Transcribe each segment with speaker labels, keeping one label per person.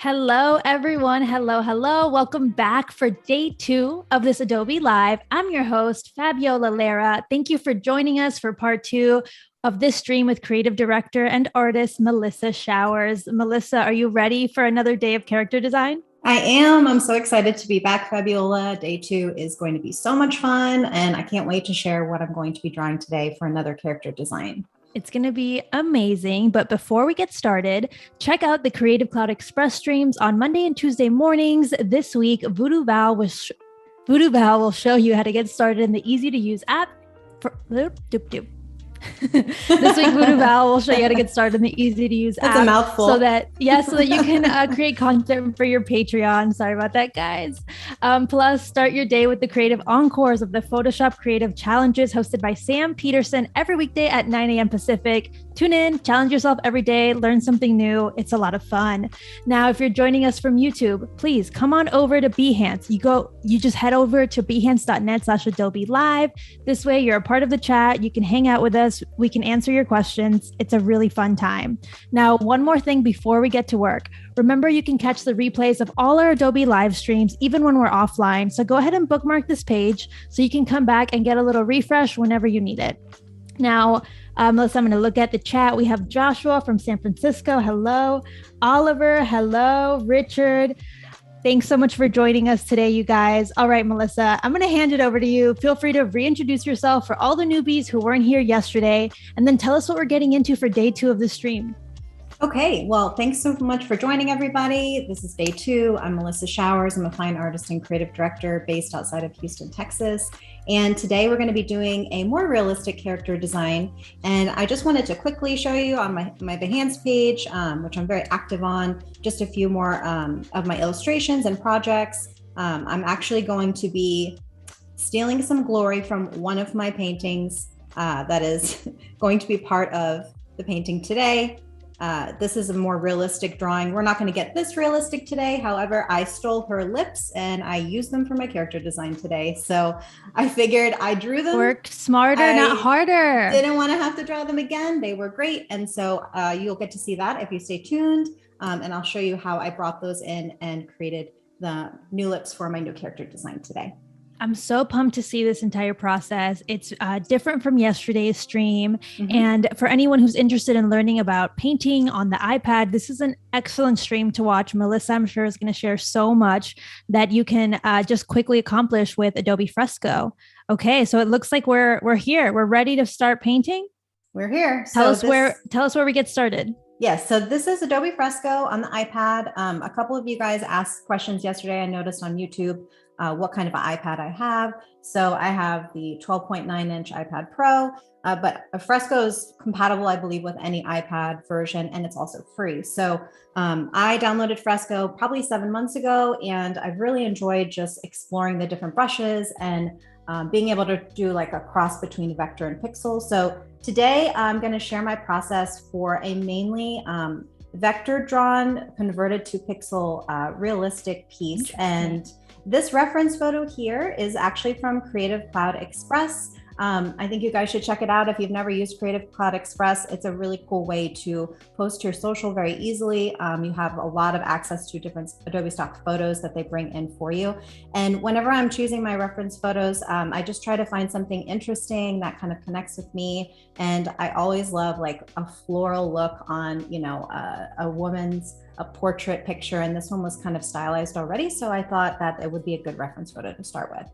Speaker 1: Hello, everyone. Hello. Welcome back for day 2 of this Adobe Live. I'm your host, Fabiola Lara. Thank you for joining us for part 2 of this stream with creative director and artist Melissa Showers. Melissa, are you ready for another day of character design?
Speaker 2: I am. I'm so excited to be back, Fabiola. Day 2 is going to be so much fun, and I can't wait to share what I'm going to be drawing today for another character design.
Speaker 1: It's going to be amazing. But before we get started, check out the Creative Cloud Express streams on Monday and Tuesday mornings. This week, Voodoo Val will show you how to get started in the easy to use app. This week, Voodoo Val will show you how to get started in the easy to use app.
Speaker 2: That's a mouthful.
Speaker 1: So that you can create content for your Patreon. Sorry about that, guys. Plus, start your day with the creative encores of the Photoshop Creative Challenges hosted by Sam Peterson every weekday at 9 a.m. Pacific. Tune in, challenge yourself every day, learn something new. It's a lot of fun. Now, if you're joining us from YouTube, please come on over to Behance. You just head over to behance.net/Adobe Live. This way, you're a part of the chat. You can hang out with us. We can answer your questions. It's a really fun time. Now, one more thing before we get to work. Remember, you can catch the replays of all our Adobe live streams, even when we're offline. So go ahead and bookmark this page so you can come back and get a little refresh whenever you need it. Now, Melissa, I'm going to look at the chat. We have Joshua from San Francisco. Hello. Oliver. Hello. Richard. Thanks so much for joining us today, you guys. All right, Melissa, I'm going to hand it over to you. Feel free to reintroduce yourself for all the newbies who weren't here yesterday, and then tell us what we're getting into for day 2 of the stream.
Speaker 2: Okay, well, thanks so much for joining, everybody. This is day 2. I'm Melissa Showers. I'm a fine artist and creative director based outside of Houston, Texas. And today we're going to be doing a more realistic character design. And I just wanted to quickly show you on my Behance page, which I'm very active on, just a few more of my illustrations and projects. I'm actually going to be stealing some glory from one of my paintings that is going to be part of the painting today. This is a more realistic drawing. We're not going to get this realistic today. However, I stole her lips and I used them for my character design today. So I figured I drew them.
Speaker 1: Work smarter, not harder.
Speaker 2: Didn't want to have to draw them again. They were great. And so you'll get to see that if you stay tuned. And I'll show you how I brought those in and created the new lips for my new character design today.
Speaker 1: I'm so pumped to see this entire process. It's different from yesterday's stream. Mm-hmm. And for anyone who's interested in learning about painting on the iPad, this is an excellent stream to watch. Melissa, I'm sure, is going to share so much that you can just quickly accomplish with Adobe Fresco. Okay, so it looks like we're here. We're ready to start painting.
Speaker 2: We're here.
Speaker 1: Tell us where we get started.
Speaker 2: Yes, so this is Adobe Fresco on the iPad. A couple of you guys asked questions yesterday. I noticed on YouTube what kind of an iPad I have. So I have the 12.9-inch iPad Pro, but Fresco is compatible, I believe, with any iPad version, and it's also free. So I downloaded Fresco probably 7 months ago, and I've really enjoyed just exploring the different brushes and being able to do like a cross between vector and pixel. So today I'm going to share my process for a mainly vector drawn converted to pixel realistic piece. And this reference photo here is actually from Creative Cloud Express. I think you guys should check it out if you've never used Creative Cloud Express. It's a really cool way to post to your social very easily. You have a lot of access to different Adobe stock photos that they bring in for you. And whenever I'm choosing my reference photos, I just try to find something interesting that kind of connects with me. And I always love like a floral look on, a woman's portrait picture. And this one was kind of stylized already. So I thought that it would be a good reference photo to start with.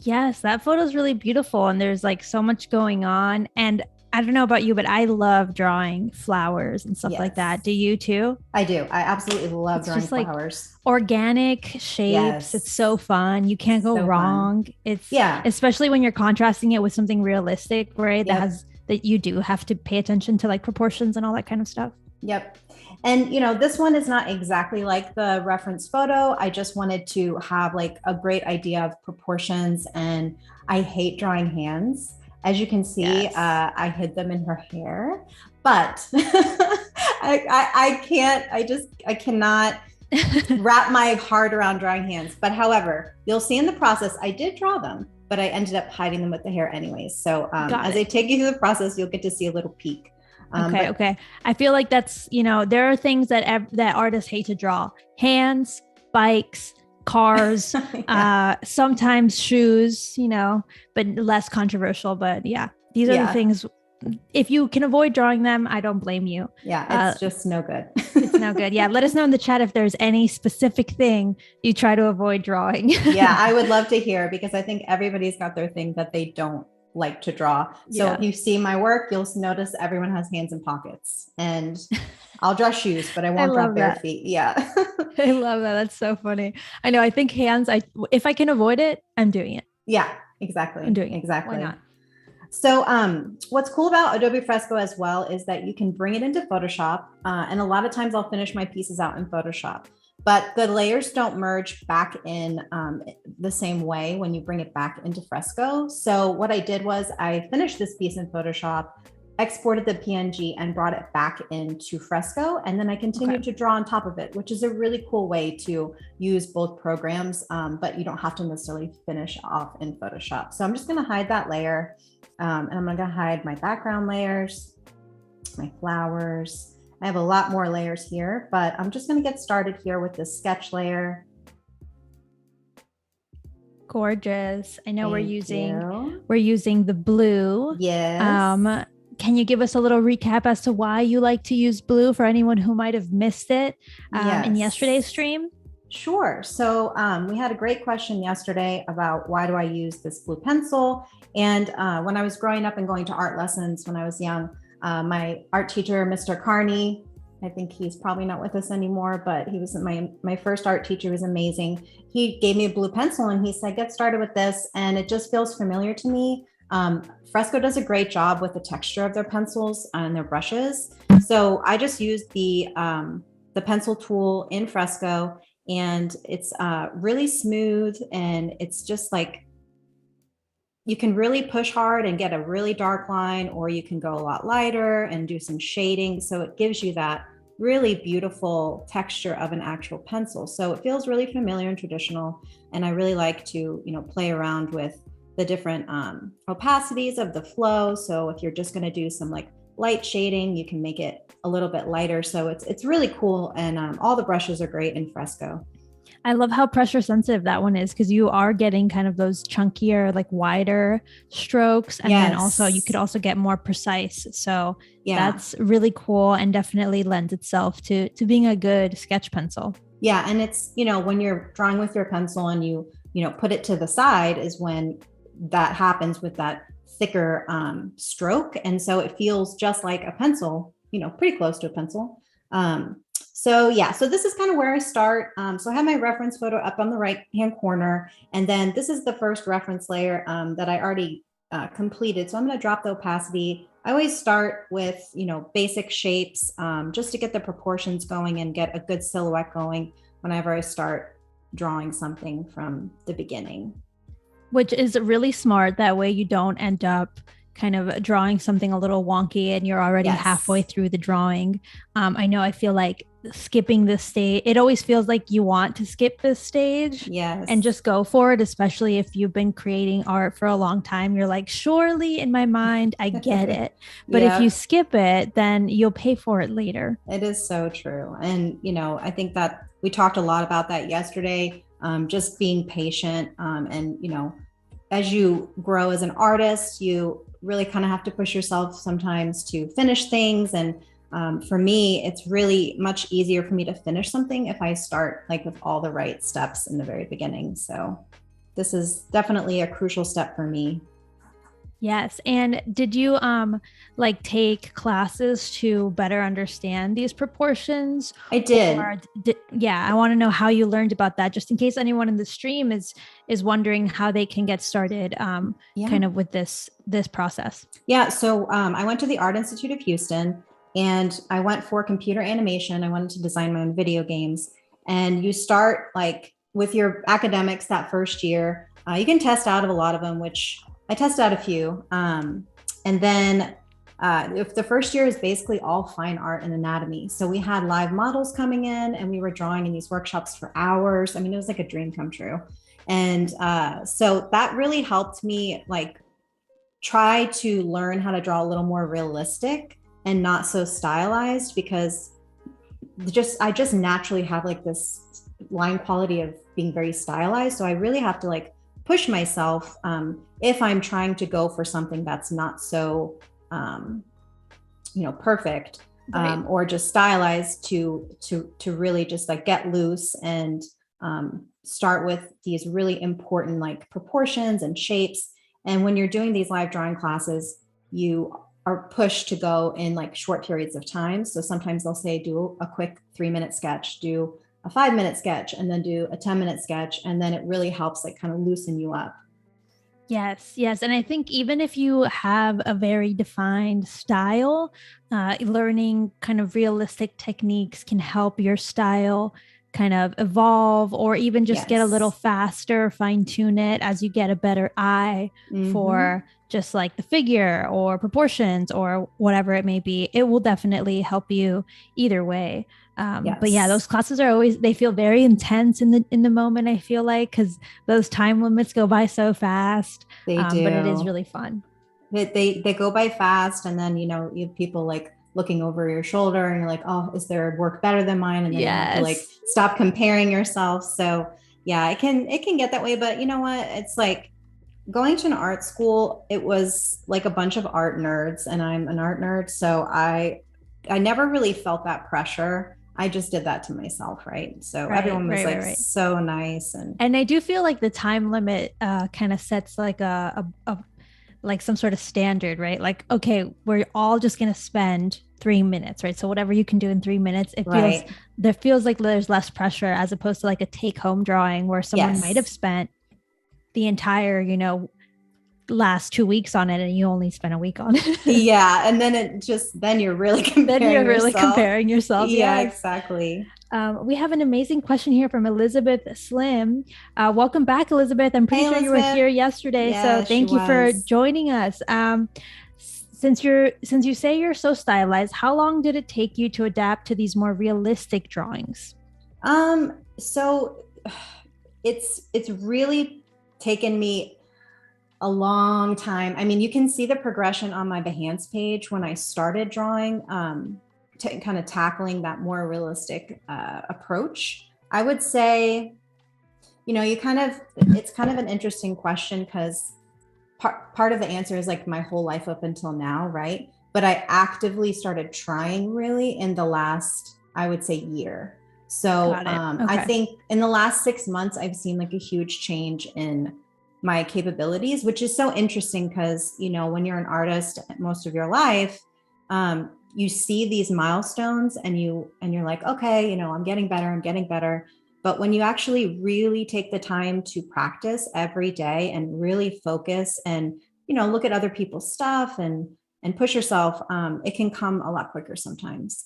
Speaker 1: Yes, that photo is really beautiful. And there's like so much going on. And I don't know about you, but I love drawing flowers and stuff like that. Do you too?
Speaker 2: I do. I absolutely love drawing flowers.
Speaker 1: Like organic shapes. Yes. It's so fun. You can't go wrong. It's especially when you're contrasting it with something realistic, right? That you do have to pay attention to like proportions and all that kind of stuff.
Speaker 2: Yep. And, this one is not exactly like the reference photo. I just wanted to have like a great idea of proportions, and I hate drawing hands. As you can see, I hid them in her hair, but I cannot wrap my heart around drawing hands. But however, you'll see in the process, I did draw them, but I ended up hiding them with the hair anyways. So as I take you through the process, you'll get to see a little peek.
Speaker 1: Okay. I feel like that's, there are things that artists hate to draw: hands, bikes, cars, sometimes shoes, but less controversial. But yeah, these are the things. If you can avoid drawing them, I don't blame you.
Speaker 2: Yeah, it's just no good.
Speaker 1: It's no good. Yeah. Let us know in the chat if there's any specific thing you try to avoid drawing.
Speaker 2: Yeah, I would love to hear, because I think everybody's got their thing that they don't like to draw. So if you see my work, you'll notice everyone has hands in pockets, and I'll draw shoes, but I won't draw bare feet. Yeah.
Speaker 1: I love that. That's so funny. I know. I think hands, if I can avoid it, I'm doing it.
Speaker 2: Yeah, exactly.
Speaker 1: I'm doing it.
Speaker 2: Exactly.
Speaker 1: Why not?
Speaker 2: So what's cool about Adobe Fresco as well is that you can bring it into Photoshop. And a lot of times I'll finish my pieces out in Photoshop, but the layers don't merge back in the same way when you bring it back into Fresco. So what I did was I finished this piece in Photoshop, exported the PNG, and brought it back into Fresco. And then I continued to draw on top of it, which is a really cool way to use both programs, but you don't have to necessarily finish off in Photoshop. So I'm just gonna hide that layer. And I'm gonna hide my background layers, my flowers. I have a lot more layers here, but I'm just gonna get started here with this sketch layer.
Speaker 1: Gorgeous. I know we're using the blue.
Speaker 2: Yes.
Speaker 1: Can you give us a little recap as to why you like to use blue for anyone who might have missed it in yesterday's stream?
Speaker 2: Sure. So we had a great question yesterday about why do I use this blue pencil? And when I was growing up and going to art lessons when I was young, my art teacher, Mr. Carney, I think he's probably not with us anymore, but he was my first art teacher, was amazing. He gave me a blue pencil and he said, get started with this. And it just feels familiar to me. Fresco does a great job with the texture of their pencils and their brushes. So I just used the pencil tool in Fresco, and it's really smooth, and it's just like, you can really push hard and get a really dark line, or you can go a lot lighter and do some shading. So it gives you that really beautiful texture of an actual pencil. So it feels really familiar and traditional. And I really like to, play around with the different opacities of the flow. So if you're just going to do some like light shading, you can make it a little bit lighter. So it's really cool. And all the brushes are great in Fresco.
Speaker 1: I love how pressure sensitive that one is, because you are getting kind of those chunkier, like wider strokes. And then also you could also get more precise. So that's really cool, and definitely lends itself to being a good sketch pencil.
Speaker 2: Yeah. And it's, when you're drawing with your pencil and you put it to the side is when that happens with that thicker stroke. And so it feels just like a pencil, pretty close to a pencil. So this is kind of where I start. So I have my reference photo up on the right-hand corner, and then this is the first reference layer that I already completed. So I'm going to drop the opacity. I always start with, basic shapes just to get the proportions going and get a good silhouette going whenever I start drawing something from the beginning.
Speaker 1: Which is really smart. That way you don't end up kind of drawing something a little wonky and you're already halfway through the drawing. I feel like skipping this stage, it always feels like you want to skip this stage and just go for it, especially if you've been creating art for a long time. You're like, surely in my mind, I get it. But if you skip it, then you'll pay for it later.
Speaker 2: It is so true. And, I think that we talked a lot about that yesterday, just being patient. And, as you grow as an artist, you really kind of have to push yourself sometimes to finish things. And for me, it's really much easier for me to finish something if I start like with all the right steps in the very beginning. So this is definitely a crucial step for me.
Speaker 1: Yes. And did you take classes to better understand these proportions?
Speaker 2: I did.
Speaker 1: I want to know how you learned about that, just in case anyone in the stream is wondering how they can get started kind of with this process.
Speaker 2: Yeah. So I went to the Art Institute of Houston, and I went for computer animation. I wanted to design my own video games. And you start like with your academics that first year. You can test out of a lot of them, which I tested out a few. And then if the first year is basically all fine art and anatomy. So we had live models coming in and we were drawing in these workshops for hours. I mean, it was like a dream come true. And so that really helped me like try to learn how to draw a little more realistic and not so stylized, because I just naturally have like this line quality of being very stylized. So I really have to like push myself if I'm trying to go for something that's not so perfect,
Speaker 1: Right.
Speaker 2: or just stylized, to really just like get loose and start with these really important like proportions and shapes. And when you're doing these live drawing classes, you are pushed to go in like short periods of time. So sometimes they'll say, do a quick 3-minute sketch, do a 5-minute sketch, and then do a 10-minute sketch. And then it really helps like kind of loosen you up.
Speaker 1: Yes, yes. And I think even if you have a very defined style, learning kind of realistic techniques can help your style kind of evolve, or even just get a little faster, fine tune it as you get a better eye for just like the figure or proportions or whatever it may be. It will definitely help you either way. But yeah, those classes are always, they feel very intense in the moment, I feel like, because those time limits go by so fast.
Speaker 2: They do.
Speaker 1: But it is really fun.
Speaker 2: They go by fast. And then, you have people like looking over your shoulder and you're like, oh, is their work better than mine? And then you have to like stop comparing yourself. So yeah, it can get that way. But you know what? It's like going to an art school, it was like a bunch of art nerds, and I'm an art nerd. So I never really felt that pressure. I just did that to myself, right? So everyone was so nice.
Speaker 1: And I do feel like the time limit kind of sets like a like some sort of standard, right? Like, okay, we're all just going to spend 3 minutes, right? So whatever you can do in 3 minutes, there feels like there's less pressure, as opposed to like a take home drawing where someone might have spent the entire, last 2 weeks on it and you only spent a week on it.
Speaker 2: Yeah. And then you're really comparing yourself. Yeah, exactly.
Speaker 1: We have an amazing question here from Elizabeth Slim. Welcome back, Elizabeth. I'm pretty sure you were here yesterday. So thank you for joining us. Since you say you're so stylized, how long did it take you to adapt to these more realistic drawings?
Speaker 2: So it's really taken me a long time. I mean, you can see the progression on my Behance page when I started drawing, kind of tackling that more realistic approach. I would say, it's kind of an interesting question, because part of the answer is like my whole life up until now, right? But I actively started trying really in the last, I would say, year. So I think in the last 6 months, I've seen like a huge change in my capabilities, which is so interesting because, when you're an artist most of your life, you see these milestones and you're like, okay, I'm getting better. But when you actually really take the time to practice every day and really focus and, look at other people's stuff and push yourself, it can come a lot quicker sometimes.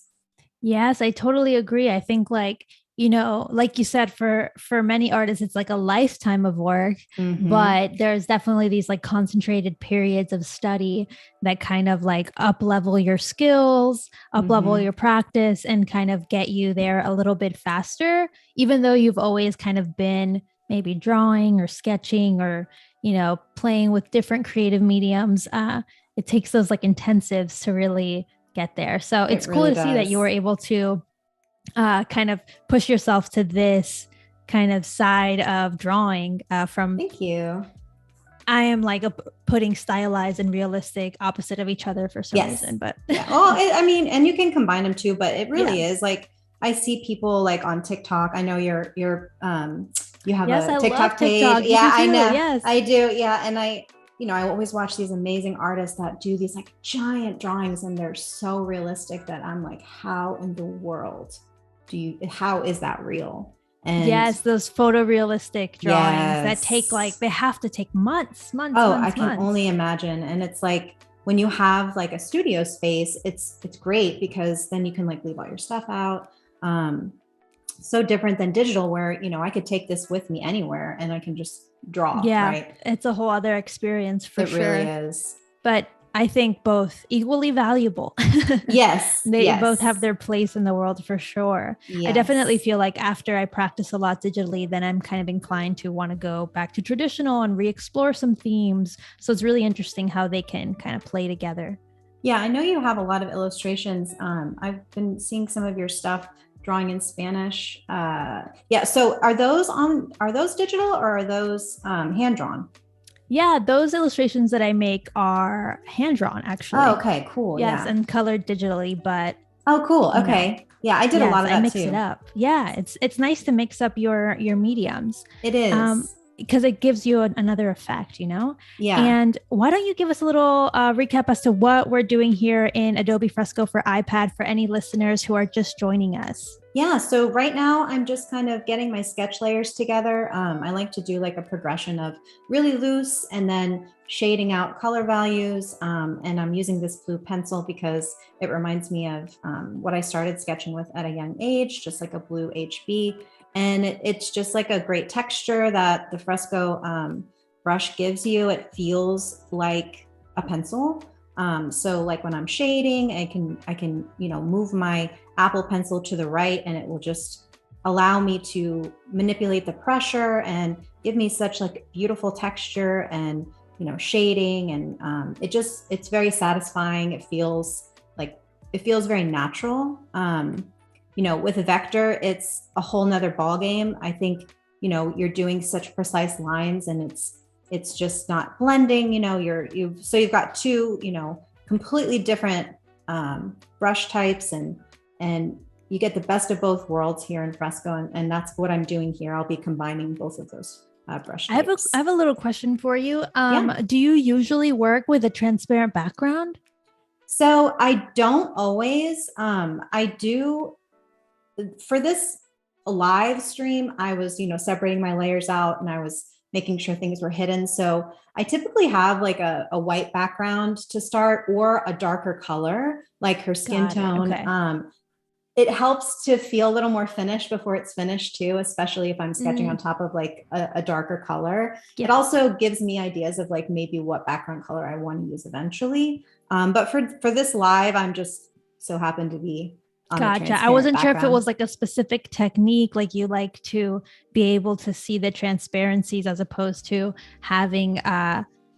Speaker 1: Yes, I totally agree. I think like you said, for many artists, it's like a lifetime of work, but there's definitely these like concentrated periods of study that kind of like up level your skills, up level your practice, and kind of get you there a little bit faster, even though you've always kind of been maybe drawing or sketching or, playing with different creative mediums. It takes those like intensives to really get there. So it's cool to see that you were able to kind of push yourself to this kind of side of drawing from.
Speaker 2: Thank you.
Speaker 1: I am like putting stylized and realistic opposite of each other for some reason, but
Speaker 2: well, and you can combine them too, but it really is like, I see people like on TikTok. I know you're you have a TikTok page. Yeah, I know. Yes, I do. Yeah. And I always watch these amazing artists that do these like giant drawings, and they're so realistic that I'm like, how in the world how is that real? And
Speaker 1: yes, those photorealistic drawings that take like, they have to take months. I
Speaker 2: can only imagine. And it's like, when you have like a studio space, it's great because then you can like leave all your stuff out. So different than digital, where, I could take this with me anywhere and I can just draw.
Speaker 1: Yeah,
Speaker 2: right?
Speaker 1: It's a whole other experience for sure.
Speaker 2: It really is.
Speaker 1: But I think both equally valuable.
Speaker 2: Yes.
Speaker 1: They both have their place in the world for sure. Yes. I definitely feel like after I practice a lot digitally, then I'm kind of inclined to want to go back to traditional and re-explore some themes. So it's really interesting how they can kind of play together.
Speaker 2: Yeah, I know you have a lot of illustrations. I've been seeing some of your stuff drawing in Spanish. Yeah, so are those digital or are those hand drawn?
Speaker 1: Yeah, those illustrations that I make are hand drawn,
Speaker 2: Oh,
Speaker 1: actually.
Speaker 2: okay, cool.
Speaker 1: Yes,
Speaker 2: Yeah.
Speaker 1: and colored digitally, but
Speaker 2: Oh, cool.
Speaker 1: you know,
Speaker 2: Okay. Yeah, I did a lot
Speaker 1: yes,
Speaker 2: of
Speaker 1: I
Speaker 2: that
Speaker 1: mix it
Speaker 2: too.
Speaker 1: up. Yeah, it's nice to mix up your mediums.
Speaker 2: It
Speaker 1: Um,
Speaker 2: is.
Speaker 1: because it gives you another effect,
Speaker 2: Yeah.
Speaker 1: And why don't you give us a little recap as to what we're doing here in Adobe Fresco for iPad for any listeners who are just joining us?
Speaker 2: Yeah, so right now I'm just kind of getting my sketch layers together. I like to do like a progression of really loose and then shading out color values. And I'm using this blue pencil because it reminds me of what I started sketching with at a young age, just like a blue HB. And it's just like a great texture that the Fresco brush gives you. It feels like a pencil. So like when I'm shading, I can move my Apple Pencil to the right, and it will just allow me to manipulate the pressure and give me such like beautiful texture and shading, and it's very satisfying. It feels very natural. With a vector, it's a whole nother ball game. I think you're doing such precise lines, and it's just not blending. You've got two completely different brush types, and you get the best of both worlds here in Fresco, and that's what I'm doing here. I'll be combining both of those brush types.
Speaker 1: I have a little question for you.
Speaker 2: Yeah.
Speaker 1: Do you usually work with a transparent background?
Speaker 2: So I don't always. I do for this live stream. I was separating my layers out, and I was making sure things were hidden. So I typically have like a white background to start, or a darker color, like her skin tone.
Speaker 1: Okay.
Speaker 2: It helps to feel a little more finished before it's finished too, especially if I'm sketching on top of like a darker color. It
Speaker 1: Yes.
Speaker 2: also gives me ideas of like maybe what background color I want to use eventually. But for this live, I'm just so happen to be on a
Speaker 1: Gotcha. I
Speaker 2: transparent
Speaker 1: wasn't sure if it was
Speaker 2: background.
Speaker 1: like a specific technique, like you like to be able to see the transparencies as opposed to having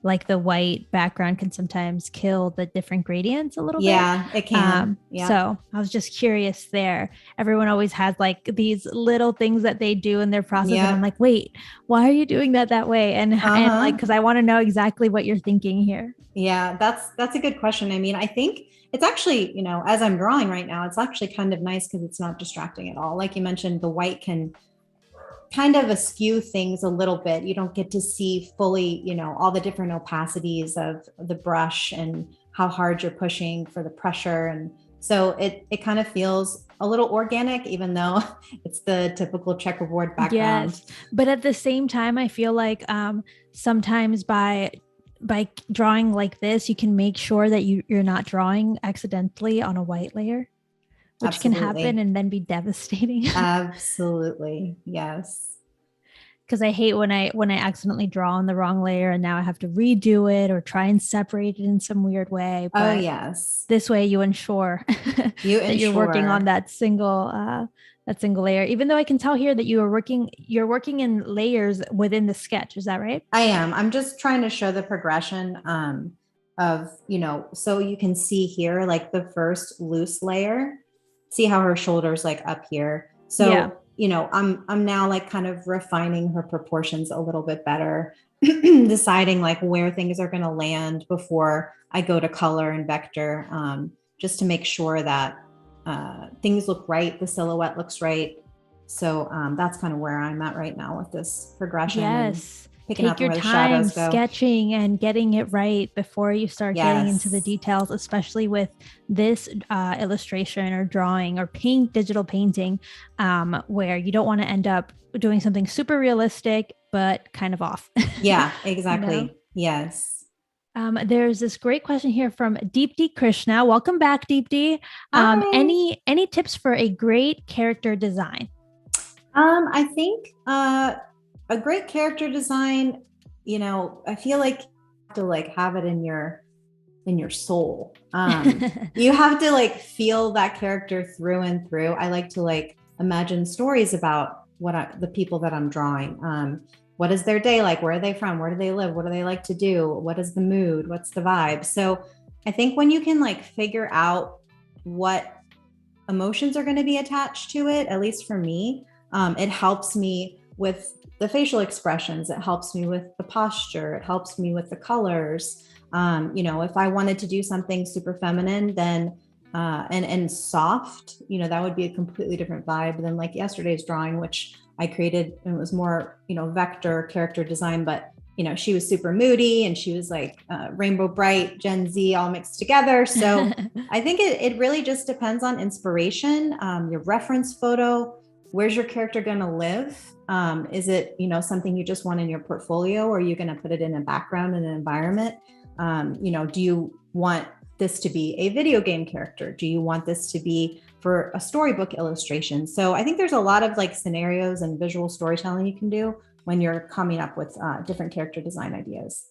Speaker 1: like the white background can sometimes kill the different gradients a little bit.
Speaker 2: Yeah, it can. Yeah.
Speaker 1: So I was just curious there. Everyone always has like these little things that they do in their process. And I'm like, wait, why are you doing that way? And like, because I want to know exactly what you're thinking here.
Speaker 2: Yeah, that's a good question. I mean, I think it's actually, as I'm drawing right now, it's actually kind of nice because it's not distracting at all. Like you mentioned, the white can kind of askew things a little bit. You don't get to see fully, all the different opacities of the brush and how hard you're pushing for the pressure. And so it kind of feels a little organic, even though it's the typical checkerboard background.
Speaker 1: Yes. But at the same time, I feel like sometimes by drawing like this, you can make sure that you're not drawing accidentally on a white layer, which can happen and then be devastating.
Speaker 2: Absolutely. Yes.
Speaker 1: Because I hate when I accidentally draw on the wrong layer and now I have to redo it or try and separate it in some weird way.
Speaker 2: But yes,
Speaker 1: this way you ensure that you're working on that single layer. Even though I can tell here that you're working in layers within the sketch. Is that right?
Speaker 2: I am. I'm just trying to show the progression of so you can see here like the first loose layer. See how her shoulders like up here. So yeah. I'm now like kind of refining her proportions a little bit better, deciding like where things are going to land before I go to color and vector, just to make sure that things look right, the silhouette looks right. So that's kind of where I'm at right now with this progression.
Speaker 1: Yes. Take your time sketching and getting it right before you start getting into the details, especially with this illustration or drawing or digital painting, where you don't want to end up doing something super realistic, but kind of off.
Speaker 2: Yeah, exactly. Yes.
Speaker 1: There's this great question here from Deepti Krishna. Welcome back, Deepti. Any tips for a great character design?
Speaker 2: I think a great character design, I feel like you have to like have it in your soul. You have to like feel that character through and through. I like to like imagine stories about the people that I'm drawing. What is their day like? Where are they from? Where do they live? What do they like to do? What is the mood? What's the vibe? So I think when you can like figure out what emotions are going to be attached to it, at least for me, it helps me with the facial expressions. It helps me with the posture. It helps me with the colors. If I wanted to do something super feminine, then and soft, that would be a completely different vibe than like yesterday's drawing, which I created, and it was more, vector character design, but she was super moody and she was like rainbow bright Gen Z all mixed together. So I think it really just depends on inspiration, your reference photo. Where's your character going to live? Is it, something you just want in your portfolio, or are you going to put it in a background in an environment? Do you want this to be a video game character? Do you want this to be for a storybook illustration? So I think there's a lot of like scenarios and visual storytelling you can do when you're coming up with different character design ideas.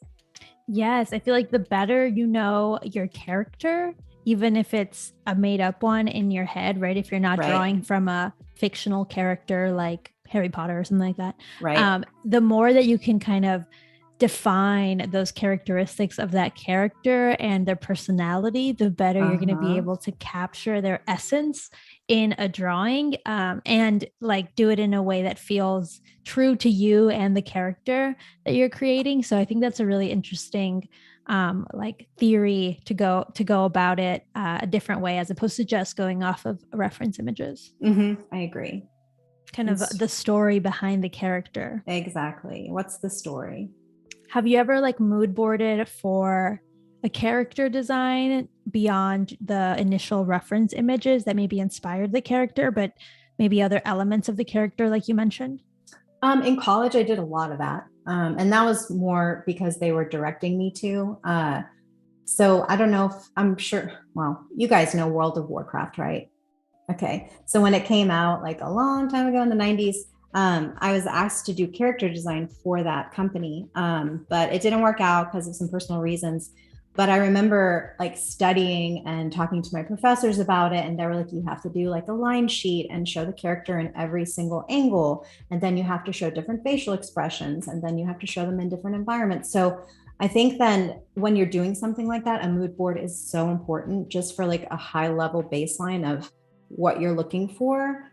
Speaker 1: Yes, I feel like the better you know your character, even if it's a made up one in your head, right? If you're not drawing from a fictional character like Harry Potter or something like that,
Speaker 2: right?
Speaker 1: The more that you can kind of define those characteristics of that character and their personality, the better you're going to be able to capture their essence in a drawing, and like do it in a way that feels true to you and the character that you're creating. So I think that's a really interesting like theory to go about it a different way, as opposed to just going off of reference images.
Speaker 2: I agree.
Speaker 1: Kind of the story behind the character.
Speaker 2: Exactly. What's the story?
Speaker 1: Have you ever like mood boarded for a character design beyond the initial reference images that maybe inspired the character, but maybe other elements of the character, like you mentioned?
Speaker 2: In college, I did a lot of that. And that was more because they were directing me to. So I don't know if I'm sure, well, you guys know World of Warcraft, right? Okay. So when it came out like a long time ago in the 90s, I was asked to do character design for that company, but it didn't work out because of some personal reasons. But I remember like studying and talking to my professors about it, and they were like, you have to do like a line sheet and show the character in every single angle, and then you have to show different facial expressions, and then you have to show them in different environments. So I think then when you're doing something like that, a mood board is so important, just for like a high level baseline of what you're looking for.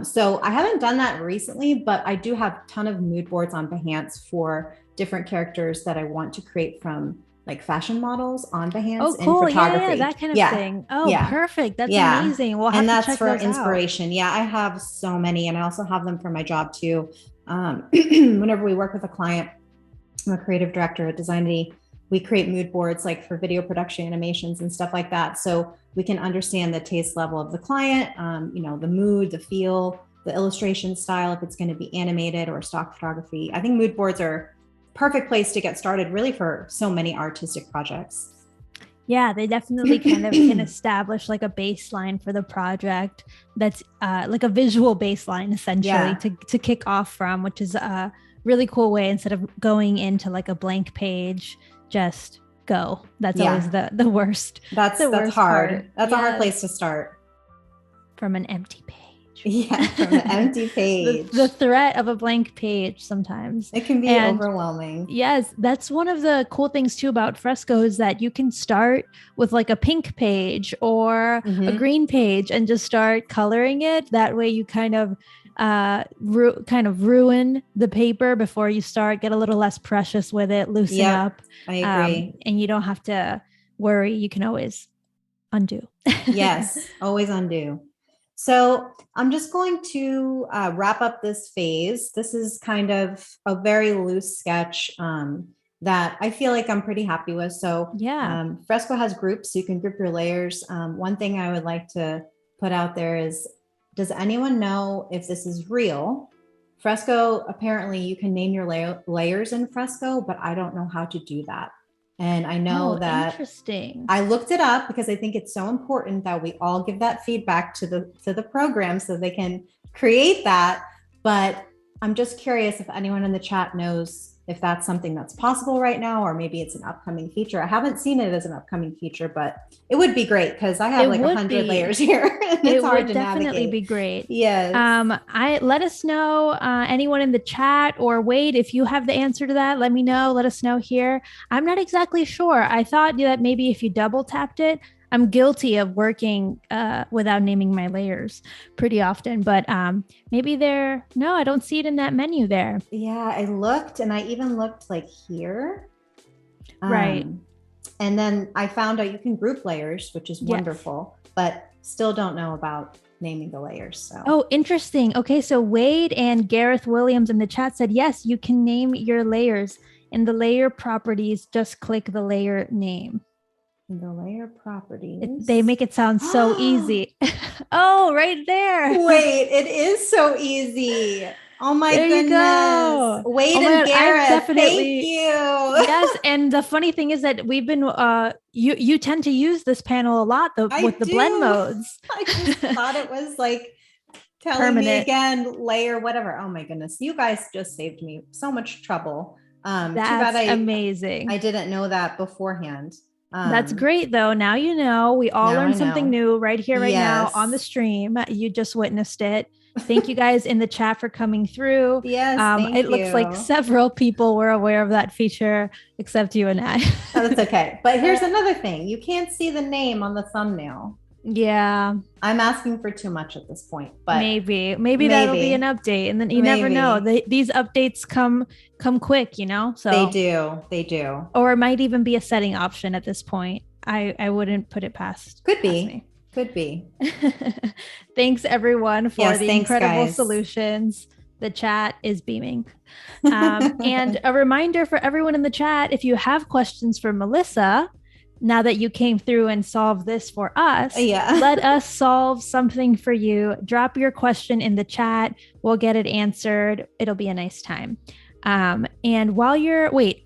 Speaker 2: So I haven't done that recently, but I do have a ton of mood boards on Behance for different characters that I want to create from like fashion models on Behance in photography.
Speaker 1: Yeah, that kind of thing. Oh, perfect. That's amazing. We'll have
Speaker 2: and
Speaker 1: to
Speaker 2: that's
Speaker 1: check
Speaker 2: for
Speaker 1: those
Speaker 2: inspiration.
Speaker 1: out.
Speaker 2: Yeah, I have so many, and I also have them for my job too. Whenever we work with a client, I'm a creative director at Designity. We create mood boards like for video production, animations, and stuff like that. So we can understand the taste level of the client, the mood, the feel, the illustration style, if it's going to be animated or stock photography. I think mood boards are a perfect place to get started, really, for so many artistic projects.
Speaker 1: Yeah, they definitely kind of can establish like a baseline for the project that's like a visual baseline, essentially, to kick off from, which is a really cool way, instead of going into like a blank page, just go. That's always the worst.
Speaker 2: That's hard. Part. That's a hard place to start.
Speaker 1: From an empty page.
Speaker 2: Yeah, from an empty page.
Speaker 1: The threat of a blank page sometimes.
Speaker 2: It can be overwhelming.
Speaker 1: Yes, that's one of the cool things too about Fresco, is that you can start with like a pink page or a green page and just start coloring it. That way you kind of ruin the paper before you start, get a little less precious with it, loosen up.
Speaker 2: I agree.
Speaker 1: And you don't have to worry. You can always undo.
Speaker 2: Yes, always undo. So I'm just going to wrap up this phase. This is kind of a very loose sketch that I feel like I'm pretty happy with. So Fresco has groups, so you can group your layers. One thing I would like to put out there is, does anyone know if this is real? Fresco, apparently you can name your layers in Fresco, but I don't know how to do that. And I know that
Speaker 1: interesting.
Speaker 2: I looked it up because I think it's so important that we all give that feedback to the program so they can create that. But I'm just curious if anyone in the chat knows if that's something that's possible right now, or maybe it's an upcoming feature. I haven't seen it as an upcoming feature, but it would be great because I have like 100 layers here and it's hard to
Speaker 1: definitely
Speaker 2: navigate.
Speaker 1: be great.
Speaker 2: Yes.
Speaker 1: I let us know, anyone in the chat, or Wade, if you have the answer to that, let me know. Let us know here. I'm not exactly sure. I thought that maybe if you double tapped it, I'm guilty of working without naming my layers pretty often, but maybe no, I don't see it in that menu there.
Speaker 2: Yeah, I looked, and I even looked like here.
Speaker 1: Right.
Speaker 2: And then I found out you can group layers, which is wonderful, but still don't know about naming the layers. So.
Speaker 1: Oh, interesting. Okay, so Wade and Gareth Williams in the chat said, yes, you can name your layers. In the layer properties, just click the layer name.
Speaker 2: The layer properties.
Speaker 1: They make it sound so easy. Oh, right there.
Speaker 2: Wait, it is so easy. Oh my
Speaker 1: there
Speaker 2: goodness.
Speaker 1: You go.
Speaker 2: Wade and Gareth, thank you.
Speaker 1: Yes, and the funny thing is that we've been you tend to use this panel a lot with the blend modes.
Speaker 2: I just thought it was like telling me again, layer, whatever. Oh my goodness. You guys just saved me so much trouble.
Speaker 1: That's amazing.
Speaker 2: I didn't know that beforehand.
Speaker 1: That's great though. Now you know. We all learned something new right here, right now on the stream. You just witnessed it. Thank you guys in the chat for coming through.
Speaker 2: Yes,
Speaker 1: it looks like several people were aware of that feature, except you and I.
Speaker 2: Oh, that's okay. But here's another thing. You can't see the name on the thumbnail.
Speaker 1: Yeah.
Speaker 2: I'm asking for too much at this point, but
Speaker 1: maybe that'll be an update. And then you never know. These updates come quick, you know? So
Speaker 2: they do.
Speaker 1: Or it might even be a setting option at this point. I wouldn't put it past.
Speaker 2: Could be.
Speaker 1: Thanks everyone for the incredible solutions. The chat is beaming. And a reminder for everyone in the chat, if you have questions for Melissa, now that you came through and solved this for us, let us solve something for you. Drop your question in the chat. We'll get it answered. It'll be a nice time. And while you're, wait.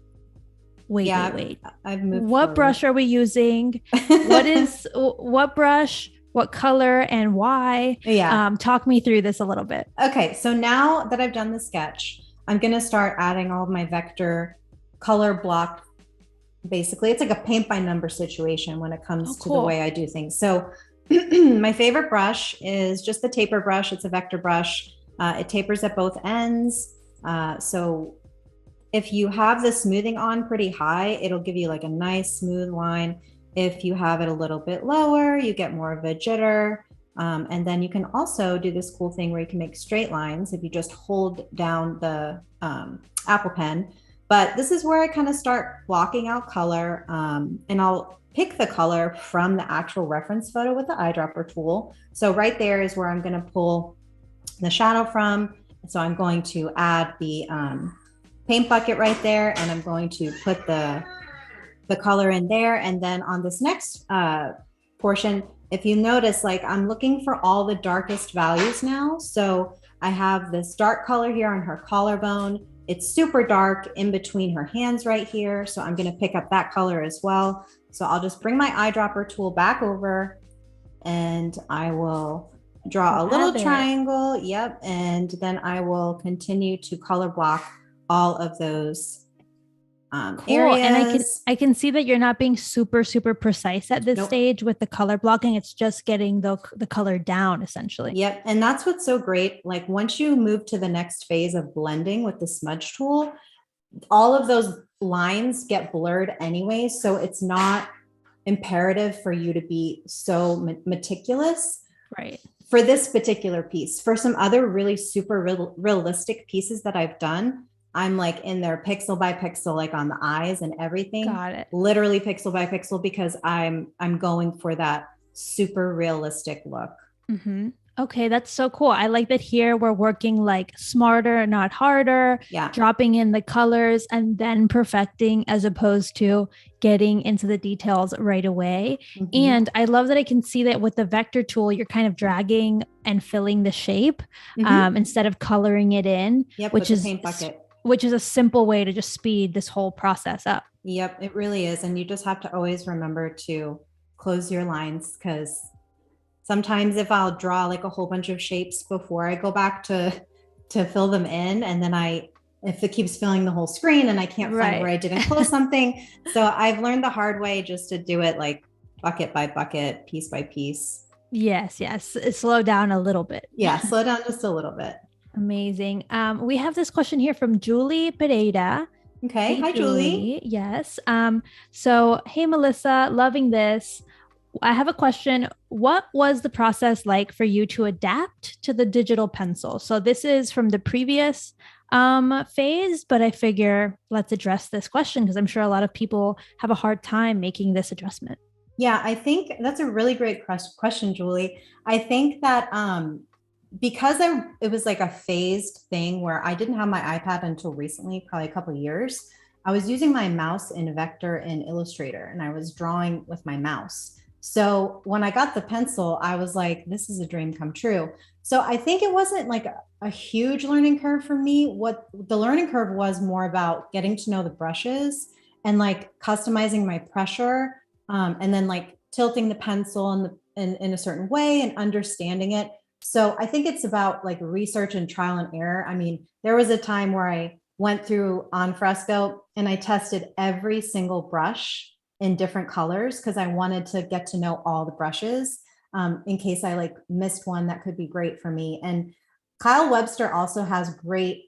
Speaker 2: I've moved
Speaker 1: what forward. Brush are we using? What brush, what color, and why? Talk me through this a little bit.
Speaker 2: Okay, so now that I've done the sketch, I'm going to start adding all of my vector color block. Basically, it's like a paint by number situation when it comes to the way I do things. So my favorite brush is just the taper brush. It's a vector brush. It tapers at both ends. So if you have the smoothing on pretty high, it'll give you like a nice smooth line. If you have it a little bit lower, you get more of a jitter. And then you can also do this cool thing where you can make straight lines if you just hold down the Apple Pen. But this is where I kind of start blocking out color, and I'll pick the color from the actual reference photo with the eyedropper tool. So right there is where I'm going to pull the shadow from. So I'm going to add the paint bucket right there, and I'm going to put the color in there. And then on this next portion, if you notice, like I'm looking for all the darkest values now. So I have this dark color here on her collarbone. It's super dark in between her hands right here. So I'm going to pick up that color as well. So I'll just bring my eyedropper tool back over and I will draw a little triangle. Yep. And then I will continue to color block all of those areas.
Speaker 1: And I can see that you're not being super precise at this stage with the color blocking. It's just getting the color down essentially.
Speaker 2: Yep. And that's what's so great. Like once you move to the next phase of blending with the smudge tool, all of those lines get blurred anyway. So it's not imperative for you to be so meticulous.
Speaker 1: Right.
Speaker 2: For this particular piece. For some other really super realistic pieces that I've done, I'm like in there pixel by pixel, like on the eyes and everything.
Speaker 1: Got it.
Speaker 2: Literally pixel by pixel, because I'm going for that super realistic look.
Speaker 1: Mm-hmm. Okay, that's so cool. I like that here we're working like smarter, not harder, dropping in the colors and then perfecting as opposed to getting into the details right away. Mm-hmm. And I love that I can see that with the vector tool, you're kind of dragging and filling the shape instead of coloring it in, which is
Speaker 2: paint bucket.
Speaker 1: Which is a simple way to just speed this whole process up.
Speaker 2: Yep, it really is. And you just have to always remember to close your lines, because sometimes if I'll draw like a whole bunch of shapes before I go back to fill them in, and then I if it keeps filling the whole screen and I can't find where I didn't close something. So I've learned the hard way just to do it like bucket by bucket, piece by piece.
Speaker 1: Yes. Slow down a little bit.
Speaker 2: Yeah, slow down just a little bit.
Speaker 1: Amazing. We have this question here from Julie Pereira.
Speaker 2: Okay. Hi, Julie.
Speaker 1: Yes. So, hey, Melissa, loving this. I have a question. What was the process like for you to adapt to the digital pencil? So this is from the previous phase, but I figure let's address this question because I'm sure a lot of people have a hard time making this adjustment.
Speaker 2: Yeah, I think that's a really great question, Julie. I think that because it was like a phased thing where I didn't have my iPad until recently, probably a couple of years. I was using my mouse in Vector in Illustrator and I was drawing with my mouse. So when I got the pencil, I was like, this is a dream come true. So I think it wasn't like a huge learning curve for me. What the learning curve was more about getting to know the brushes and like customizing my pressure, and then like tilting the pencil in a certain way and understanding it. So I think it's about like research and trial and error. I mean, there was a time where I went through on Fresco and I tested every single brush in different colors because I wanted to get to know all the brushes in case I like missed one that could be great for me. And Kyle Webster also has great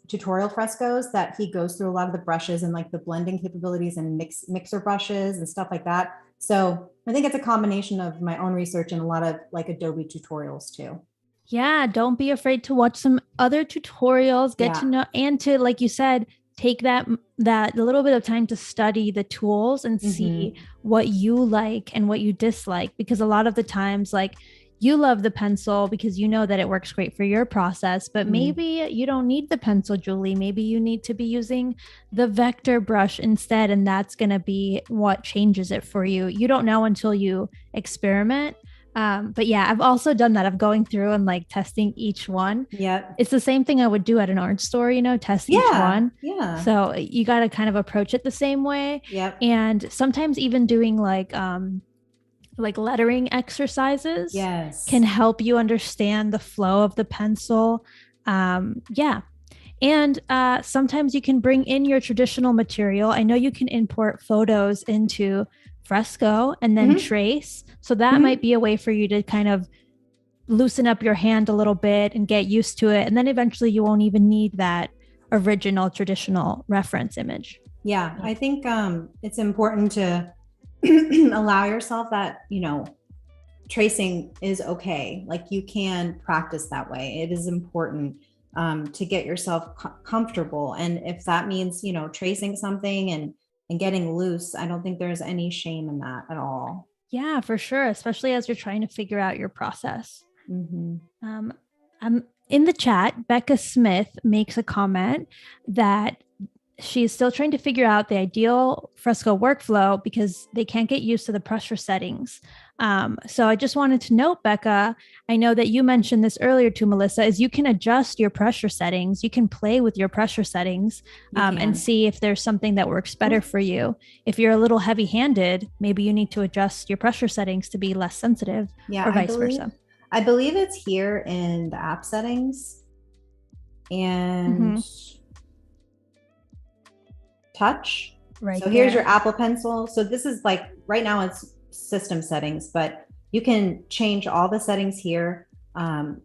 Speaker 2: tutorial frescoes that he goes through a lot of the brushes and like the blending capabilities and mixer brushes and stuff like that. So I think it's a combination of my own research and a lot of like Adobe tutorials too.
Speaker 1: Yeah, don't be afraid to watch some other tutorials, get to know, and to, like you said, take that little bit of time to study the tools and see what you like and what you dislike. Because a lot of the times, like, you love the pencil because you know that it works great for your process, but maybe you don't need the pencil, Julie. Maybe you need to be using the vector brush instead, and that's going to be what changes it for you. You don't know until you experiment. But yeah, I've also done that of going through and like testing each one.
Speaker 2: Yeah.
Speaker 1: It's the same thing I would do at an art store, test each one. Yeah. So you got to kind of approach it the same way.
Speaker 2: Yep.
Speaker 1: And sometimes even doing like lettering exercises can help you understand the flow of the pencil. Yeah. And sometimes you can bring in your traditional material. I know you can import photos into Fresco and then trace. So that might be a way for you to kind of loosen up your hand a little bit and get used to it. And then eventually you won't even need that original traditional reference image.
Speaker 2: Yeah, I think it's important to allow yourself that, tracing is okay. Like you can practice that way. It is important to get yourself comfortable. And if that means, tracing something and getting loose, I don't think there's any shame in that at all.
Speaker 1: Yeah, for sure. Especially as you're trying to figure out your process. In the chat, Becca Smith makes a comment that she's still trying to figure out the ideal Fresco workflow because they can't get used to the pressure settings. So I just wanted to note, Becca, I know that you mentioned this earlier to Melissa, is you can adjust your pressure settings. You can play with your pressure settings and see if there's something that works better for you. If you're a little heavy-handed, maybe you need to adjust your pressure settings to be less sensitive or vice versa.
Speaker 2: I believe it's here in the app settings and touch. Right. So here's your Apple Pencil. So this is like, right now it's system settings, but you can change all the settings here. And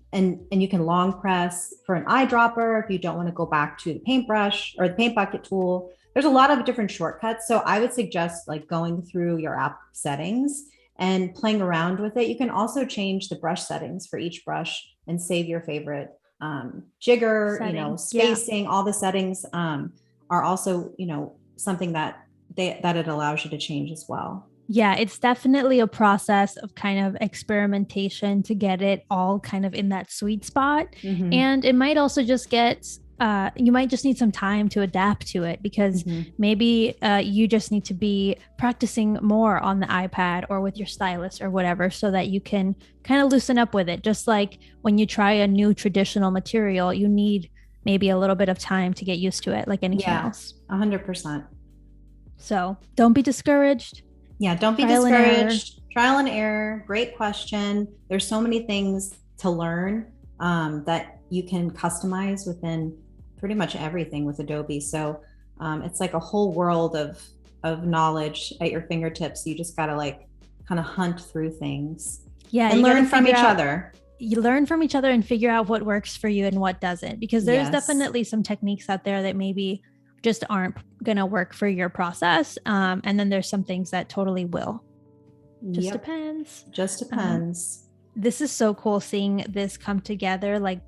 Speaker 2: you can long press for an eyedropper if you don't want to go back to the paintbrush or the paint bucket tool. There's a lot of different shortcuts. So I would suggest like going through your app settings and playing around with it. You can also change the brush settings for each brush and save your favorite jigger, spacing. All the settings are also, something that it allows you to change as well.
Speaker 1: Yeah, it's definitely a process of kind of experimentation to get it all kind of in that sweet spot. And it might also just get, you might just need some time to adapt to it because maybe you just need to be practicing more on the iPad or with your stylus or whatever so that you can kind of loosen up with it. Just like when you try a new traditional material, you need maybe a little bit of time to get used to it, like anything else.
Speaker 2: 100%.
Speaker 1: So don't be discouraged.
Speaker 2: Yeah, don't be discouraged. Trial and error. Great question. There's so many things to learn that you can customize within pretty much everything with Adobe. So it's like a whole world of knowledge at your fingertips. You just got to like kind of hunt through things.
Speaker 1: Yeah.
Speaker 2: And learn from each other.
Speaker 1: You learn from each other and figure out what works for you and what doesn't, because there's definitely some techniques out there that maybe just aren't going to work for your process. And then there's some things that totally will. Just depends.
Speaker 2: Just depends.
Speaker 1: This is so cool seeing this come together, like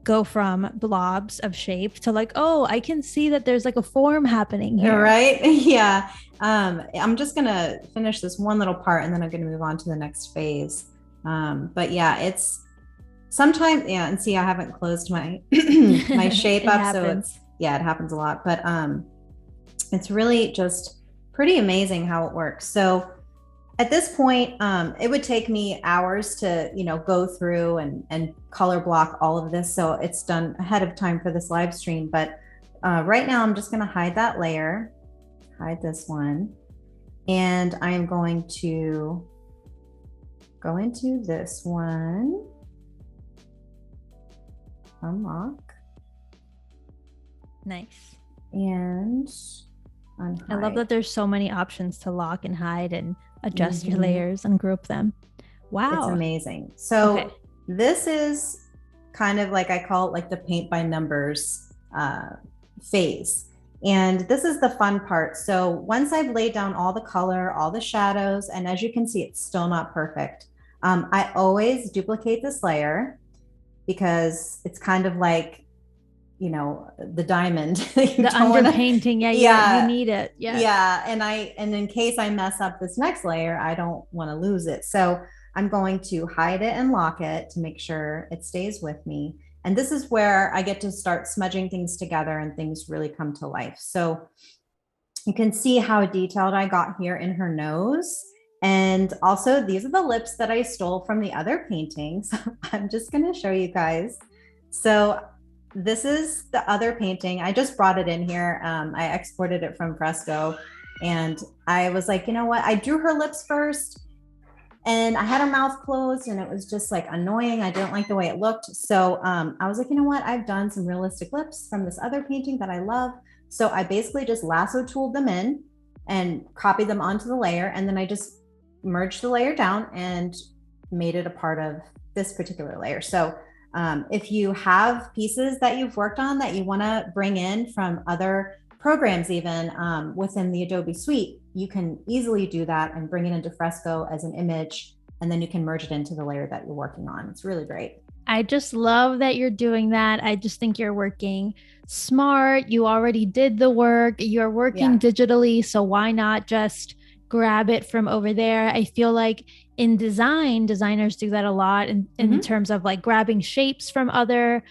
Speaker 1: go from blobs of shape to like, oh, I can see that there's like a form happening here.
Speaker 2: Right? Yeah. I'm just going to finish this one little part and then I'm going to move on to the next phase. But yeah, it's sometimes, yeah. And see, I haven't closed my, my shape up.
Speaker 1: Happens.
Speaker 2: So it happens a lot, but, it's really just pretty amazing how it works. So at this point, it would take me hours to, go through and color block all of this. So it's done ahead of time for this live stream. But right now I'm just going to hide that layer, hide this one. And I am going to go into this one, unlock.
Speaker 1: Nice.
Speaker 2: And unhide.
Speaker 1: I love that there's so many options to lock and hide and adjust your layers and group them. Wow.
Speaker 2: It's amazing. So this is kind of like, I call it like the paint by numbers phase. And this is the fun part. So once I've laid down all the color, all the shadows, and as you can see, it's still not perfect. I always duplicate this layer because it's kind of like, the diamond.
Speaker 1: The underpainting. You need it.
Speaker 2: Yeah. And in case I mess up this next layer, I don't want to lose it. So I'm going to hide it and lock it to make sure it stays with me. And this is where I get to start smudging things together and things really come to life. So you can see how detailed I got here in her nose. And also these are the lips that I stole from the other painting. So I'm just going to show you guys. So this is the other painting. I just brought it in here. I exported it from Fresco and I was like, you know what? I drew her lips first and I had her mouth closed and it was just like annoying. I didn't like the way it looked. So I was like, you know what? I've done some realistic lips from this other painting that I love. So I basically just lasso tooled them in and copied them onto the layer. And then I just merged the layer down and made it a part of this particular layer. So if you have pieces that you've worked on that you want to bring in from other programs, even within the Adobe suite, you can easily do that and bring it into Fresco as an image, and then you can merge it into the layer that you're working on. It's really great.
Speaker 1: I just love that you're doing that. I just think you're working smart. You already did the work. You're working digitally. So why not just grab it from over there? I feel like in design, designers do that a lot in terms of like grabbing shapes from other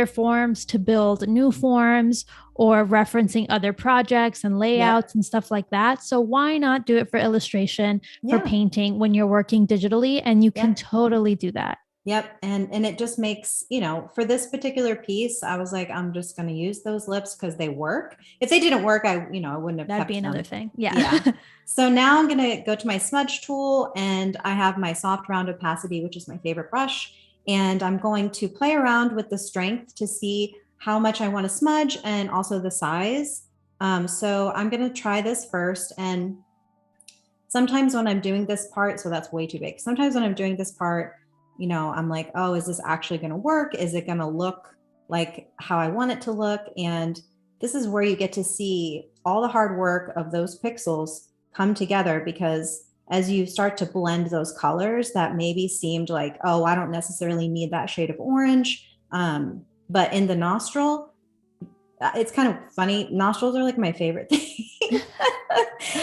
Speaker 1: forms to build new forms, or referencing other projects and layouts and stuff like that. So why not do it for illustration, for painting when you're working digitally, and you can totally do that.
Speaker 2: Yep. And it just makes, for this particular piece, I was like, I'm just going to use those lips because they work. If they didn't work, I wouldn't have.
Speaker 1: That'd be another thing. Yeah.
Speaker 2: So now I'm going to go to my smudge tool, and I have my soft round opacity, which is my favorite brush. And I'm going to play around with the strength to see how much I want to smudge and also the size. So I'm going to try this first. And sometimes when I'm doing this part, so that's way too big. Sometimes when I'm doing this part, I'm like, oh, is this actually going to work? Is it going to look like how I want it to look? And this is where you get to see all the hard work of those pixels come together, because as you start to blend those colors that maybe seemed like, oh, I don't necessarily need that shade of orange. But in the nostril, it's kind of funny. Nostrils are like my favorite thing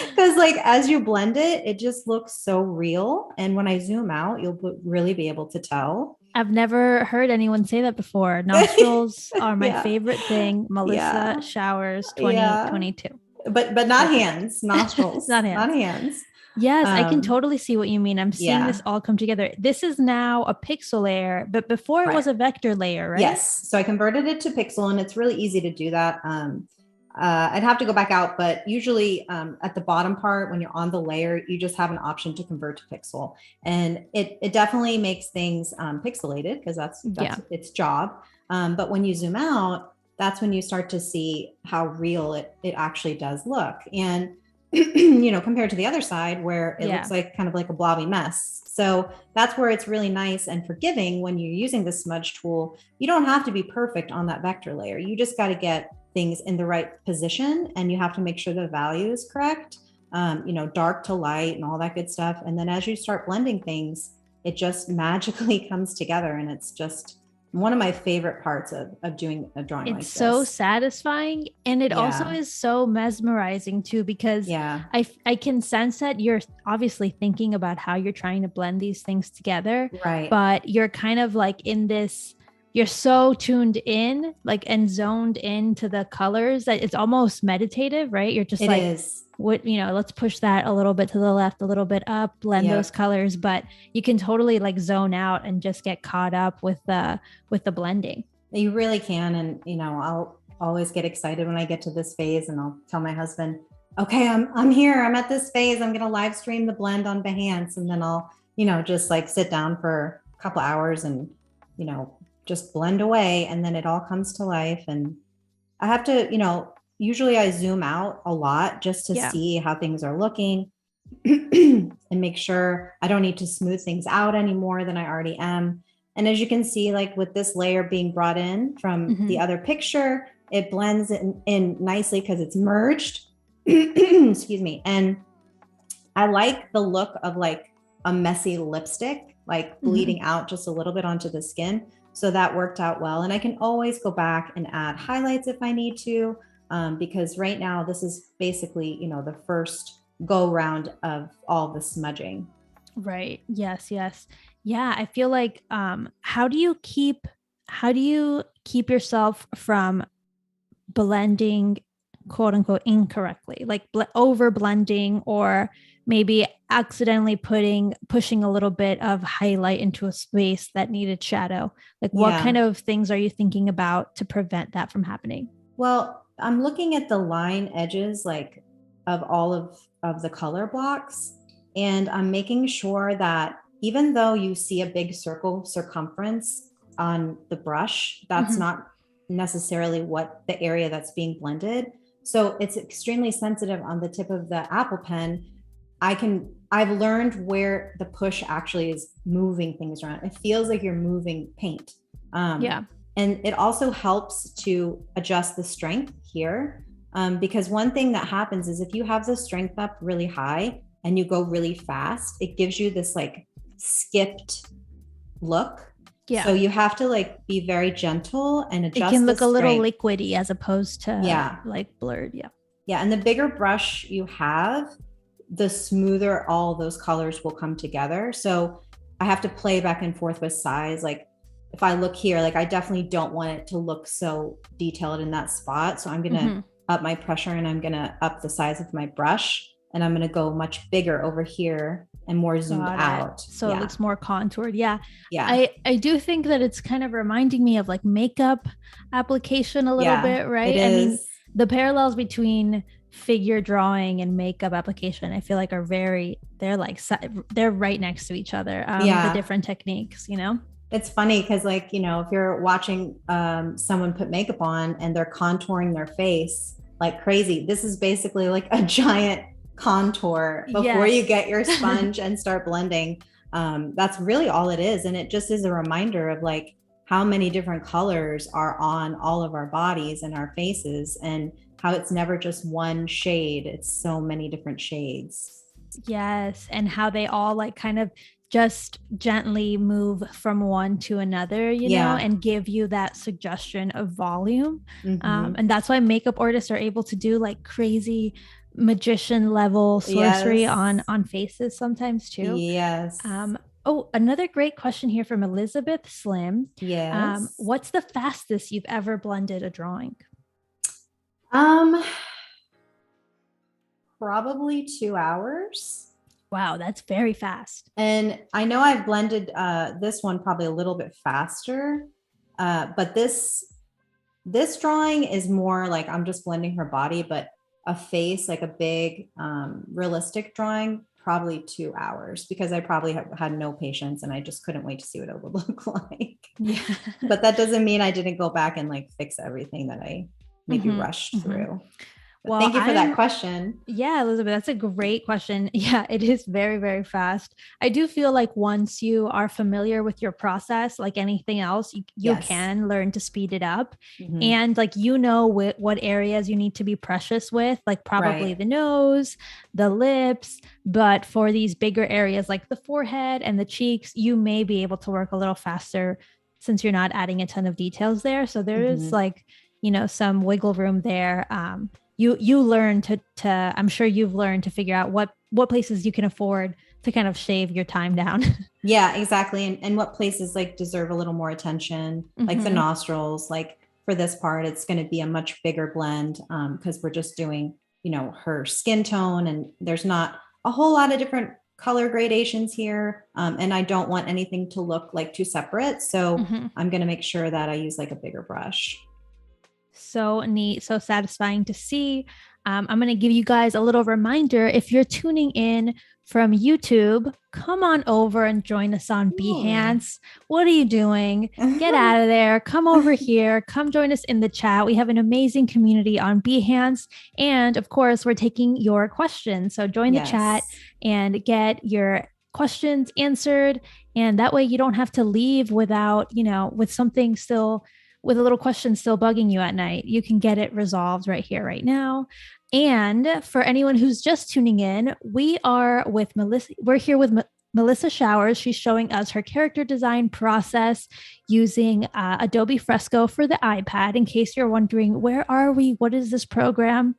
Speaker 2: because like as you blend it, it just looks so real. And when I zoom out, you'll really be able to tell.
Speaker 1: I've never heard anyone say that before. Nostrils are my favorite thing. Melissa Showers 2022.
Speaker 2: But not hands, nostrils.
Speaker 1: Not hands. Yes, I can totally see what you mean. I'm seeing this all come together. This is now a pixel layer, but before it was a vector layer, right?
Speaker 2: Yes. So I converted it to pixel, and it's really easy to do that. I'd have to go back out, but usually at the bottom part, when you're on the layer, you just have an option to convert to pixel. And it definitely makes things pixelated because that's its job. But when you zoom out, that's when you start to see how real it actually does look. And, you know, compared to the other side where it looks like kind of like a blobby mess. So that's where it's really nice and forgiving when you're using the smudge tool. You don't have to be perfect on that vector layer. You just got to get things in the right position, and you have to make sure the value is correct. You know, dark to light and all that good stuff. And then as you start blending things, it just magically comes together. And it's just one of my favorite parts of doing a drawing like this.
Speaker 1: It's so satisfying. And it also is so mesmerizing too, because I can sense that you're obviously thinking about how you're trying to blend these things together.
Speaker 2: Right.
Speaker 1: But you're kind of like in this, you're so tuned in, like, and zoned into the colors that it's almost meditative, right? You're just what, you know, let's push that a little bit to the left, a little bit up, blend those colors, but you can totally like zone out and just get caught up with the blending.
Speaker 2: You really can. And, you know, I'll always get excited when I get to this phase, and I'll tell my husband, okay, I'm here. I'm at this phase. I'm going to live stream the blend on Behance. And then I'll, you know, just like sit down for a couple hours and, you know, just blend away. And then it all comes to life. And I have to, you know, usually I zoom out a lot just to see how things are looking and make sure I don't need to smooth things out any more than I already am. And as you can see, like with this layer being brought in from the other picture, it blends in nicely because it's merged. Excuse me. And I like the look of like a messy lipstick, like bleeding out just a little bit onto the skin. So that worked out well. And I can always go back and add highlights if I need to. Because right now this is basically, you know, the first go round of all the smudging.
Speaker 1: Right. Yes. Yes. Yeah. I feel like, how do you keep yourself from blending, quote unquote, incorrectly, like over blending, or maybe accidentally pushing a little bit of highlight into a space that needed shadow? Like what kind of things are you thinking about to prevent that from happening?
Speaker 2: Well, I'm looking at the line edges, like of all of the color blocks. And I'm making sure that even though you see a big circle circumference on the brush, that's not necessarily what the area that's being blended. So it's extremely sensitive on the tip of the Apple Pen. I've learned where the push actually is moving things around. It feels like you're moving paint. And it also helps to adjust the strength here. Because one thing that happens is if you have the strength up really high and you go really fast, it gives you this like skipped look. Yeah. So you have to like be very gentle and adjust.
Speaker 1: It can look a little liquidy as opposed to like blurred. Yeah.
Speaker 2: Yeah. And the bigger brush you have, the smoother all those colors will come together. So I have to play back and forth with size. Like if I look here, like I definitely don't want it to look so detailed in that spot. So I'm going to up my pressure, and I'm going to up the size of my brush, and I'm going to go much bigger over here and more zoomed out.
Speaker 1: So it looks more contoured. Yeah. I do think that it's kind of reminding me of like makeup application a little bit, right? I mean, the parallels between figure drawing and makeup application, I feel like they're right next to each other. The different techniques, you know?
Speaker 2: It's funny because like, you know, if you're watching someone put makeup on and they're contouring their face like crazy, this is basically like a giant contour before you get your sponge and start blending. That's really all it is. And it just is a reminder of like how many different colors are on all of our bodies and our faces, and how it's never just one shade. It's so many different shades.
Speaker 1: Yes. And how they all like kind of just gently move from one to another, you know, and give you that suggestion of volume. And that's why makeup artists are able to do like crazy magician level sorcery on faces sometimes too.
Speaker 2: Yes.
Speaker 1: Oh, another great question here from Elizabeth Slim.
Speaker 2: Yes.
Speaker 1: What's the fastest you've ever blended a drawing?
Speaker 2: Probably 2 hours.
Speaker 1: Wow, that's very fast.
Speaker 2: And I know I've blended this one probably a little bit faster, but this drawing is more like I'm just blending her body, but a face, like a big realistic drawing probably 2 hours because I probably had no patience and I just couldn't wait to see what it would look like.
Speaker 1: Yeah.
Speaker 2: But that doesn't mean I didn't go back and like fix everything that I maybe rushed through. But
Speaker 1: Well,
Speaker 2: thank you for that question.
Speaker 1: Yeah, Elizabeth, that's a great question. Yeah, it is very, very fast. I do feel like once you are familiar with your process, like anything else, you
Speaker 2: Yes.
Speaker 1: can learn to speed it up.
Speaker 2: Mhm.
Speaker 1: And like, you know, what areas you need to be precious with, like probably
Speaker 2: Right.
Speaker 1: the nose, the lips. But for these bigger areas like the forehead and the cheeks, you may be able to work a little faster since you're not adding a ton of details there. So there is like, you know, some wiggle room there. You learn to I'm sure you've learned to figure out what places you can afford to kind of shave your time down.
Speaker 2: Yeah, exactly. And what places like deserve a little more attention, like the nostrils. Like for this part, it's going to be a much bigger blend because we're just doing, you know, her skin tone, and there's not a whole lot of different color gradations here. And I don't want anything to look like too separate. So I'm going to make sure that I use like a bigger brush.
Speaker 1: So neat, so satisfying to see. I'm going to give you guys a little reminder. If you're tuning in from YouTube, come on over and join us on Behance. What are you doing? Get out of there. Come over here. Come join us in the chat. We have an amazing community on Behance. And of course, we're taking your questions. So join the chat and get your questions answered. And that way you don't have to leave without, you know, with something still, with a little question still bugging you at night. You can get it resolved right here, right now. And for anyone who's just tuning in, we are with Melissa. We're here with Melissa Showers. She's showing us her character design process using Adobe Fresco for the iPad. In case you're wondering, where are we? What is this program?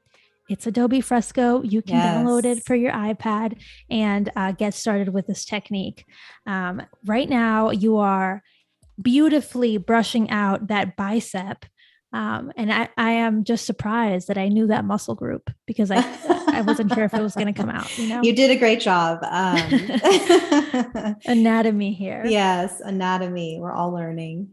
Speaker 1: It's Adobe Fresco. You can download it for your iPad and get started with this technique. Right now, you are beautifully brushing out that bicep. And I am just surprised that I knew that muscle group because I wasn't sure if it was going to come out. You know,
Speaker 2: you did a great job.
Speaker 1: Anatomy here.
Speaker 2: Yes, anatomy. We're all learning.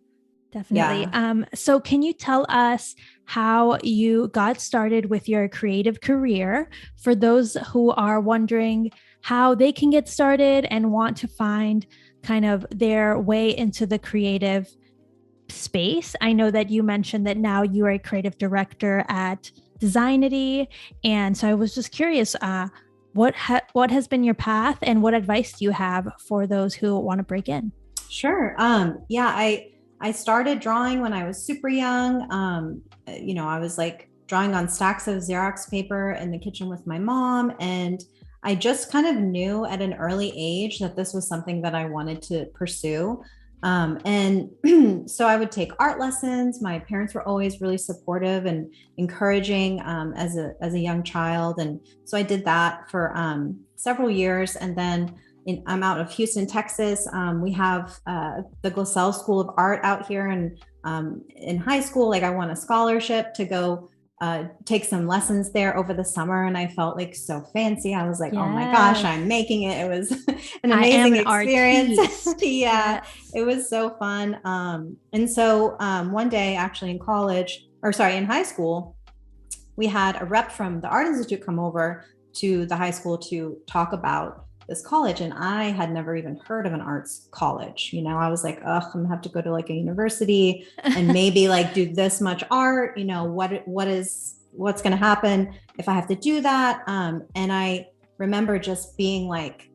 Speaker 1: Definitely. Yeah. So can you tell us how you got started with your creative career for those who are wondering how they can get started and want to find kind of their way into the creative space? I know that you mentioned that now you are a creative director at Designity. And so I was just curious, what has been your path and what advice do you have for those who want to break in?
Speaker 2: Sure. I started drawing when I was super young. You know, I was like drawing on stacks of Xerox paper in the kitchen with my mom. And I just kind of knew at an early age that this was something that I wanted to pursue. And so I would take art lessons. My parents were always really supportive and encouraging as a young child. And so I did that for several years. And then I'm out of Houston, Texas. We have the Glassell School of Art out here. And in high school, like I won a scholarship to go take some lessons there over the summer. And I felt like so fancy. I was like, oh my gosh, I'm making it. It was an amazing experience. Yeah, it was so fun. And so one day actually in high school, we had a rep from the Art Institute come over to the high school to talk about this college. And I had never even heard of an arts college. You know, I was like, I'm gonna have to go to like a university and maybe like do this much art, you know, what's going to happen if I have to do that. And I remember just being like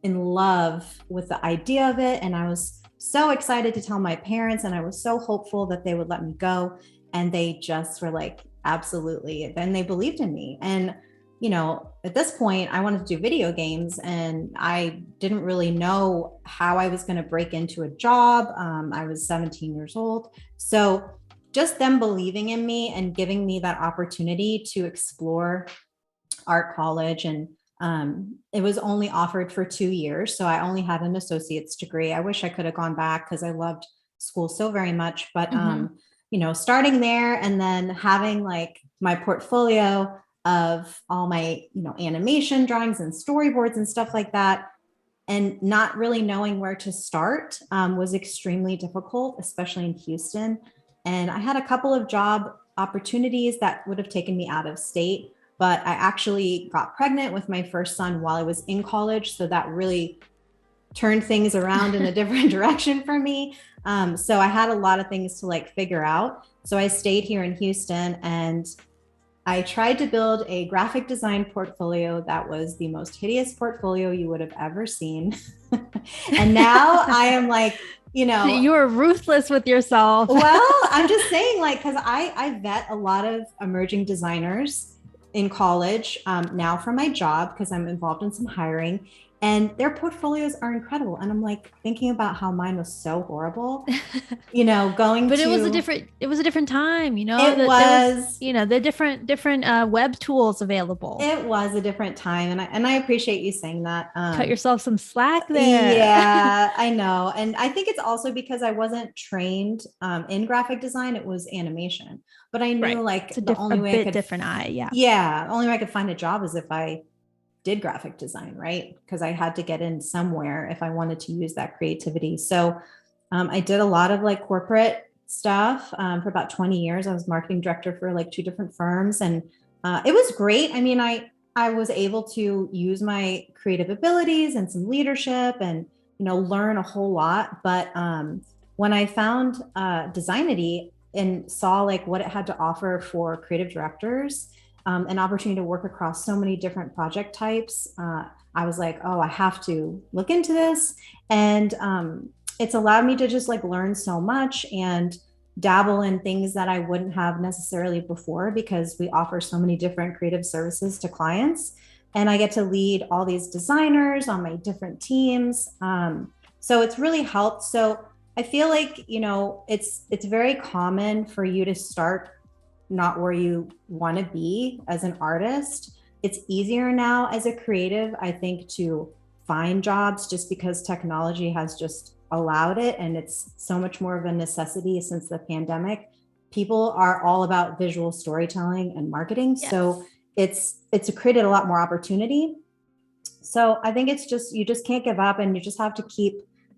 Speaker 2: in love with the idea of it. And I was so excited to tell my parents, and I was so hopeful that they would let me go. And they just were like, absolutely. Then they believed in me. And you know, at this point, I wanted to do video games and I didn't really know how I was going to break into a job. I was 17 years old. So just them believing in me and giving me that opportunity to explore art college. And it was only offered for 2 years. So I only had an associate's degree. I wish I could have gone back because I loved school so very much. But, you know, starting there and then having like my portfolio of all my, you know, animation drawings and storyboards and stuff like that, and not really knowing where to start was extremely difficult, especially in Houston. And I had a couple of job opportunities that would have taken me out of state. but I actually got pregnant with my first son while I was in college. So that really turned things around in a different direction for me. So I had a lot of things to like figure out. So I stayed here in Houston and I tried to build a graphic design portfolio that was the most hideous portfolio you would have ever seen. And now I am like,
Speaker 1: you were ruthless with yourself.
Speaker 2: Well, I'm just saying, like, because I vet a lot of emerging designers in college now for my job, because I'm involved in some hiring, and their portfolios are incredible. And I'm like thinking about how mine was so horrible,
Speaker 1: But it was a different time,
Speaker 2: It was,
Speaker 1: the different web tools available.
Speaker 2: It was a different time. And I appreciate you saying that.
Speaker 1: Cut yourself some slack there.
Speaker 2: Yeah, I know. And I think it's also because I wasn't trained in graphic design. It was animation, but I knew like
Speaker 1: the only way I could different eye. Yeah.
Speaker 2: Yeah. The only way I could find a job is if I did graphic design, right? Because I had to get in somewhere if I wanted to use that creativity. So I did a lot of like corporate stuff for about 20 years. I was marketing director for like 2 different firms, and it was great. I mean, I was able to use my creative abilities and some leadership and, learn a whole lot. But when I found Designity and saw like what it had to offer for creative directors, an opportunity to work across so many different project types, I was like, oh, I have to look into this. And it's allowed me to just like learn so much and dabble in things that I wouldn't have necessarily before, because we offer so many different creative services to clients. And I get to lead all these designers on my different teams. So it's really helped. So I feel like, it's very common for you to start not where you want to be as an artist. It's easier now as a creative, I think, to find jobs just because technology has just allowed it. And it's so much more of a necessity since the pandemic. People are all about visual storytelling and marketing. Yes. So it's created a lot more opportunity. So I think it's just, you just can't give up, and you just have to keep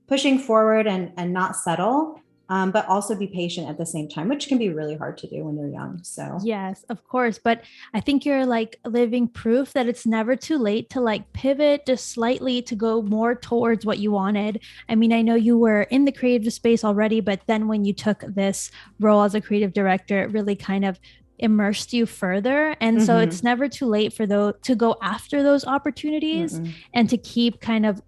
Speaker 2: pushing forward and not settle. But also be patient at the same time, which can be really hard to do when you're young. So
Speaker 1: yes, of course. But I think you're like living proof that it's never too late to like pivot just slightly to go more towards what you wanted. I mean, I know you were in the creative space already, but then when you took this role as a creative director, it really kind of immersed you further. And so it's never too late for to go after those opportunities and to keep kind of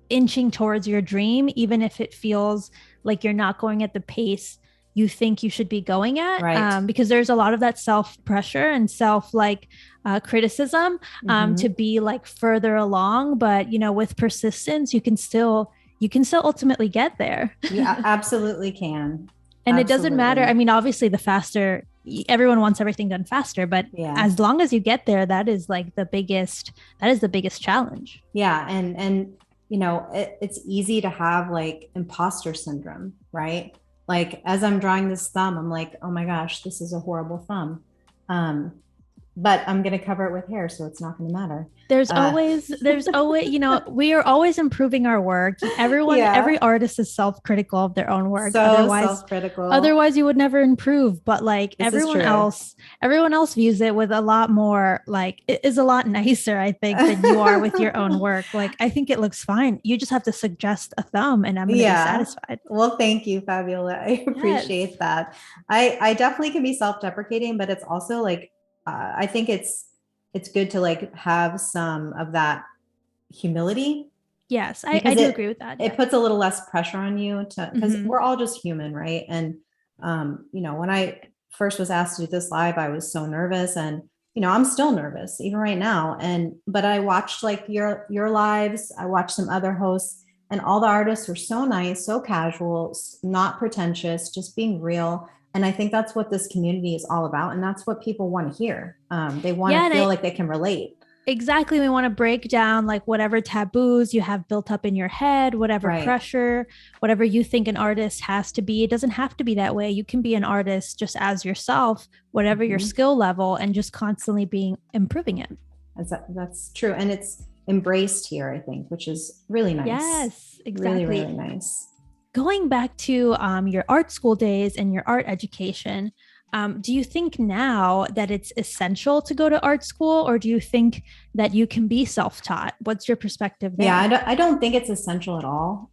Speaker 1: inching towards your dream, even if it feels like you're not going at the pace you think you should be going at, right? Because there's a lot of that self-pressure and criticism to be like further along. But, with persistence, you can still ultimately get there.
Speaker 2: Yeah, absolutely can.
Speaker 1: And It doesn't matter. I mean, obviously the faster, everyone wants everything done faster, but as long as you get there, that is the biggest challenge.
Speaker 2: Yeah. And it's easy to have like imposter syndrome, right? Like as I'm drawing this thumb, I'm like, oh my gosh, this is a horrible thumb. But I'm going to cover it with hair, so it's not going to matter. There's
Speaker 1: always, we are always improving our work. Every artist is self-critical of their own work.
Speaker 2: So self-critical.
Speaker 1: Otherwise you would never improve. But like everyone else views it with a lot more, like it is a lot nicer, I think, than you are with your own work. Like, I think it looks fine. You just have to suggest a thumb and I'm going to be satisfied.
Speaker 2: Well, thank you, Fabiola. I appreciate that. I definitely can be self-deprecating, but it's also like, I think it's good to like have some of that humility.
Speaker 1: Yes, I do agree with that.
Speaker 2: It puts a little less pressure on you because we're all just human, right? And when I first was asked to do this live, I was so nervous, and I'm still nervous even right now. But I watched like your lives. I watched some other hosts, and all the artists were so nice, so casual, not pretentious, just being real. And I think that's what this community is all about. And that's what people want to hear. They want to feel like they can relate.
Speaker 1: Exactly. We want to break down like whatever taboos you have built up in your head, whatever pressure, whatever you think an artist has to be. It doesn't have to be that way. You can be an artist just as yourself, whatever your skill level, and just constantly improving it.
Speaker 2: That's true. And it's embraced here, I think, which is really nice.
Speaker 1: Yes, exactly.
Speaker 2: Really, really nice.
Speaker 1: Going back to your art school days and your art education, Do you think now that it's essential to go to art school, or do you think that you can be self-taught? What's your perspective there?
Speaker 2: Yeah, I don't think it's essential at all.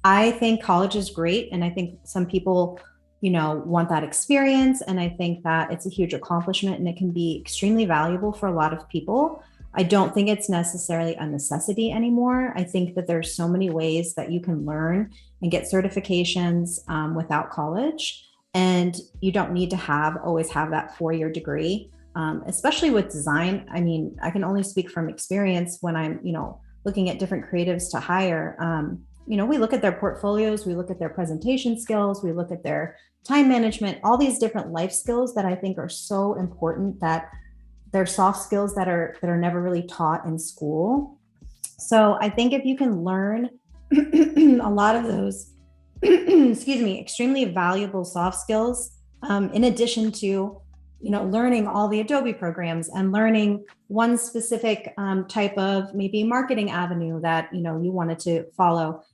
Speaker 2: I think college is great. And I think some people, want that experience. And I think that it's a huge accomplishment and it can be extremely valuable for a lot of people. I don't think it's necessarily a necessity anymore. I think that there's so many ways that you can learn and get certifications without college. And you don't need to always have that 4-year degree, especially with design. I mean, I can only speak from experience when I'm, looking at different creatives to hire. We look at their portfolios, we look at their presentation skills, we look at their time management, all these different life skills that I think are so important, that they're soft skills that are never really taught in school. So I think if you can learn a lot of those, excuse me, extremely valuable soft skills, in addition to learning all the Adobe programs and learning one specific type of maybe marketing avenue that, you wanted to follow.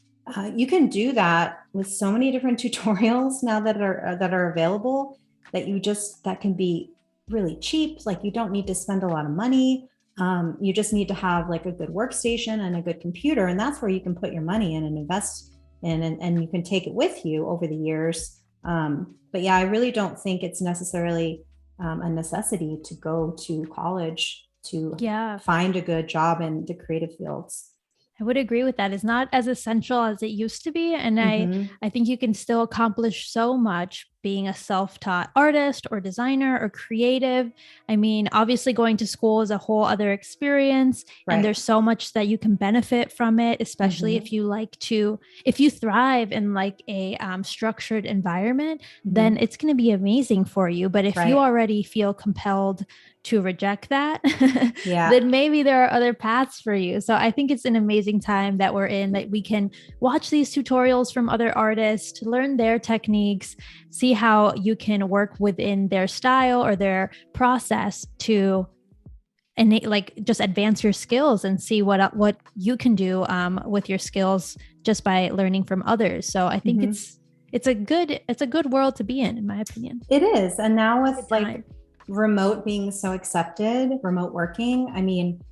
Speaker 2: You can do that with so many different tutorials now that are available, that can be really cheap. Like, you don't need to spend a lot of money. You just need to have like a good workstation and a good computer. And that's where you can put your money in and invest in, and you can take it with you over the years. But yeah, I really don't think it's necessarily a necessity to go to college to find a good job in the creative fields.
Speaker 1: I would agree with that. It's not as essential as it used to be. And I think you can still accomplish so much being a self-taught artist or designer or creative. I mean, obviously going to school is a whole other experience, right? And there's so much that you can benefit from it, especially if you thrive in like a structured environment, then it's going to be amazing for you. But if you already feel compelled to reject that, then maybe there are other paths for you. So I think it's an amazing time that we're in, that we can watch these tutorials from other artists, learn their techniques, see how you can work within their style or their process to just advance your skills and see what you can do with your skills just by learning from others. So I think it's a good world to be in my opinion.
Speaker 2: It is. And now with like remote being so accepted, remote working, I mean,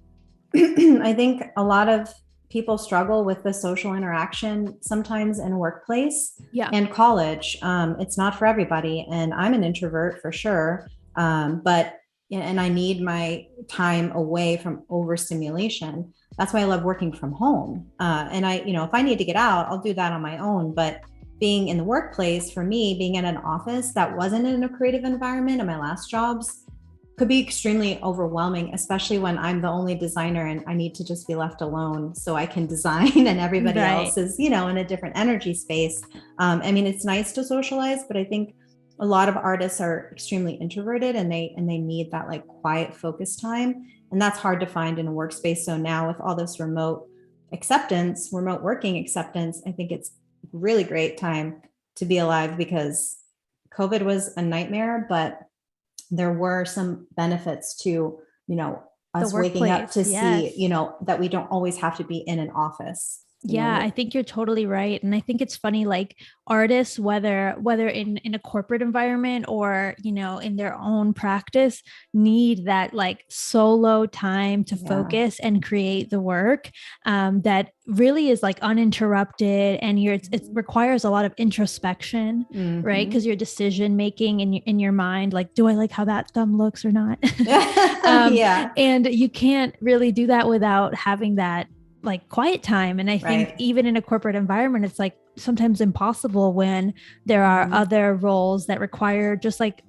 Speaker 2: I think a lot of people struggle with the social interaction sometimes in a workplace and college. It's not for everybody. And I'm an introvert for sure. But I need my time away from overstimulation. That's why I love working from home. And if I need to get out, I'll do that on my own. But being in the workplace, for me, being in an office that wasn't in a creative environment in my last jobs, could be extremely overwhelming, especially when I'm the only designer and I need to just be left alone so I can design and everybody else is, in a different energy space. I mean, it's nice to socialize, but I think a lot of artists are extremely introverted and they need that like quiet focus time. And that's hard to find in a workspace. So now with all this remote working acceptance, I think it's a really great time to be alive, because COVID was a nightmare, but there were some benefits to, us waking up to see, that we don't always have to be in an office.
Speaker 1: I think you're totally right. And I think it's funny, like artists, whether in a corporate environment or, in their own practice, need that like solo time to focus and create the work that really is like uninterrupted. And it requires a lot of introspection, right? Because your decision making in your mind, like, do I like how that thumb looks or not? And you can't really do that without having that like quiet time. And I think even in a corporate environment, it's like sometimes impossible when there are other roles that require just like,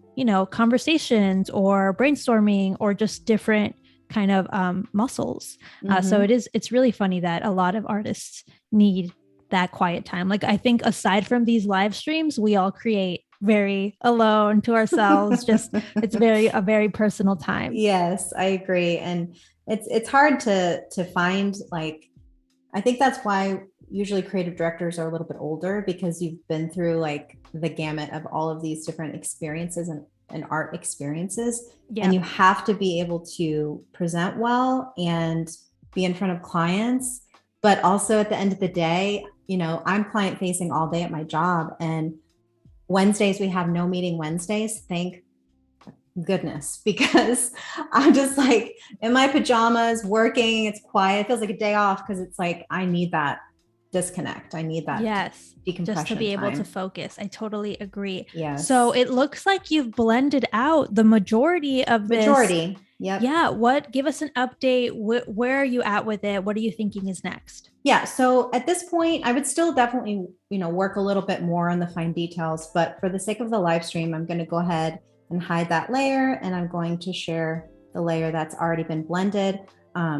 Speaker 1: conversations or brainstorming or just different kind of muscles. So it's really funny that a lot of artists need that quiet time. Like, I think aside from these live streams, we all create very alone to ourselves. Just it's a very personal time.
Speaker 2: Yes, I agree. And it's hard to find, like, I think that's why usually creative directors are a little bit older, because you've been through like the gamut of all of these different experiences and art experiences. And you have to be able to present well and be in front of clients. But also at the end of the day, I'm client facing all day at my job. And Wednesdays, we have no meeting Wednesdays. Thank goodness, because I'm just like in my pajamas working. It's quiet. It feels like a day off because it's like I need that disconnect. I need that
Speaker 1: Yes,
Speaker 2: decompression
Speaker 1: just to be able
Speaker 2: time.
Speaker 1: to focus. I totally agree.
Speaker 2: Yes.
Speaker 1: So it looks like you've blended out the majority of this.
Speaker 2: Majority. Yep.
Speaker 1: Yeah. Give us an update. Where are you at with it? What are you thinking is next?
Speaker 2: Yeah. So at this point, I would still definitely, work a little bit more on the fine details, but for the sake of the live stream, I'm going to go ahead and hide that layer, and I'm going to share the layer that's already been blended.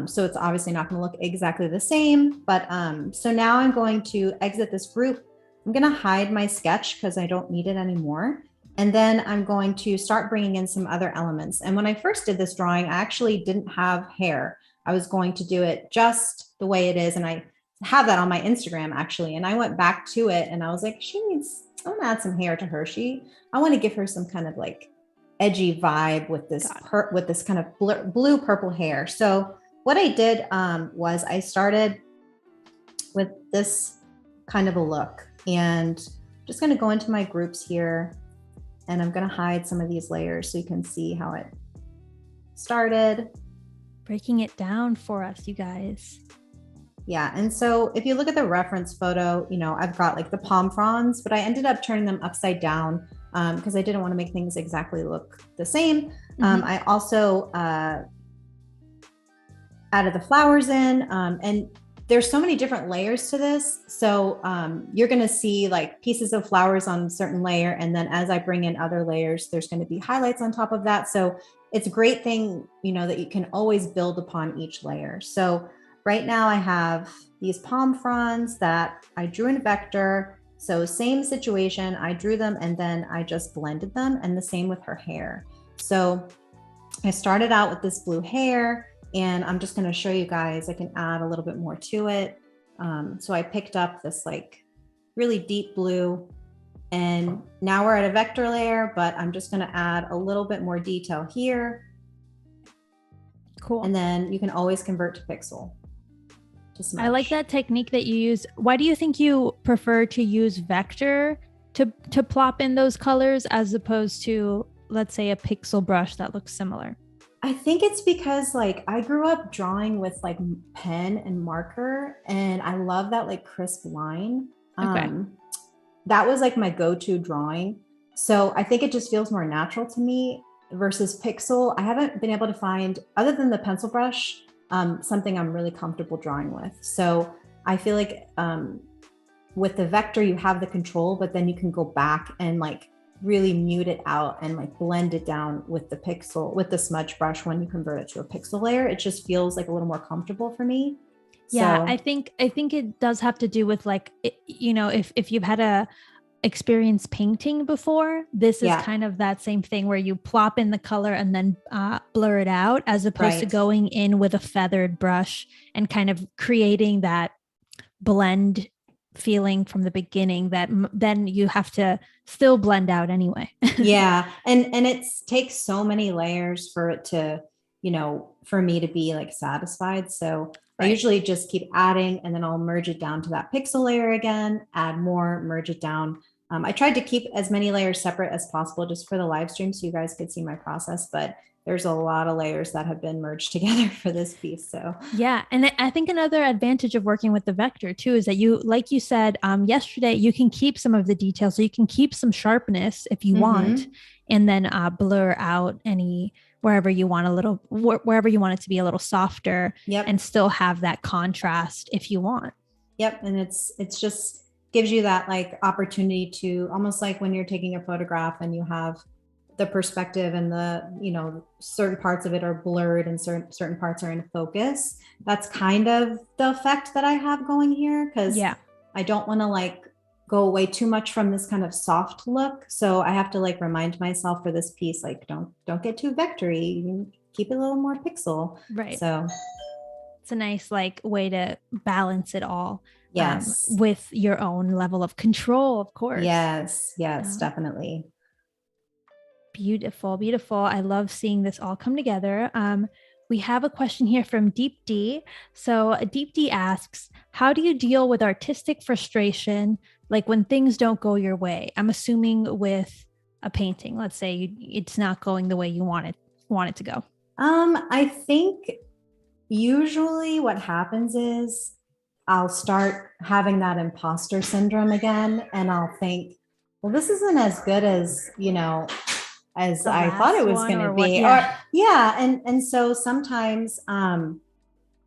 Speaker 2: So it's obviously not going to look exactly the same, but so now I'm going to exit this group. I'm going to hide my sketch because I don't need it anymore. And then I'm going to start bringing in some other elements. And when I first did this drawing, I actually didn't have hair. I was going to do it just the way it is. And I have that on my Instagram actually. And I went back to it and I was like, I want to add some hair to her. I want to give her some kind of like edgy vibe with this with this kind of blue purple hair. So what I did was I started with this kind of a look, and just going to go into my groups here, and I'm going to hide some of these layers so you can see how it started.
Speaker 1: Breaking it down for us, you guys.
Speaker 2: Yeah. And so if you look at the reference photo, I've got like the palm fronds, but I ended up turning them upside down because I didn't want to make things exactly look the same. I also added the flowers in, and there's so many different layers to this. So you're going to see like pieces of flowers on a certain layer. And then as I bring in other layers, there's going to be highlights on top of that. So it's a great thing, that you can always build upon each layer. So right now I have these palm fronds that I drew in a vector. So same situation, I drew them and then I just blended them, and the same with her hair. So I started out with this blue hair, and I'm just going to show you guys, I can add a little bit more to it. So I picked up this like really deep blue, and now we're at a vector layer, but I'm just going to add a little bit more detail here.
Speaker 1: Cool.
Speaker 2: And then you can always convert to pixel.
Speaker 1: I like that technique that you use. Why do you think you prefer to use vector to plop in those colors as opposed to, let's say, a pixel brush that looks similar?
Speaker 2: I think it's because like I grew up drawing with like pen and marker, and I love that like crisp line.
Speaker 1: Okay.
Speaker 2: That was like my go-to drawing. So I think it just feels more natural to me versus pixel. I haven't been able to find, other than the pencil brush, something I'm really comfortable drawing with. So I feel like with the vector, you have the control, but then you can go back and like really mute it out and like blend it down with the pixel, with the smudge brush. When you convert it to a pixel layer, it just feels like a little more comfortable for me.
Speaker 1: Yeah, so I think it does have to do with like, if you've had a experience painting before, this is kind of that same thing where you plop in the color and then blur it out, as opposed to going in with a feathered brush and kind of creating that blend feeling from the beginning that then you have to still blend out anyway.
Speaker 2: Yeah. And it takes so many layers for it to, for me to be like satisfied. So I usually just keep adding, and then I'll merge it down to that pixel layer again, add more, merge it down. I tried to keep as many layers separate as possible just for the live stream so you guys could see my process, but there's a lot of layers that have been merged together for this piece. So
Speaker 1: yeah. And I think another advantage of working with the vector too is that you, like you said yesterday, you can keep some of the details. So you can keep some sharpness if you want, and then blur out any wherever you want wherever you want it to be a little softer, and still have that contrast if you want.
Speaker 2: Yep. And it's just gives you that like opportunity to, almost like when you're taking a photograph and you have the perspective and the, certain parts of it are blurred and certain parts are in focus. That's kind of the effect that I have going here, because I don't want to like go away too much from this kind of soft look. So I have to like remind myself for this piece, like don't get too vectory. You can keep it a little more pixel.
Speaker 1: Right.
Speaker 2: So
Speaker 1: it's a nice like way to balance it all.
Speaker 2: Yes.
Speaker 1: With your own level of control, of course.
Speaker 2: Yes, definitely.
Speaker 1: Beautiful, beautiful. I love seeing this all come together. We have a question here from Deep D. So Deep D asks, how do you deal with artistic frustration like when things don't go your way? I'm assuming with a painting, let's say it's not going the way you want it to go.
Speaker 2: I think usually what happens is I'll start having that imposter syndrome again, and I'll think, well, this isn't as good as, as
Speaker 1: The
Speaker 2: I thought it
Speaker 1: last
Speaker 2: was
Speaker 1: one
Speaker 2: going to
Speaker 1: or what?
Speaker 2: be.
Speaker 1: Yeah.
Speaker 2: Or yeah, and so sometimes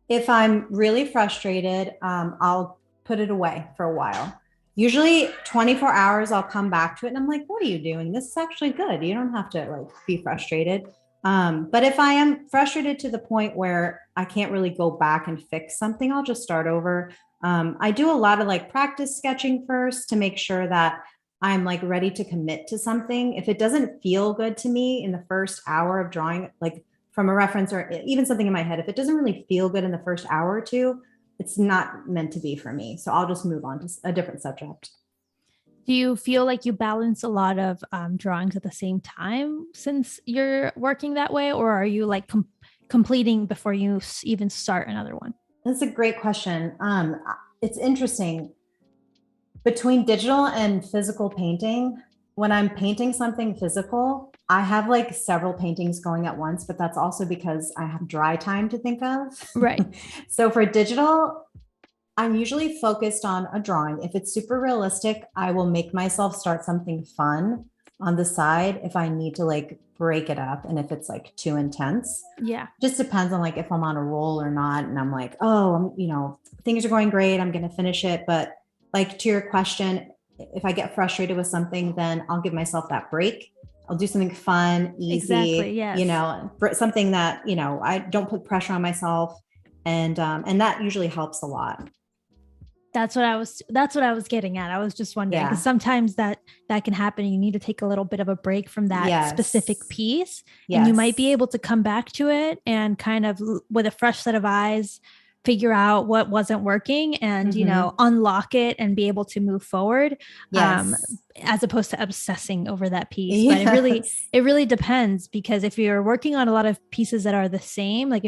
Speaker 2: if I'm really frustrated, I'll put it away for a while. Usually 24 hours, I'll come back to it and I'm like, what are you doing? This is actually good. You don't have to like be frustrated. But if I am frustrated to the point where I can't really go back and fix something, I'll just start over. I do a lot of like practice sketching first to make sure that I'm like ready to commit to something. If it doesn't feel good to me in the first hour of drawing, like from a reference or even something in my head, if it doesn't really feel good in the first hour or two, it's not meant to be for me. So I'll just move on to a different subject.
Speaker 1: Do you feel like you balance a lot of drawings at the same time since you're working that way, or are you like completing before you even start another one?
Speaker 2: That's a great question. It's interesting. Between digital and physical painting, when I'm painting something physical, I have like several paintings going at once, but that's also because I have dry time to think of.
Speaker 1: Right.
Speaker 2: So for digital, I'm usually focused on a drawing. If it's super realistic, I will make myself start something fun on the side if I need to like break it up and if it's like too intense.
Speaker 1: Yeah.
Speaker 2: Just depends on like if I'm on a roll or not. And I'm like, oh, things are going great. I'm going to finish it. But like to your question, if I get frustrated with something, then I'll give myself that break. I'll do something fun, easy,
Speaker 1: Exactly. Yes.
Speaker 2: something that, I don't put pressure on myself. And that usually helps a lot.
Speaker 1: That's what I was getting at. I was just wondering because
Speaker 2: Yeah.
Speaker 1: sometimes that can happen. You need to take a little bit of a break from that
Speaker 2: Yes.
Speaker 1: specific piece,
Speaker 2: Yes.
Speaker 1: and you might be able to come back to it and kind of with a fresh set of eyes figure out what wasn't working and unlock it and be able to move forward.
Speaker 2: Yes.
Speaker 1: As opposed to obsessing over that piece.
Speaker 2: Yes.
Speaker 1: But it really depends, because if you're working on a lot of pieces that are the same, like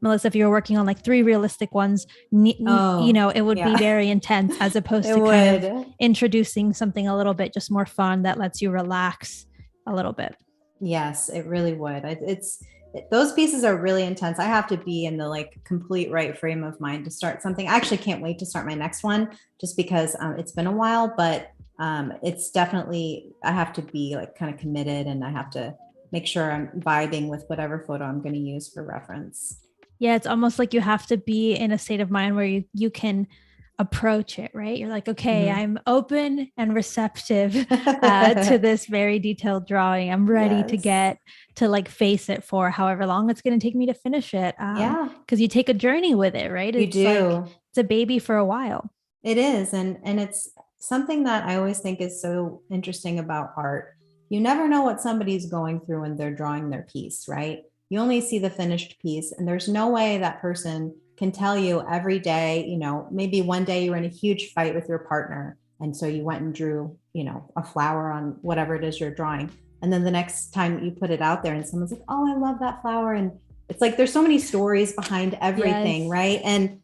Speaker 1: Melissa, if you were working on like 3 realistic ones, it would be very intense, as opposed to kind of introducing something a little bit just more fun that lets you relax a little bit.
Speaker 2: Yes, it really would. Those pieces are really intense. I have to be in the like complete right frame of mind to start something. I actually can't wait to start my next one just because it's been a while, but it's definitely, I have to be like kind of committed and I have to make sure I'm vibing with whatever photo I'm going to use for reference.
Speaker 1: Yeah, it's almost like you have to be in a state of mind where you can approach it, right? You're like, okay, I'm open and receptive to this very detailed drawing. I'm ready to get to like face it for however long it's going to take me to finish it. Because you take a journey with it, right?
Speaker 2: You do.
Speaker 1: Like, it's a baby for a while.
Speaker 2: It is. And it's something that I always think is so interesting about art. You never know what somebody's going through when they're drawing their piece, right? You only see the finished piece, and there's no way that person can tell you every day, maybe one day you were in a huge fight with your partner. And so you went and drew, a flower on whatever it is you're drawing. And then the next time you put it out there and someone's like, oh, I love that flower. And it's like, there's so many stories behind everything. Yes. Right. And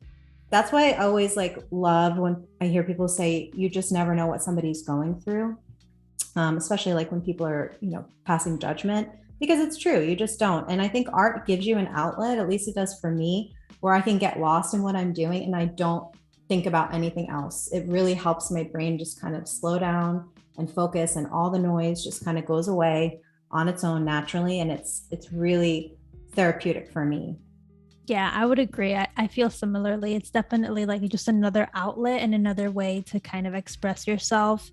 Speaker 2: that's why I always like love when I hear people say, you just never know what somebody's going through. Especially like when people are, passing judgment, because it's true. You just don't. And I think art gives you an outlet, at least it does for me, where I can get lost in what I'm doing and I don't think about anything else. It really helps my brain just kind of slow down and focus, and all the noise just kind of goes away on its own naturally. And it's really therapeutic for me.
Speaker 1: Yeah, I would agree. I feel similarly. It's definitely like just another outlet and another way to kind of express yourself,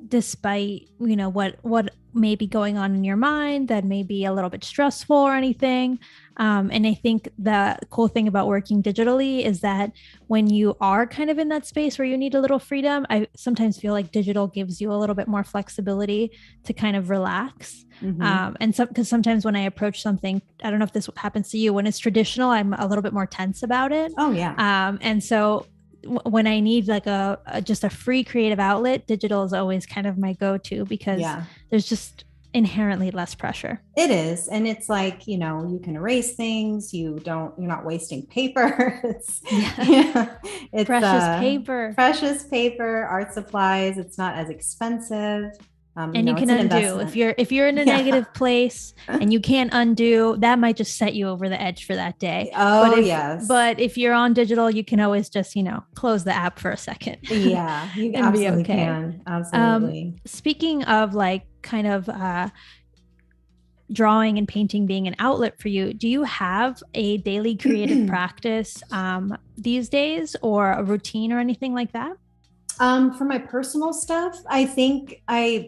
Speaker 1: despite, what may be going on in your mind that may be a little bit stressful or anything. And I think the cool thing about working digitally is that when you are kind of in that space where you need a little freedom, I sometimes feel like digital gives you a little bit more flexibility to kind of relax. And because sometimes when I approach something, I don't know if this happens to you, when it's traditional, I'm a little bit more tense about it.
Speaker 2: Oh yeah.
Speaker 1: And so when I need like just a free creative outlet, digital is always kind of my go-to, because there's just inherently less pressure.
Speaker 2: It is. And it's like, you can erase things. You're not wasting paper. It's
Speaker 1: Precious paper.
Speaker 2: precious paper, art supplies. It's not as expensive.
Speaker 1: And you can undo if you're in a negative place and you can't undo, that might just set you over the edge for that day.
Speaker 2: Oh, yes.
Speaker 1: But if you're on digital, you can always just, close the app for a second.
Speaker 2: Yeah, you
Speaker 1: and
Speaker 2: absolutely
Speaker 1: be okay.
Speaker 2: can. Absolutely.
Speaker 1: Speaking of like kind of drawing and painting being an outlet for you, do you have a daily creative practice these days, or a routine or anything like that?
Speaker 2: For my personal stuff, I think at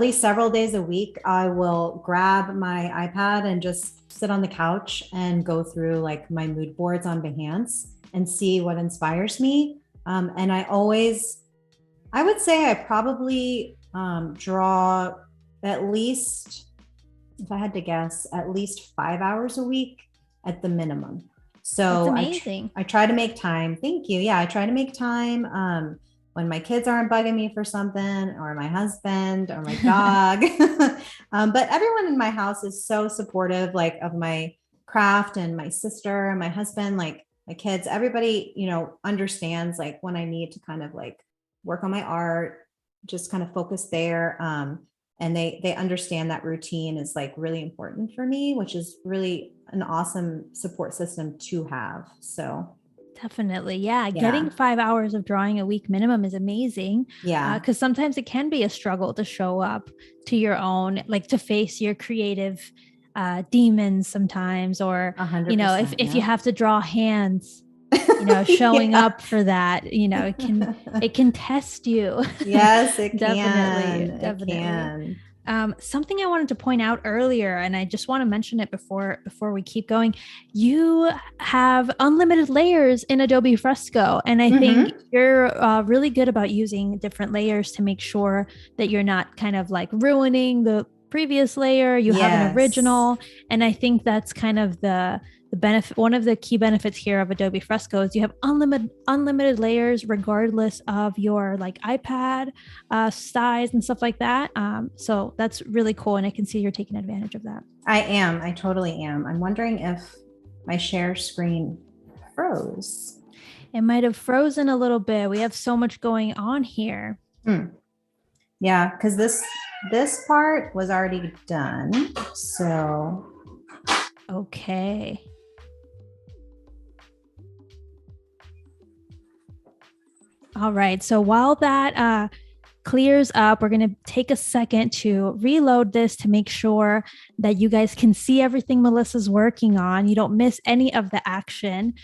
Speaker 2: least several days a week, I will grab my iPad and just sit on the couch and go through like my mood boards on Behance and see what inspires me. And I would say I probably draw at least, if I had to guess, at least 5 hours a week at the minimum. So
Speaker 1: that's amazing.
Speaker 2: I try to make time. Thank you. Yeah, I try to make time when my kids aren't bugging me for something, or my husband or my dog. But everyone in my house is so supportive, like of my craft, and my sister and my husband, like my kids, everybody, understands like when I need to kind of like work on my art, just kind of focus there. And they understand that routine is like really important for me, which is really an awesome support system to have. So
Speaker 1: definitely. Yeah. Getting 5 hours of drawing a week minimum is amazing.
Speaker 2: Yeah.
Speaker 1: Because sometimes it can be a struggle to show up to your own, like to face your creative demons sometimes, or,
Speaker 2: 100%,
Speaker 1: if you have to draw hands, showing up for that, it can test you.
Speaker 2: Yes, it
Speaker 1: Definitely.
Speaker 2: can.
Speaker 1: Something I wanted to point out earlier, and I just want to mention it before we keep going. You have unlimited layers in Adobe Fresco, and I think you're really good about using different layers to make sure that you're not kind of like ruining the previous layer. You have an original, and I think that's kind of the benefit. One of the key benefits here of Adobe Fresco is you have unlimited layers regardless of your like iPad size and stuff like that. So that's really cool, and I can see you're taking advantage of that.
Speaker 2: I totally am. I'm wondering if my share screen froze.
Speaker 1: It might have frozen a little bit. We have so much going on here.
Speaker 2: Yeah, because this part was already done. So
Speaker 1: okay. All right. So while that clears up, we're going to take a second to reload this to make sure that you guys can see everything Melissa's working on. You don't miss any of the action.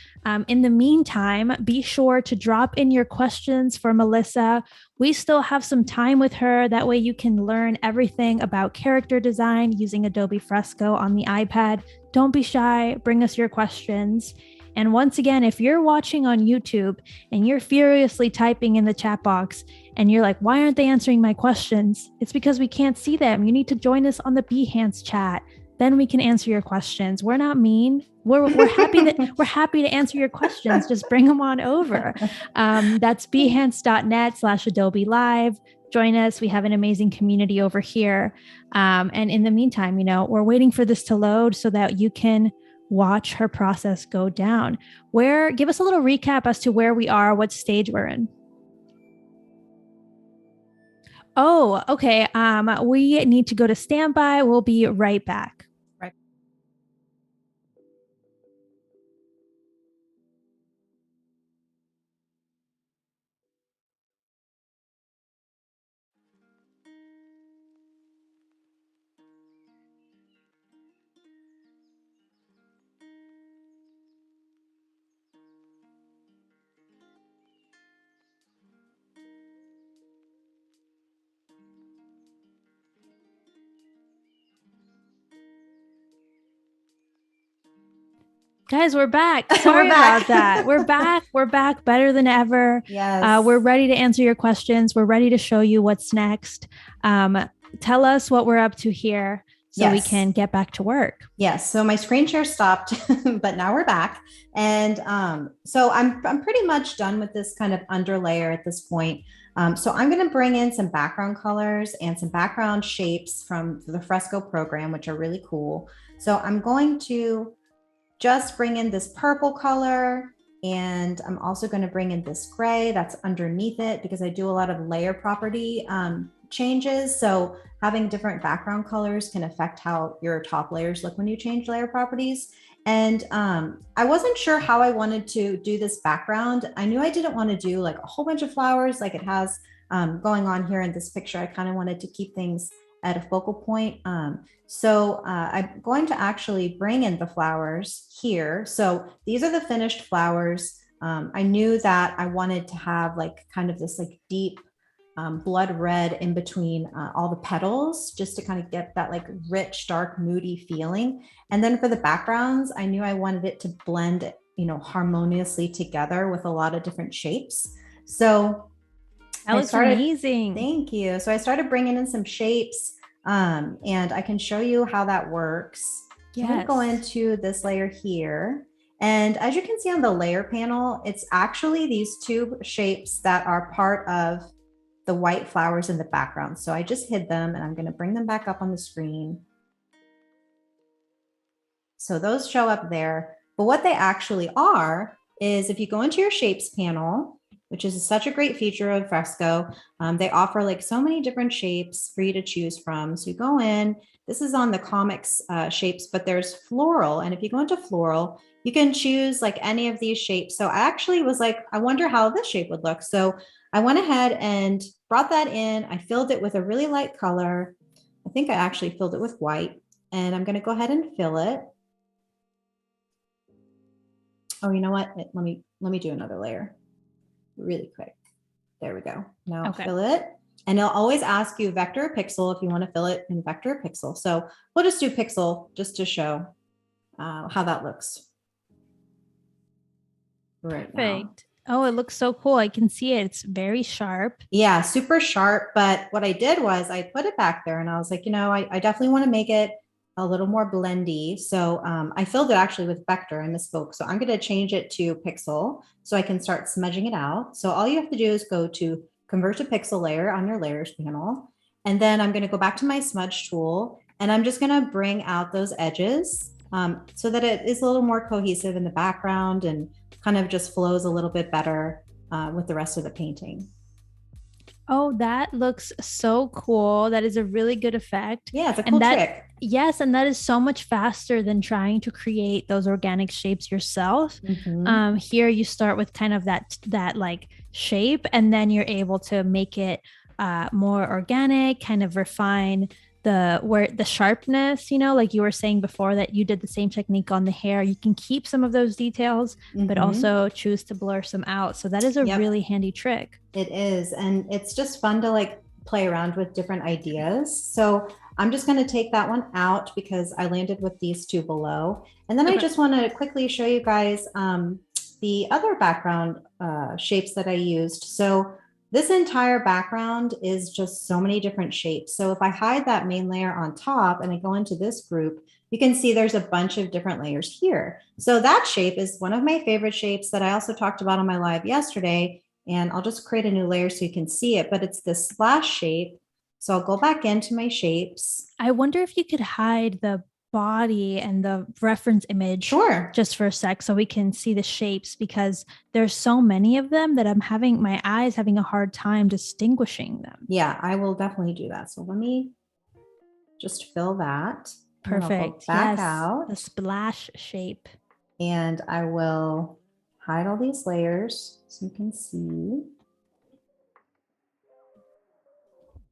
Speaker 1: In the meantime, be sure to drop in your questions for Melissa. We still have some time with her. That way you can learn everything about character design using Adobe Fresco on the iPad. Don't be shy. Bring us your questions. And once again, if you're watching on YouTube and you're furiously typing in the chat box and you're like, why aren't they answering my questions? It's because we can't see them. You need to join us on the Behance chat. Then we can answer your questions. We're not mean. We're happy to answer your questions. Just bring them on over. That's behance.net/Adobe Live. Join us. We have an amazing community over here. And in the meantime, we're waiting for this to load so that you can watch her process go down. Give us a little recap as to where we are, what stage we're in. Oh, okay. We need to go to standby. We'll be right back. Guys, we're back. Sorry about that. We're back. We're back better than ever.
Speaker 2: Yes.
Speaker 1: We're ready to answer your questions. We're ready to show you what's next. Tell us what we're up to here. so we can get back to work.
Speaker 2: Yes. So my screen share stopped, but now we're back. And so I'm pretty much done with this kind of underlayer at this point. So I'm going to bring in some background colors and some background shapes from the Fresco program, which are really cool. So I'm going to just bring in this purple color, and I'm also going to bring in this gray that's underneath it because I do a lot of layer property changes. So having different background colors can affect how your top layers look when you change layer properties. And I wasn't sure how I wanted to do this background. I knew I didn't want to do like a whole bunch of flowers like it has going on here in this picture. I kind of wanted to keep things at a focal point. So I'm going to actually bring in the flowers here. So these are the finished flowers. I knew that I wanted to have like kind of this like deep blood red in between all the petals, just to kind of get that like rich, dark, moody feeling. And then for the backgrounds, I knew I wanted it to blend, you know, harmoniously together with a lot of different shapes. So
Speaker 1: that looks amazing.
Speaker 2: Thank you. So I started bringing in some shapes, and I can show you how that works. Yes. I'm going to go into this layer here. And as you can see on the layer panel, it's actually these two shapes that are part of the white flowers in the background. So I just hid them and I'm going to bring them back up on the screen. So those show up there. But what they actually are is if you go into your shapes panel, which is such a great feature of Fresco, they offer like so many different shapes for you to choose from. So you go in, this is on the comics shapes, but there's floral. And if you go into floral, you can choose like any of these shapes. So I actually was like, I wonder how this shape would look. So I went ahead and brought that in. I filled it with a really light color. I think I actually filled it with white, and I'm going to go ahead and fill it. Oh, you know what? Let me do another layer really quick. There we go. Now fill it, and it'll always ask you vector or pixel if you want to fill it in vector or pixel. So we'll just do pixel just to show how that looks right now.
Speaker 1: Oh, it looks so cool. I can see it. It's very sharp.
Speaker 2: Yeah, super sharp. But what I did was I put it back there and I was like, you know, I definitely want to make it a little more blendy. So I filled it actually with vector. I misspoke. So I'm going to change it to pixel so I can start smudging it out. So all you have to do is go to convert to pixel layer on your layers panel. And then I'm going to go back to my smudge tool and I'm just going to bring out those edges so that it is a little more cohesive in the background and kind of just flows a little bit better with the rest of the painting.
Speaker 1: Oh, that looks so cool. That is a really good effect.
Speaker 2: Yeah, it's a cool trick.
Speaker 1: Yes, and that is so much faster than trying to create those organic shapes yourself. Mm-hmm. Here you start with kind of that like shape, and then you're able to make it more organic, kind of refine the sharpness, you know, like you were saying before that you did the same technique on the hair. You can keep some of those details, but also choose to blur some out. So that is a really handy trick.
Speaker 2: It is. And it's just fun to like play around with different ideas. So I'm just going to take that one out because I landed with these two below. And then I just want to quickly show you guys the other background shapes that I used. So this entire background is just so many different shapes. So if I hide that main layer on top and I go into this group, you can see there's a bunch of different layers here. So that shape is one of my favorite shapes that I also talked about on my live yesterday. And I'll just create a new layer so you can see it, but it's this slash shape. So I'll go back into my shapes.
Speaker 1: I wonder if you could hide the body and the reference image just for a sec so we can see the shapes, because there's so many of them that I'm having my eyes having a hard time distinguishing them.
Speaker 2: Yeah, I will definitely do that. So let me just fill that.
Speaker 1: Perfect.
Speaker 2: Back out
Speaker 1: the splash shape,
Speaker 2: and I will hide all these layers so you can see.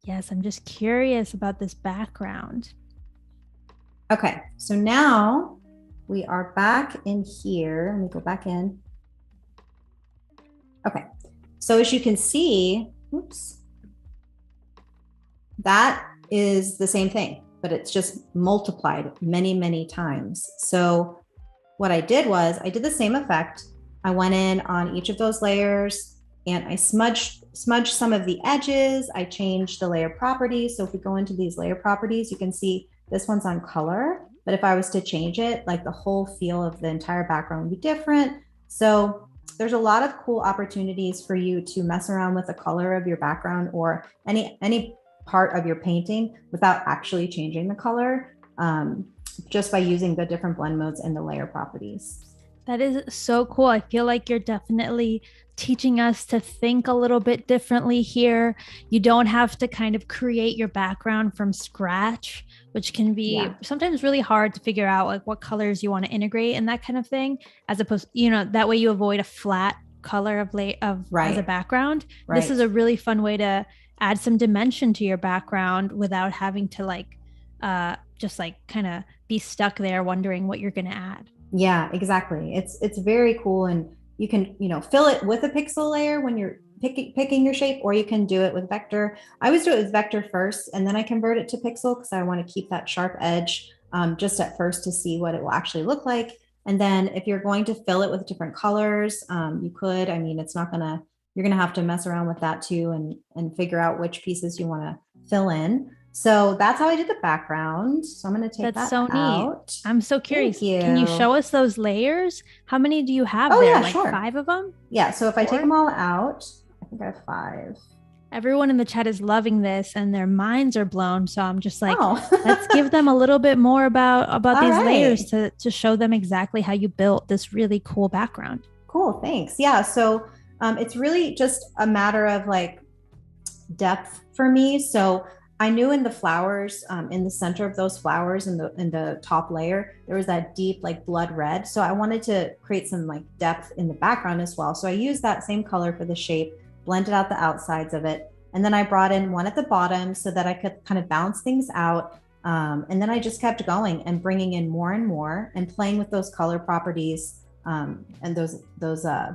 Speaker 1: Yes, I'm just curious about this background.
Speaker 2: Okay, so now we are back in here. Let me go back in. Okay, so as you can see, oops, that is the same thing, but it's just multiplied many, many times. So what I did was I did the same effect. I went in on each of those layers and I smudged some of the edges. I changed the layer properties. So if we go into these layer properties, you can see This one's on color, but if I was to change it, like the whole feel of the entire background would be different. So there's a lot of cool opportunities for you to mess around with the color of your background or any part of your painting without actually changing the color, just by using the different blend modes and the layer properties.
Speaker 1: That is so cool. I feel like you're definitely teaching us to think a little bit differently here. You don't have to kind of create your background from scratch, which can be sometimes really hard to figure out like what colors you want to integrate and that kind of thing, as opposed, that way you avoid a flat color of as a background. This is a really fun way to add some dimension to your background without having to just kind of be stuck there wondering what you're going to add.
Speaker 2: Yeah, exactly. It's very cool. And you can, fill it with a pixel layer when you're picking your shape, or you can do it with vector. I always do it with vector first, and then I convert it to pixel because I want to keep that sharp edge just at first to see what it will actually look like. And then if you're going to fill it with different colors, you could, it's not gonna, you're gonna have to mess around with that too and figure out which pieces you want to fill in. So that's how I did the background. So I'm going to take that so out.
Speaker 1: Neat. I'm so curious. Can you show us those layers? How many do you have
Speaker 2: there?
Speaker 1: Yeah,
Speaker 2: like sure.
Speaker 1: 5 of them?
Speaker 2: Yeah. So if I take them all out, I think I have 5.
Speaker 1: Everyone in the chat is loving this and their minds are blown. So I'm just like, let's give them a little bit more about these layers to show them exactly how you built this really cool background.
Speaker 2: Cool. Thanks. Yeah. So it's really just a matter of like depth for me. So I knew in the flowers, in the center of those flowers in the top layer, there was that deep like blood red. So I wanted to create some like depth in the background as well. So I used that same color for the shape, blended out the outsides of it. And then I brought in one at the bottom so that I could kind of balance things out. And then I just kept going and bringing in more and more and playing with those color properties and those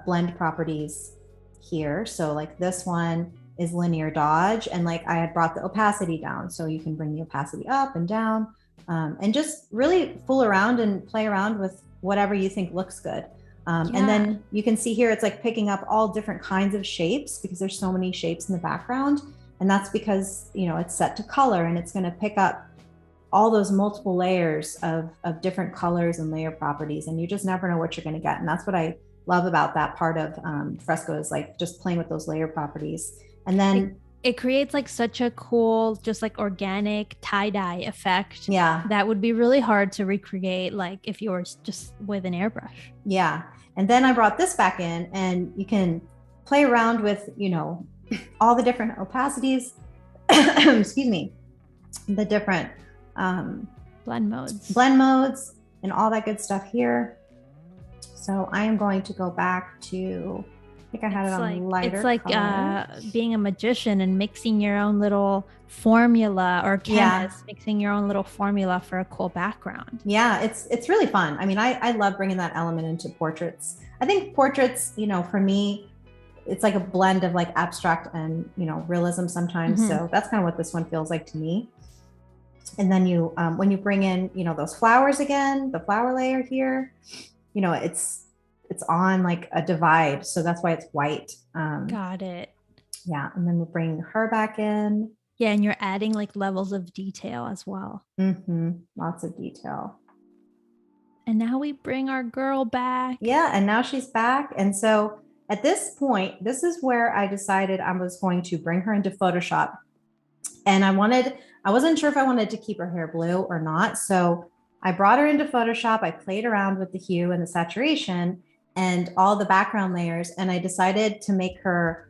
Speaker 2: blend properties here. So like this one is linear dodge, and like I had brought the opacity down, so you can bring the opacity up and down, and just really fool around and play around with whatever you think looks good. And then you can see here it's like picking up all different kinds of shapes because there's so many shapes in the background, and that's because it's set to color and it's going to pick up all those multiple layers of different colors and layer properties, and you just never know what you're going to get. And that's what I love about that part of Fresco, is like just playing with those layer properties. And then
Speaker 1: it creates like such a cool, just like organic tie-dye effect.
Speaker 2: Yeah.
Speaker 1: That would be really hard to recreate, like if you were just with an airbrush.
Speaker 2: Yeah. And then I brought this back in, and you can play around with, all the different opacities, excuse me, the different
Speaker 1: blend modes
Speaker 2: and all that good stuff here. So I am going to go back to, I think I had it on lighter.
Speaker 1: It's like being a magician and mixing your own little formula, or chemist mixing your own little formula for a cool background.
Speaker 2: Yeah, it's really fun. I love bringing that element into portraits. I think portraits, for me, it's like a blend of like abstract and, realism sometimes. Mm-hmm. So that's kind of what this one feels like to me. And then you, when you bring in, those flowers again, the flower layer here, it's on like a divide. So that's why it's white.
Speaker 1: Got it.
Speaker 2: Yeah. And then we'll bring her back in.
Speaker 1: Yeah. And you're adding like levels of detail as well.
Speaker 2: Mm-hmm. Lots of detail.
Speaker 1: And now we bring our girl back.
Speaker 2: Yeah. And now she's back. And so at this point, this is where I decided I was going to bring her into Photoshop. And I wasn't sure if I wanted to keep her hair blue or not. So I brought her into Photoshop. I played around with the hue and the saturation and all the background layers. And I decided to make her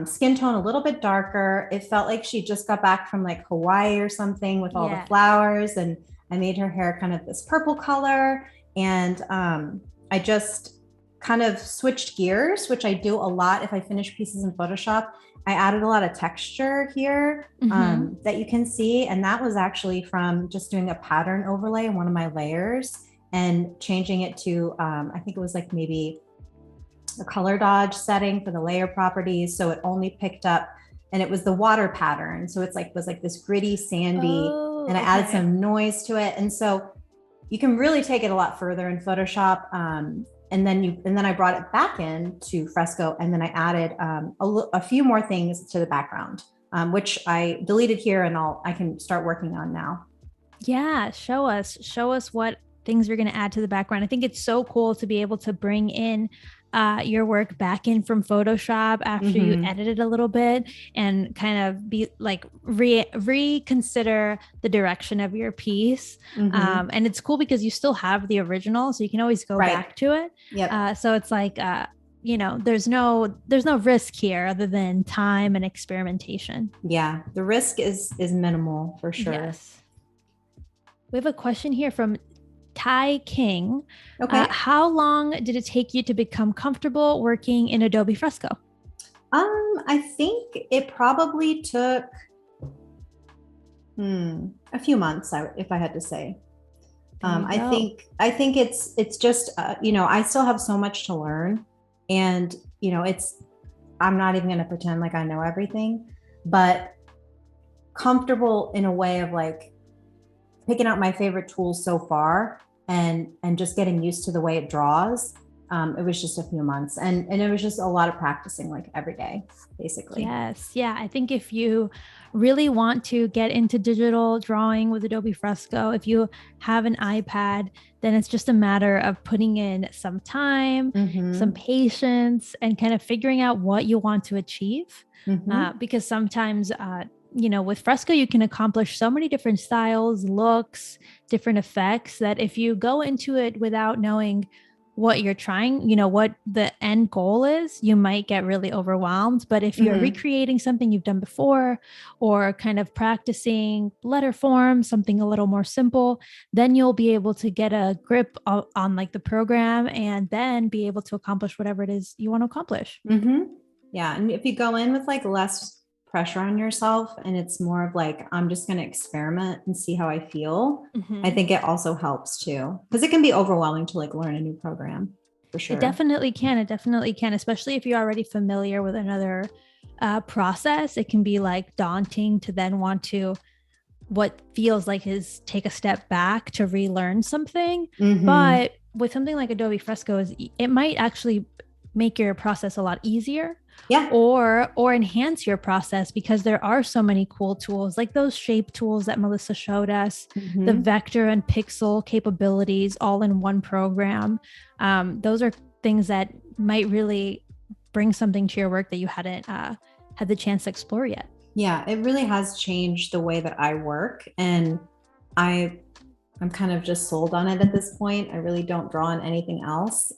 Speaker 2: skin tone a little bit darker. It felt like she just got back from like Hawaii or something with all the flowers. And I made her hair kind of this purple color. And I just kind of switched gears, which I do a lot if I finish pieces in Photoshop. I added a lot of texture here that you can see. And that was actually from just doing a pattern overlay in one of my layers and changing it to, I think it was like maybe the color dodge setting for the layer properties. So it only picked up, and it was the water pattern. So was like this gritty, sandy, and I added some noise to it. And so you can really take it a lot further in Photoshop. And then I brought it back in to Fresco, and then I added a few more things to the background, which I deleted here, and I can start working on now.
Speaker 1: Yeah, show us what things you're going to add to the background. I think it's so cool to be able to bring in your work back in from Photoshop after you edit it a little bit and kind of be like reconsider the direction of your piece. And it's cool because you still have the original, so you can always go back to it.
Speaker 2: Yep.
Speaker 1: So it's like, there's no risk here other than time and experimentation.
Speaker 2: Yeah, the risk is minimal for sure.
Speaker 1: Yes. We have a question here from Ty King.
Speaker 2: Okay.
Speaker 1: How long did it take you to become comfortable working in Adobe Fresco?
Speaker 2: I think it probably took a few months, if I had to say. I think it's just I still have so much to learn, and I'm not even going to pretend like I know everything, but comfortable in a way of like picking out my favorite tools so far and just getting used to the way it draws. It was just a few months, and it was just a lot of practicing, like every day, basically.
Speaker 1: Yes. Yeah. I think if you really want to get into digital drawing with Adobe Fresco, if you have an iPad, then it's just a matter of putting in some time, some patience, and kind of figuring out what you want to achieve. Because sometimes, with Fresco, you can accomplish so many different styles, looks, different effects that if you go into it without knowing what you're trying, what the end goal is, you might get really overwhelmed. But if you're recreating something you've done before or kind of practicing letter form, something a little more simple, then you'll be able to get a grip on like the program and then be able to accomplish whatever it is you want to accomplish.
Speaker 2: Yeah. And if you go in with like less pressure on yourself and it's more of like, I'm just going to experiment and see how I feel, I think it also helps too, because it can be overwhelming to like learn a new program, for sure.
Speaker 1: It definitely can, especially if you're already familiar with another process. It can be like daunting to then want to, what feels like is take a step back to relearn something. But with something like Adobe Fresco, it might actually make your process a lot easier.
Speaker 2: Yeah.
Speaker 1: Or enhance your process, because there are so many cool tools like those shape tools that Melissa showed us, the vector and pixel capabilities all in one program. Those are things that might really bring something to your work that you hadn't had the chance to explore yet.
Speaker 2: Yeah, it really has changed the way that I work, and I'm kind of just sold on it at this point. I really don't draw on anything else.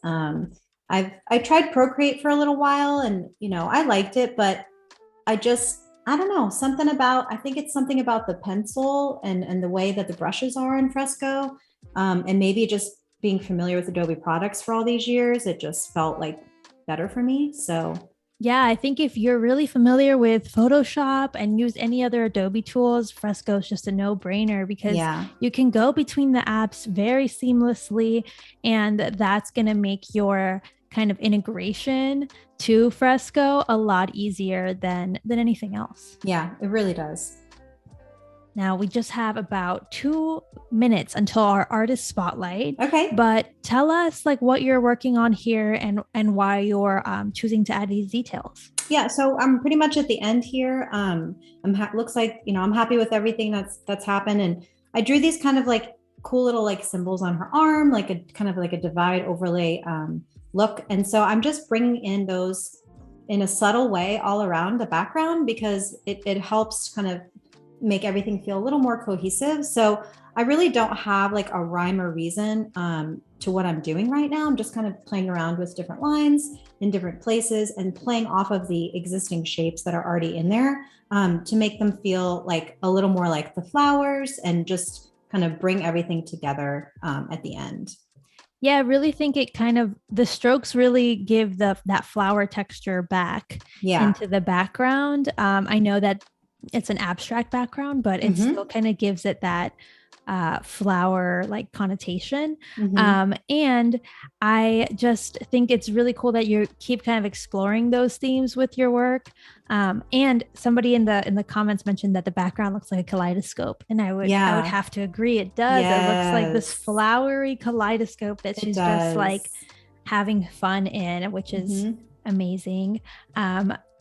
Speaker 2: I tried Procreate for a little while, and I liked it, but I don't know, I think it's something about the pencil and the way that the brushes are in Fresco. And maybe just being familiar with Adobe products for all these years, it just felt like better for me. So
Speaker 1: yeah, I think if you're really familiar with Photoshop and use any other Adobe tools, Fresco is just a no-brainer, because you can go between the apps very seamlessly, and that's going to make your kind of integration to Fresco a lot easier than anything else.
Speaker 2: Yeah, it really does.
Speaker 1: Now we just have about 2 minutes until our artist spotlight.
Speaker 2: Okay.
Speaker 1: But tell us like what you're working on here and why you're choosing to add these details.
Speaker 2: Yeah, so I'm pretty much at the end here. Looks like, I'm happy with everything that's happened. And I drew these kind of like cool little like symbols on her arm, like a kind of like a divide overlay look. And so I'm just bringing in those in a subtle way all around the background, because it helps kind of make everything feel a little more cohesive. So I really don't have like a rhyme or reason to what I'm doing right now. I'm just kind of playing around with different lines in different places and playing off of the existing shapes that are already in there to make them feel like a little more like the flowers, and just kind of bring everything together at the end.
Speaker 1: Yeah, I really think it kind of, the strokes really give that flower texture back into the background. I know that it's an abstract background, but it still kind of gives it that flower like connotation. And I just think it's really cool that you keep kind of exploring those themes with your work. And somebody in the comments mentioned that the background looks like a kaleidoscope, and I would have to agree, it does. It looks like this flowery kaleidoscope that she's just like having fun in, which is Amazing.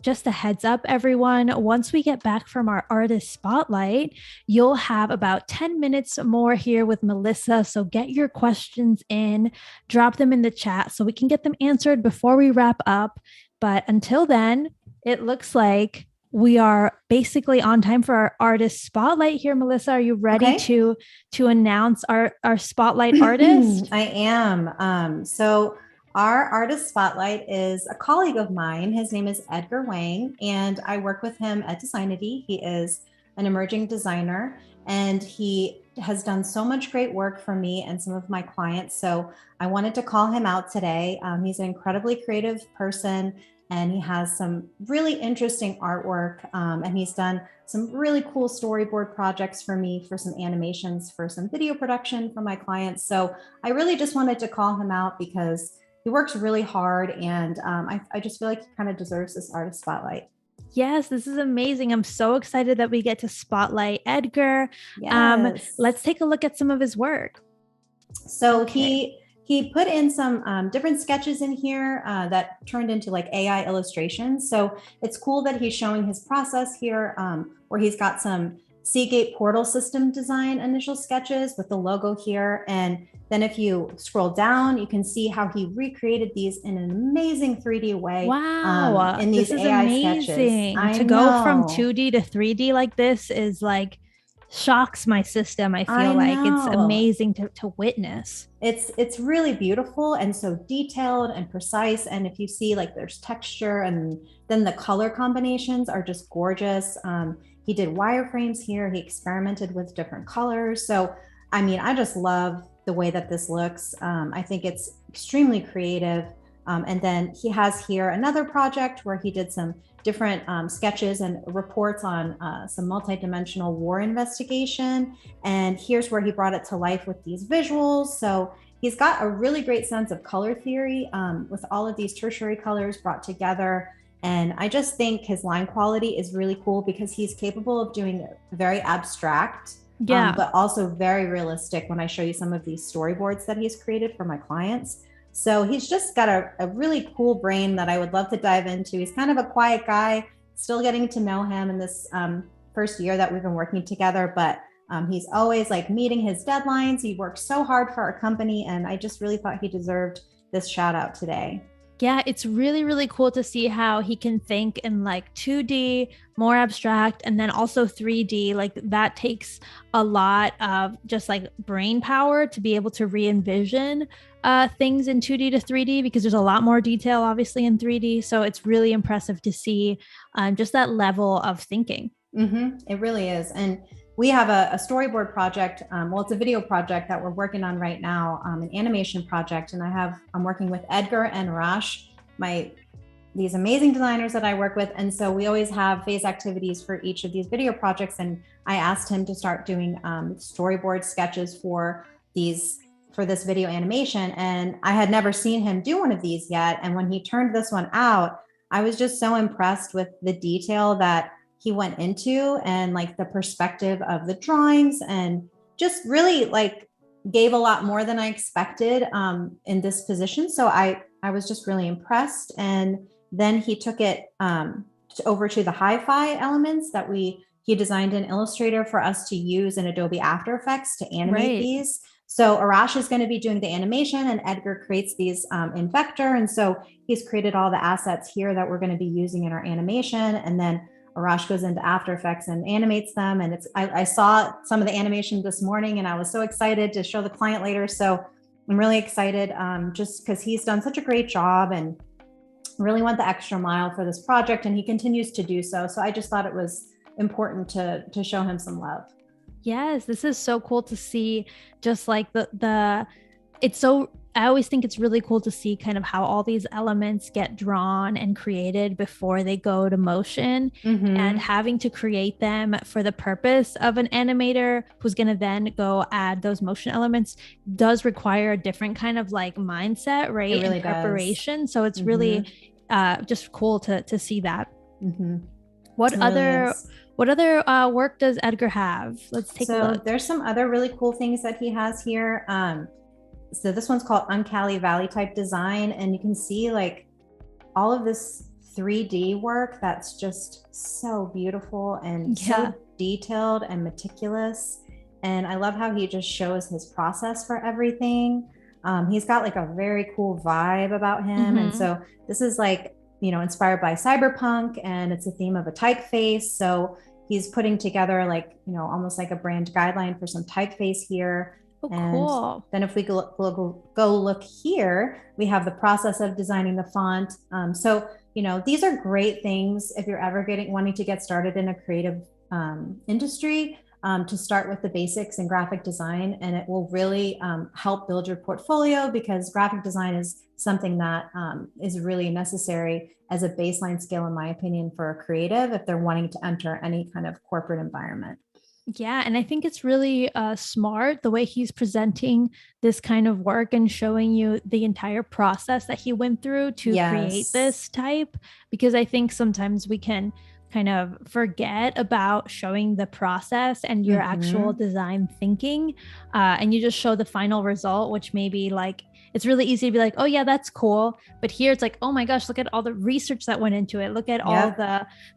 Speaker 1: Just a heads up, everyone, once we get back from our artist spotlight, you'll have about 10 minutes more here with Melissa. So get your questions in, drop them in the chat so we can get them answered before we wrap up. But until then, it looks like we are basically on time for our artist spotlight here. Melissa, are you ready to announce our spotlight artist?
Speaker 2: I am. So our artist spotlight is a colleague of mine. His name is Edgar Wang, and I work with him at Designity. He is an emerging designer, and he has done so much great work for me and some of my clients. So I wanted to call him out today. He's an incredibly creative person, and he has some really interesting artwork. And he's done some really cool storyboard projects for me, for some animations, for some video production for my clients. So I really just wanted to call him out because he works really hard, and I just feel like he kind of deserves this artist spotlight.
Speaker 1: Yes, this is amazing. I'm so excited that we get to spotlight Edgar.
Speaker 2: Yes.
Speaker 1: Let's take a look at some of his work.
Speaker 2: So he put in some different sketches in here that turned into like AI illustrations. So it's cool that he's showing his process here, where he's got some Seagate portal system design initial sketches with the logo here. And then if you scroll down, you can see how he recreated these in an amazing 3D way.
Speaker 1: Wow.
Speaker 2: In these
Speaker 1: this is
Speaker 2: AI
Speaker 1: amazing.
Speaker 2: sketches.
Speaker 1: To go from 2D to 3D like this is like shocks my system. I feel like it's amazing to witness.
Speaker 2: It's really beautiful and so detailed and precise. And if you see, like, there's texture, and then the color combinations are just gorgeous. He did wireframes here. He experimented with different colors. So, I mean, I just love the way that this looks. I think it's extremely creative. And then he has here another project where he did some different sketches and reports on some multidimensional war investigation. And here's where he brought it to life with these visuals. So he's got a really great sense of color theory with all of these tertiary colors brought together. And I just think his line quality is really cool because he's capable of doing very abstract, but also very realistic when I show you some of these storyboards that he's created for my clients. So he's just got a really cool brain that I would love to dive into. He's kind of a quiet guy, still getting to know him in this first year that we've been working together, but he's always like meeting his deadlines. He works so hard for our company, and I just really thought he deserved this shout out today.
Speaker 1: Yeah, it's really, really cool to see how he can think in like 2D, more abstract, and then also 3D. Like that takes a lot of just like brain power to be able to re-envision things in 2D to 3D, because there's a lot more detail obviously in 3D. So it's really impressive to see just that level of thinking.
Speaker 2: Mm-hmm. It really is. And we have a storyboard project. Well, it's a video project that we're working on right now, an animation project. And I'm working with Edgar and Rash, these amazing designers that I work with. And so we always have phase activities for each of these video projects. And I asked him to start doing storyboard sketches for this video animation. And I had never seen him do one of these yet. And when he turned this one out, I was just so impressed with the detail that he went into, and like the perspective of the drawings, and just really like gave a lot more than I expected in this position. So I was just really impressed. And then he took it over to the hi-fi elements that he designed in Illustrator for us to use in Adobe After Effects to animate these. So Arash is going to be doing the animation, and Edgar creates these in Vector. And so he's created all the assets here that we're going to be using in our animation. And then Arash goes into After Effects and animates them. And I saw some of the animation this morning, and I was so excited to show the client later. So I'm really excited just because he's done such a great job and really went the extra mile for this project, and he continues to do so. So I just thought it was important to show him some love.
Speaker 1: Yes, this is so cool to see. Just like I always think it's really cool to see kind of how all these elements get drawn and created before they go to motion, and having to create them for the purpose of an animator who's going to then go add those motion elements does require a different kind of like mindset, right?
Speaker 2: It really
Speaker 1: and preparation.
Speaker 2: does.
Speaker 1: So it's really just cool to see that. What other work does Edgar have? Let's take a look.
Speaker 2: There's some other really cool things that he has here. So this one's called Uncanny Valley type design. And you can see like all of this 3D work that's just so beautiful and so detailed and meticulous. And I love how he just shows his process for everything. He's got like a very cool vibe about him. And so this is like, you know, inspired by cyberpunk, and it's a theme of a typeface. So he's putting together like, you know, almost like a brand guideline for some typeface here.
Speaker 1: Oh,
Speaker 2: and
Speaker 1: cool.
Speaker 2: then if we go look here, we have the process of designing the font. So, you know, these are great things if you're ever wanting to get started in a creative industry, to start with the basics in graphic design. And it will really help build your portfolio, because graphic design is something that is really necessary as a baseline skill, in my opinion, for a creative if they're wanting to enter any kind of corporate environment.
Speaker 1: Yeah. And I think it's really smart the way he's presenting this kind of work and showing you the entire process that he went through to create this type, because I think sometimes we can kind of forget about showing the process and your actual design thinking, and you just show the final result, which maybe like it's really easy to be like, oh yeah, that's cool, but here it's like, oh my gosh, look at all the research that went into it, look at all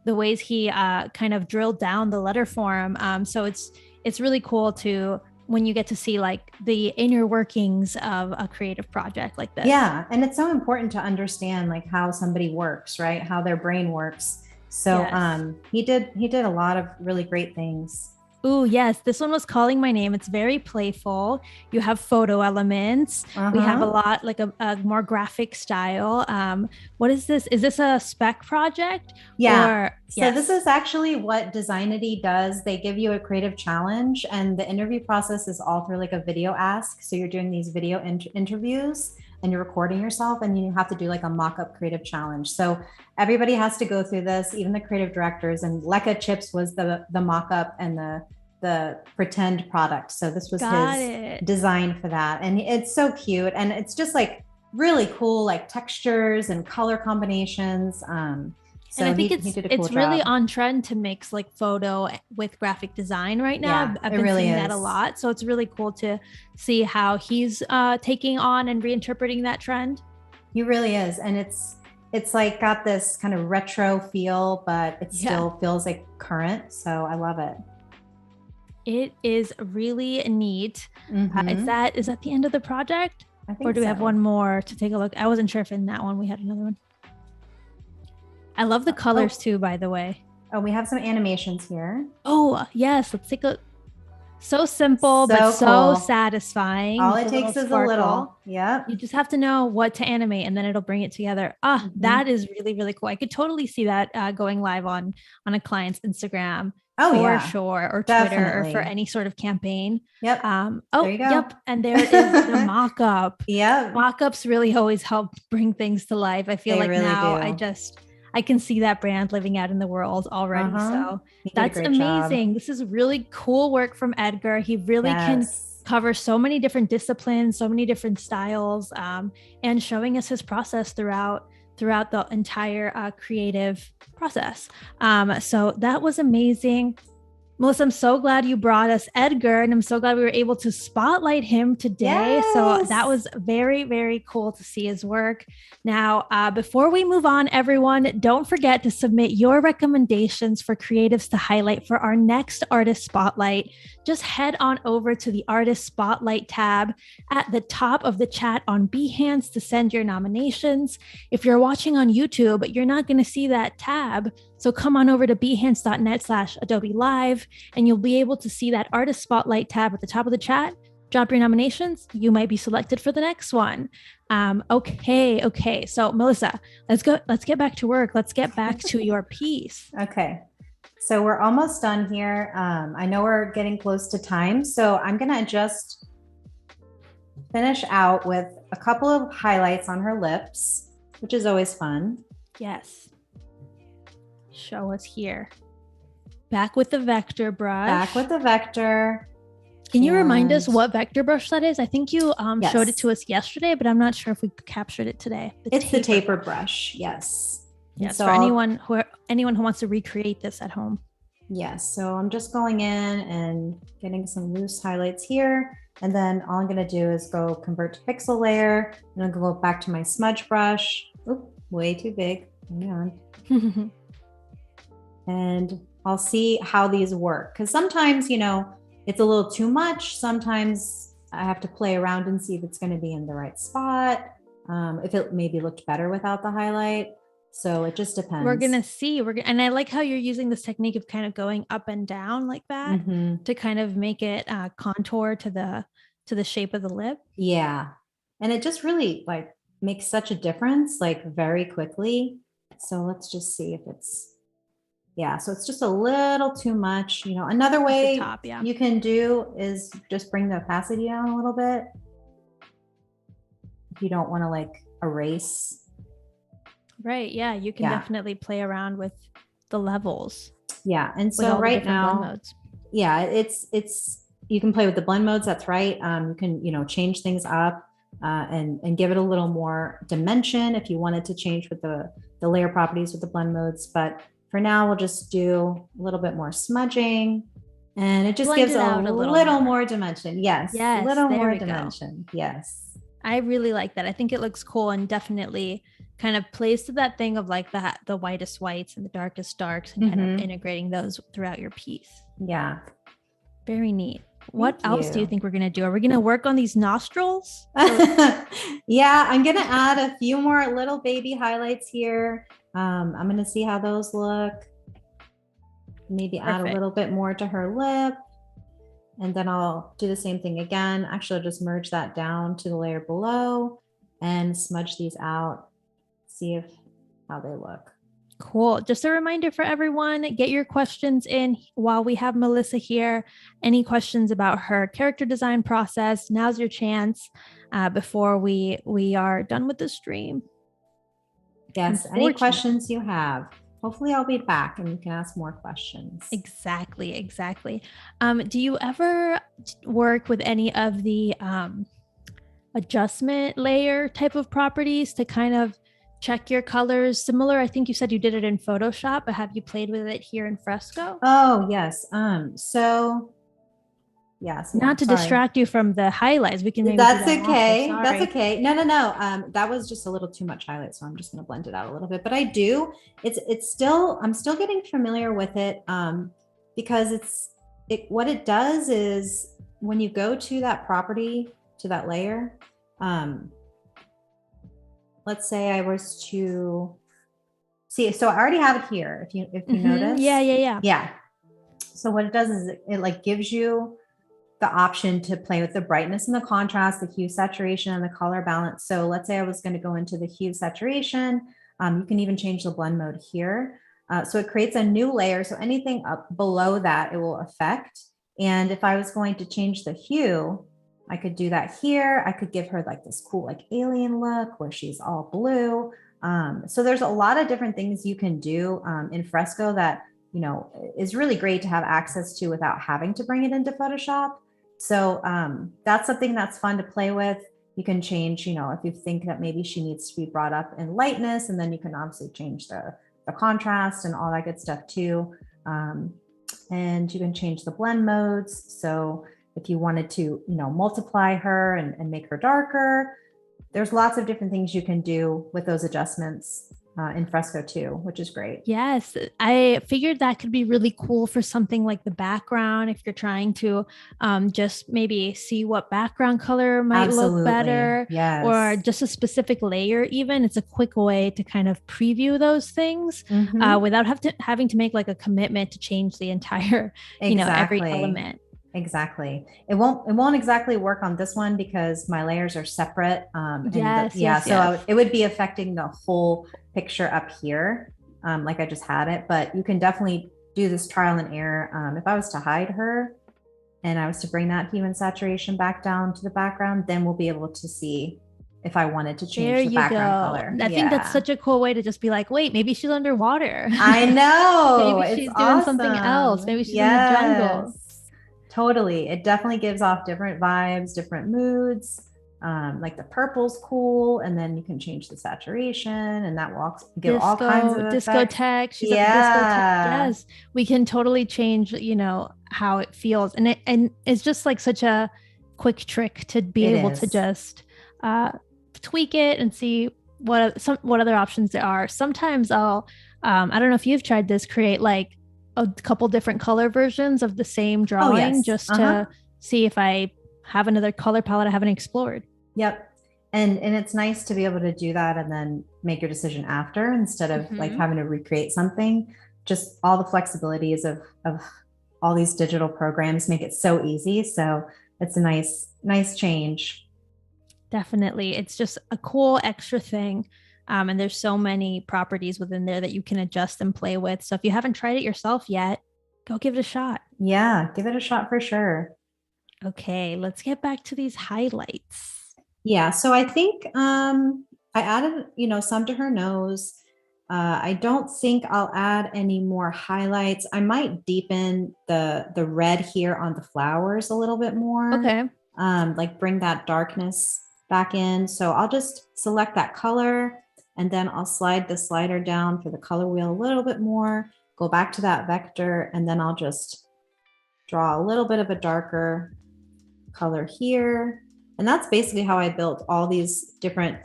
Speaker 1: the ways he kind of drilled down the letter form. So it's really cool to when you get to see like the inner workings of a creative project like this.
Speaker 2: Yeah, and it's so important to understand like how somebody works, right? How their brain works. So he did a lot of really great things.
Speaker 1: Ooh, yes. This one was Calling My Name. It's very playful. You have photo elements. We have a lot like a more graphic style. What is this? Is this a spec project?
Speaker 2: Yeah. So this is actually what Designity does. They give you a creative challenge, and the interview process is all through like a video ask. So you're doing these video interviews, and you're recording yourself, and you have to do like a mock-up creative challenge. So everybody has to go through this, even the creative directors, and Lekka Chips was the mock-up and the pretend product. So this was his design for that. And it's so cute. And it's just like really cool, like textures and color combinations. So
Speaker 1: and I think it's really on trend to mix like photo with graphic design right now.
Speaker 2: Yeah,
Speaker 1: I've been seeing that a lot. So it's really cool to see how he's taking on and reinterpreting that trend.
Speaker 2: He really is. And it's like got this kind of retro feel, but it still feels like current. So I love it.
Speaker 1: It is really neat. Is that the end of the project?
Speaker 2: I think
Speaker 1: or do we have one more to take a look? I wasn't sure if in that one we had another one. I love the colors too, by the way.
Speaker 2: Oh, we have some animations here.
Speaker 1: Oh, yes. Let's take a so simple, but so satisfying.
Speaker 2: All it takes is a little. Yeah.
Speaker 1: You just have to know what to animate and then it'll bring it together. That is really, really cool. I could totally see that going live on a client's Instagram. For sure, or Twitter, or for any sort of campaign.
Speaker 2: Yep.
Speaker 1: There you go. Yep. And there is the mock-up.
Speaker 2: Yeah.
Speaker 1: Mock-ups really always help bring things to life. I feel like really now I can see that brand living out in the world already. So that's amazing. Job. This is really cool work from Edgar. He really can cover so many different disciplines, so many different styles, and showing us his process throughout the entire creative process. So that was amazing. Melissa, I'm so glad you brought us Edgar, and I'm so glad we were able to spotlight him today. Yes. So that was very, very cool to see his work. Now, before we move on, everyone, don't forget to submit your recommendations for creatives to highlight for our next Artist Spotlight. Just head on over to the Artist Spotlight tab at the top of the chat on Behance to send your nominations. If you're watching on YouTube, you're not going to see that tab. So come on over to behance.net/Adobe Live, and you'll be able to see that Artist Spotlight tab at the top of the chat. Drop your nominations. You might be selected for the next one. Okay. So Melissa, let's get back to work. Let's get back to your piece.
Speaker 2: Okay. So we're almost done here. I know we're getting close to time. So I'm going to just finish out with a couple of highlights on her lips, which is always fun.
Speaker 1: Yes. Show us here. Back with the vector brush.
Speaker 2: Back with the vector.
Speaker 1: Can you remind us what vector brush that is? I think you showed it to us yesterday, but I'm not sure if we captured it today.
Speaker 2: It's the taper brush. Yes.
Speaker 1: Yes. So for anyone who wants to recreate this at home.
Speaker 2: Yes. So I'm just going in and getting some loose highlights here. And then all I'm going to do is go convert to pixel layer. And I'm going to go back to my smudge brush. Oop. way too big. Hang on. And I'll see how these work. Because sometimes, it's a little too much. Sometimes I have to play around and see if it's going to be in the right spot. If it maybe looked better without the highlight. So it just depends.
Speaker 1: We're going to see. And I like how you're using this technique of kind of going up and down like that to kind of make it contour to the shape of the lip.
Speaker 2: Yeah. And it just really like makes such a difference, like very quickly. So let's just see if it's, so it's just a little too much. Another way you can do is just bring the opacity down a little bit. If you don't want to like erase.
Speaker 1: Right. Yeah. You can definitely play around with the levels.
Speaker 2: Yeah. And so right now, it's, you can play with the blend modes. That's right. You can, change things up and give it a little more dimension if you wanted to change with the layer properties with the blend modes. But for now, we'll just do a little bit more smudging, and it just gives a little more dimension. Yes. A little more dimension. Yes.
Speaker 1: I really like that. I think it looks cool and definitely kind of plays to that thing of like the whitest whites and the darkest darks and kind of integrating those throughout your piece.
Speaker 2: Yeah.
Speaker 1: Very neat. What else do you think we're going to do? Are we going to work on these nostrils?
Speaker 2: Yeah, I'm going to add a few more little baby highlights here. I'm going to see how those look. Maybe add a little bit more to her lip. And then I'll do the same thing again. Actually, I'll just merge that down to the layer below and smudge these out. See how they look.
Speaker 1: Cool. Just a reminder for everyone, get your questions in while we have Melissa here. Any questions about her character design process, now's your chance before we are done with the stream.
Speaker 2: Yes, any questions you have. Hopefully I'll be back and you can ask more questions.
Speaker 1: Exactly. Do you ever work with any of the adjustment layer type of properties to kind of check your colors? Similar, I think you said you did it in Photoshop, but have you played with it here in Fresco?
Speaker 2: Oh, yes.
Speaker 1: Not to distract you from the highlights. We can maybe
Speaker 2: That's okay. That's okay. No. That was just a little too much highlight, so I'm just going to blend it out a little bit. But I do. I'm still getting familiar with it because what it does is when you go to that property, to that layer, let's say I was to see, so I already have it here. If you notice. Yeah. So what it does is it like gives you the option to play with the brightness and the contrast, the hue saturation and the color balance. So let's say I was going to go into the hue saturation. You can even change the blend mode here. So it creates a new layer. So anything up below that, it will affect. And if I was going to change the hue, I could do that here. I could give her like this cool, like alien look where she's all blue. So there's a lot of different things you can do in Fresco that, is really great to have access to without having to bring it into Photoshop. So that's something that's fun to play with. You can change, if you think that maybe she needs to be brought up in lightness, and then you can obviously change the contrast and all that good stuff too. And you can change the blend modes. So if you wanted to, multiply her and make her darker, there's lots of different things you can do with those adjustments in Fresco too, which is great.
Speaker 1: Yes, I figured that could be really cool for something like the background. If you're trying to just maybe see what background color might look better, or just a specific layer, even it's a quick way to kind of preview those things without having to make like a commitment to change the entire, every element.
Speaker 2: Exactly. It won't exactly work on this one because my layers are separate. So it would be affecting the whole picture up here, like I just had it, but you can definitely do this trial and error. If I was to hide her and I was to bring that hue and saturation back down to the background, then we'll be able to see if I wanted to change the background color.
Speaker 1: I think that's such a cool way to just be like, wait, maybe she's underwater.
Speaker 2: I know.
Speaker 1: Maybe she's doing something else. Maybe she's in the jungle.
Speaker 2: Totally. It definitely gives off different vibes, different moods. Like the purple's cool, and then you can change the saturation, and that will give all kinds of
Speaker 1: discotheque. She's yes, we can totally change, how it feels, and it's just like such a quick trick to be able to just tweak it and see what other options there are. Sometimes I don't know if you've tried this, create like a couple different color versions of the same
Speaker 2: Oh,
Speaker 1: drawing
Speaker 2: yes.
Speaker 1: just to see if I have another color palette I haven't explored.
Speaker 2: Yep. And it's nice to be able to do that and then make your decision after, instead of like having to recreate something. Just all the flexibilities of all these digital programs make it so easy. So it's a nice change.
Speaker 1: Definitely. It's just a cool extra thing. And there's so many properties within there that you can adjust and play with. So if you haven't tried it yourself yet, go give it a shot.
Speaker 2: Yeah, give it a shot for sure.
Speaker 1: Okay, let's get back to these highlights.
Speaker 2: Yeah, so I think I added, some to her nose. I don't think I'll add any more highlights. I might deepen the red here on the flowers a little bit more.
Speaker 1: Okay.
Speaker 2: Like bring that darkness back in. So I'll just select that color, and then I'll slide the slider down for the color wheel a little bit more, go back to that vector, and then I'll just draw a little bit of a darker color here. And that's basically how I built all these different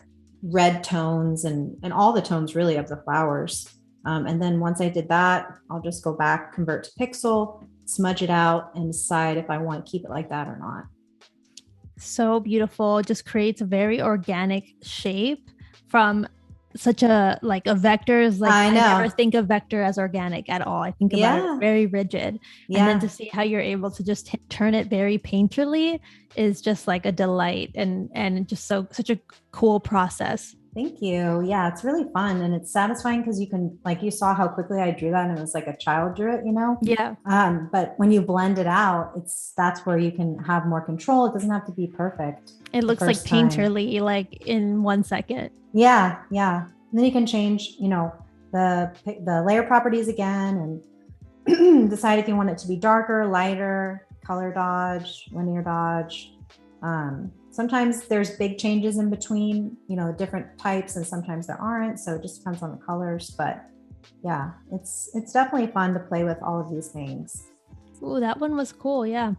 Speaker 2: red tones and all the tones really of the flowers. And then once I did that, I'll just go back, convert to pixel, smudge it out, and decide if I want to keep it like that or not.
Speaker 1: So beautiful. It just creates a very organic shape from such a vector is like I never think of vector as organic at all. I think about it very rigid. Yeah. And then to see how you're able to just turn it very painterly is just like a delight, and just such a cool process.
Speaker 2: Thank you. Yeah, it's really fun, and it's satisfying because you can, like, you saw how quickly I drew that, and it was like a child drew it,
Speaker 1: Yeah.
Speaker 2: But when you blend it out, that's where you can have more control. It doesn't have to be perfect.
Speaker 1: It looks like painterly, like in 1 second.
Speaker 2: Yeah. And then you can change, the layer properties again, and decide if you want it to be darker, lighter, color dodge, linear dodge. Sometimes there's big changes in between, different types, and sometimes there aren't. So it just depends on the colors. But yeah, it's definitely fun to play with all of these things.
Speaker 1: Ooh, that one was cool. Yeah.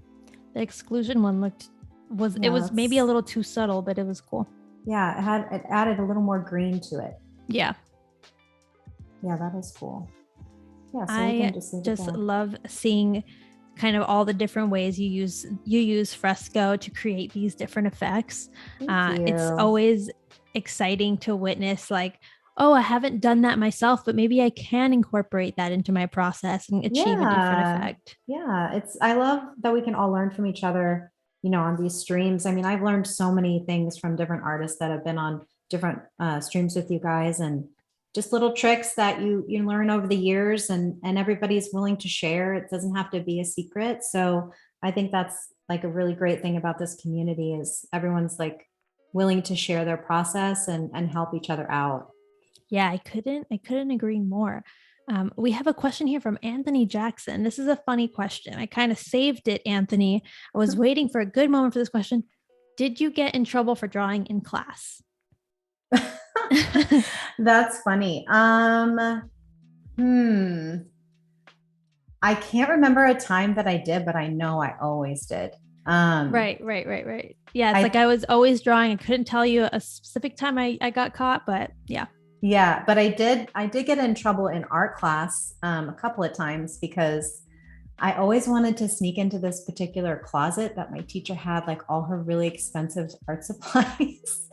Speaker 1: The exclusion one it was maybe a little too subtle, but it was cool.
Speaker 2: Yeah, it added a little more green to it.
Speaker 1: Yeah.
Speaker 2: Yeah, that is cool. Yeah, so
Speaker 1: I just love seeing kind of all the different ways you use Fresco to create these different effects. It's always exciting to witness, like, oh, I haven't done that myself, but maybe I can incorporate that into my process and achieve a different effect.
Speaker 2: Yeah, I love that we can all learn from each other, on these streams. I mean, I've learned so many things from different artists that have been on different streams with you guys, and just little tricks that you learn over the years, and everybody's willing to share. It doesn't have to be a secret. So I think that's like a really great thing about this community, is everyone's like willing to share their process and help each other out.
Speaker 1: Yeah, I couldn't agree more. We have a question here from Anthony Jackson. This is a funny question. I kind of saved it, Anthony. I was waiting for a good moment for this question. Did you get in trouble for drawing in class?
Speaker 2: That's funny. I can't remember a time that I did, but I know I always did.
Speaker 1: Right. Yeah, it's I was always drawing. I couldn't tell you a specific time I got caught, but yeah.
Speaker 2: Yeah, but I did get in trouble in art class a couple of times, because I always wanted to sneak into this particular closet that my teacher had, like all her really expensive art supplies.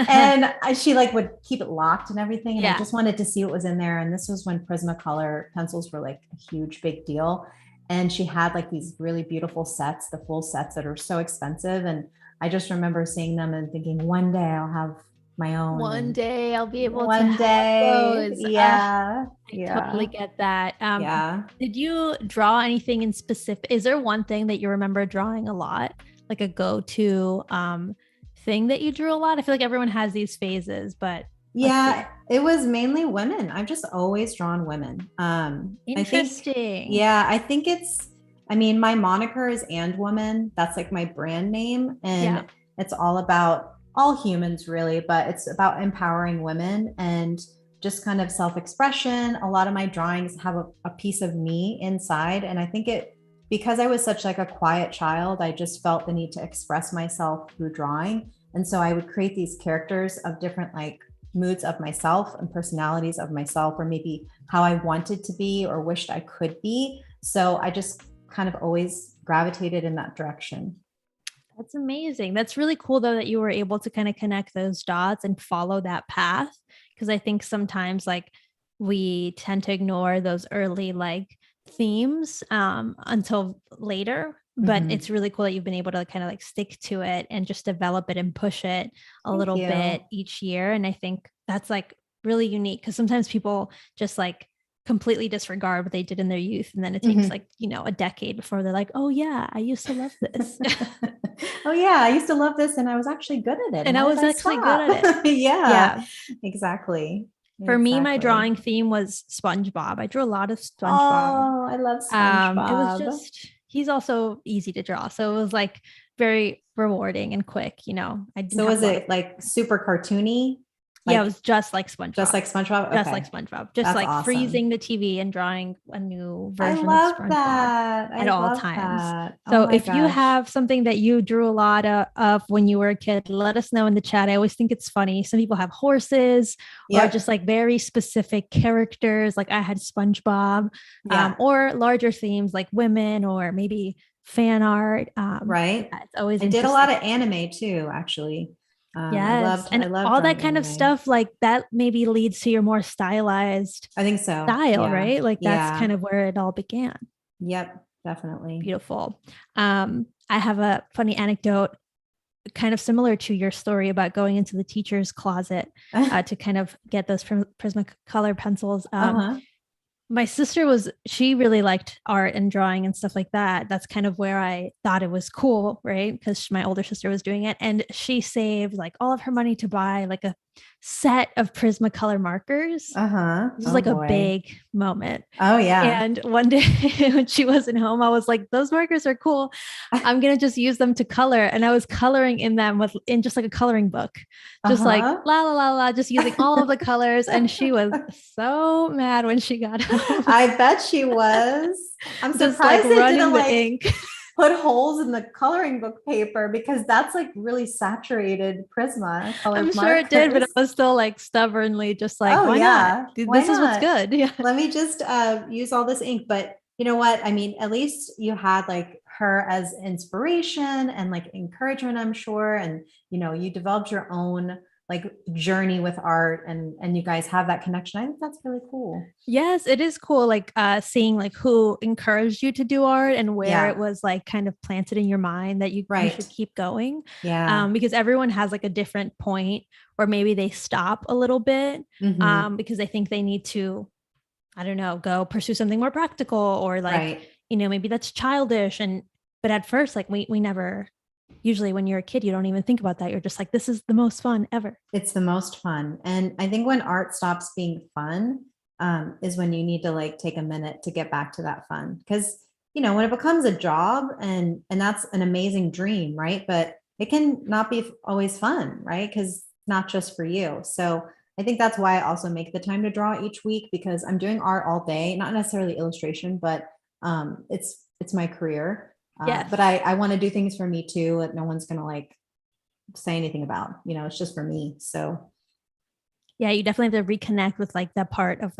Speaker 2: And she would keep it locked and everything. And I just wanted to see what was in there. And this was when Prismacolor pencils were like a huge, big deal. And she had like these really beautiful sets, the full sets that are so expensive. And I just remember seeing them and thinking, one day I'll have my own.
Speaker 1: One day I'll be able to have those.
Speaker 2: Yeah.
Speaker 1: I totally get that. Did you draw anything in specific? Is there one thing that you remember drawing a lot, like a go-to thing that you drew a lot? I feel like everyone has these phases, but
Speaker 2: it was mainly women. I've just always drawn women.
Speaker 1: Interesting.
Speaker 2: I think my moniker is And Woman. That's like my brand name, and it's all about all humans really, but it's about empowering women and just kind of self-expression. A lot of my drawings have a piece of me inside. And I think because I was such like a quiet child, I just felt the need to express myself through drawing. And so I would create these characters of different moods of myself and personalities of myself, or maybe how I wanted to be or wished I could be. So I just kind of always gravitated in that direction.
Speaker 1: That's amazing. That's really cool though, that you were able to kind of connect those dots and follow that path. Cause I think sometimes like we tend to ignore those early like themes until later. But
Speaker 2: Mhm.
Speaker 1: it's really cool that you've been able to kind of like stick to it and just develop it and push it a
Speaker 2: Thank
Speaker 1: little bit
Speaker 2: you.
Speaker 1: each year. And I think that's like really unique because sometimes people just like completely disregard what they did in their youth. And then it takes
Speaker 2: Mhm.
Speaker 1: like, a decade before they're like, oh yeah, I used to love this.
Speaker 2: Oh yeah, I used to love this and I was actually good at it.
Speaker 1: And I
Speaker 2: Why did
Speaker 1: was
Speaker 2: I
Speaker 1: actually good
Speaker 2: stop?
Speaker 1: at it.
Speaker 2: Yeah,
Speaker 1: Yeah.
Speaker 2: exactly.
Speaker 1: For me, my
Speaker 2: Exactly.
Speaker 1: drawing theme was SpongeBob. I drew a lot of SpongeBob.
Speaker 2: Oh, I love
Speaker 1: It was
Speaker 2: SpongeBob.
Speaker 1: just, he's also easy to draw. So it was like very rewarding and quick. I didn't
Speaker 2: So
Speaker 1: have a
Speaker 2: was
Speaker 1: lot of,
Speaker 2: it like super cartoony?
Speaker 1: yeah, it
Speaker 2: Like
Speaker 1: was just like
Speaker 2: just
Speaker 1: SpongeBob,
Speaker 2: like SpongeBob?
Speaker 1: just like
Speaker 2: Okay.
Speaker 1: SpongeBob, just
Speaker 2: That's
Speaker 1: like
Speaker 2: awesome.
Speaker 1: freezing the TV and drawing a new
Speaker 2: I
Speaker 1: version of
Speaker 2: love
Speaker 1: SpongeBob
Speaker 2: that.
Speaker 1: at
Speaker 2: I
Speaker 1: all
Speaker 2: love
Speaker 1: times.
Speaker 2: that. Oh
Speaker 1: So
Speaker 2: my
Speaker 1: if you
Speaker 2: gosh.
Speaker 1: have something that you drew a lot of when you were a kid, let us know in the chat. I always think it's funny. Some people have horses or just
Speaker 2: Yep.
Speaker 1: like very specific characters. Like I had SpongeBob,
Speaker 2: Yeah.
Speaker 1: or larger themes like women or maybe fan art.
Speaker 2: Right.
Speaker 1: Yeah, it's always
Speaker 2: I did a lot
Speaker 1: interesting.
Speaker 2: of anime too, actually.
Speaker 1: Yes.
Speaker 2: I
Speaker 1: And
Speaker 2: love
Speaker 1: all that
Speaker 2: drawing
Speaker 1: kind of
Speaker 2: anime.
Speaker 1: stuff, like that maybe leads to your more stylized
Speaker 2: I think so.
Speaker 1: style,
Speaker 2: Yeah.
Speaker 1: right? Like that's
Speaker 2: Yeah.
Speaker 1: kind of where it all began.
Speaker 2: Yep. Definitely.
Speaker 1: Beautiful. I have a funny anecdote, kind of similar to your story about going into the teacher's closet to kind of get those Prismacolor pencils.
Speaker 2: Uh-huh.
Speaker 1: My sister she really liked art and drawing and stuff like that. That's kind of where I thought it was cool, right? Because my older sister was doing it, and she saved like all of her money to buy like a set of Prismacolor markers.
Speaker 2: Uh-huh.
Speaker 1: This was
Speaker 2: Oh
Speaker 1: like a
Speaker 2: boy.
Speaker 1: big moment.
Speaker 2: Oh yeah.
Speaker 1: And one day when she wasn't home, I was like, those markers are cool. I'm gonna just use them to color. And I was coloring in them in just like a coloring book, just like
Speaker 2: Uh-huh.
Speaker 1: la la la la, just using all of the colors. And she was so mad when she got home,
Speaker 2: I bet she was. I'm
Speaker 1: just like
Speaker 2: surprised they didn't
Speaker 1: running the
Speaker 2: like
Speaker 1: ink.
Speaker 2: put holes in the coloring book paper because that's like really saturated Prisma
Speaker 1: I'm
Speaker 2: colored
Speaker 1: sure it did, but it
Speaker 2: markers.
Speaker 1: was still like stubbornly just like,
Speaker 2: Oh
Speaker 1: why not?
Speaker 2: yeah. Why
Speaker 1: This is what's
Speaker 2: not?
Speaker 1: good. Yeah.
Speaker 2: Let me just use all this ink. But you know what? I mean, at least you had like her as inspiration and like encouragement, I'm sure. And you developed your own like journey with art, and you guys have that connection. I think that's really cool.
Speaker 1: Yes, it is cool like seeing like who encouraged you to do art and where it
Speaker 2: Yeah.
Speaker 1: was like kind of planted in your mind that you should
Speaker 2: Right.
Speaker 1: keep going.
Speaker 2: Yeah.
Speaker 1: Because everyone has like a different point where maybe they stop a little bit
Speaker 2: Hmm.
Speaker 1: because they think they need to, I don't know, go pursue something more practical or like,
Speaker 2: Right.
Speaker 1: maybe that's childish. And but at first, like we never, usually when you're a kid, you don't even think about that. You're just like, this is the most fun ever.
Speaker 2: It's the most fun. And I think when art stops being fun, is when you need to like take a minute to get back to that fun. Because when it becomes a job, and that's an amazing dream, right? But it can not be always fun, right? Because not just for you. So I think that's why I also make the time to draw each week, because I'm doing art all day, not necessarily illustration, but it's my career.
Speaker 1: Yes.
Speaker 2: But I want to do things for me too that no one's gonna like say anything about. It's just for me. So
Speaker 1: Yeah, you definitely have to reconnect with like that part of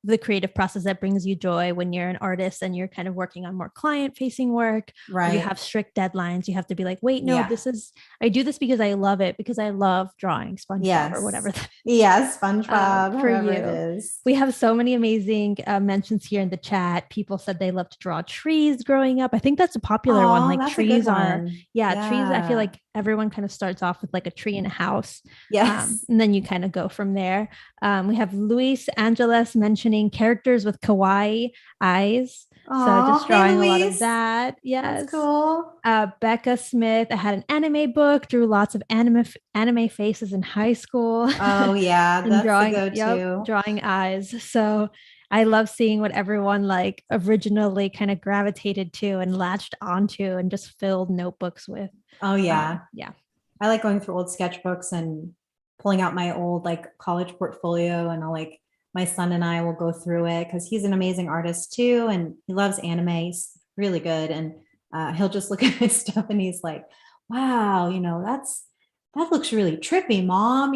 Speaker 1: the creative process that brings you joy when you're an artist and you're kind of working on more client facing work, or you have
Speaker 2: right.
Speaker 1: strict deadlines. You have to be like, wait, no,
Speaker 2: Yeah.
Speaker 1: I do this because I love it, because I love drawing SpongeBob or
Speaker 2: Yes.
Speaker 1: whatever.
Speaker 2: Yes. SpongeBob,
Speaker 1: For
Speaker 2: whoever it
Speaker 1: you.
Speaker 2: is.
Speaker 1: We have so many amazing mentions here in the chat. People said they love to draw trees growing up. I think that's a popular one.
Speaker 2: Oh,
Speaker 1: Like
Speaker 2: that's a good
Speaker 1: trees are,
Speaker 2: one.
Speaker 1: yeah, trees. I feel
Speaker 2: Yeah.
Speaker 1: like everyone kind of starts off with like a tree in a house,
Speaker 2: Yes.
Speaker 1: and then you kind of go from there. We have Luis Angeles mentioning characters with kawaii eyes. So
Speaker 2: Oh,
Speaker 1: just
Speaker 2: hey,
Speaker 1: drawing a lot of
Speaker 2: Luis.
Speaker 1: that.
Speaker 2: That's
Speaker 1: Yes.
Speaker 2: cool.
Speaker 1: Becca Smith, I had an anime book, drew lots of anime faces in high school.
Speaker 2: Oh, yeah.
Speaker 1: And
Speaker 2: That's the
Speaker 1: yep,
Speaker 2: go-to.
Speaker 1: drawing eyes. So I love seeing what everyone like originally kind of gravitated to and latched onto and just filled notebooks with.
Speaker 2: Oh, yeah.
Speaker 1: Yeah.
Speaker 2: I like going through old sketchbooks and pulling out my old like college portfolio, and I'll like my son and I will go through it because he's an amazing artist too, and he loves anime. He's really good, and he'll just look at my stuff and he's like, "Wow, that looks really trippy, mom,"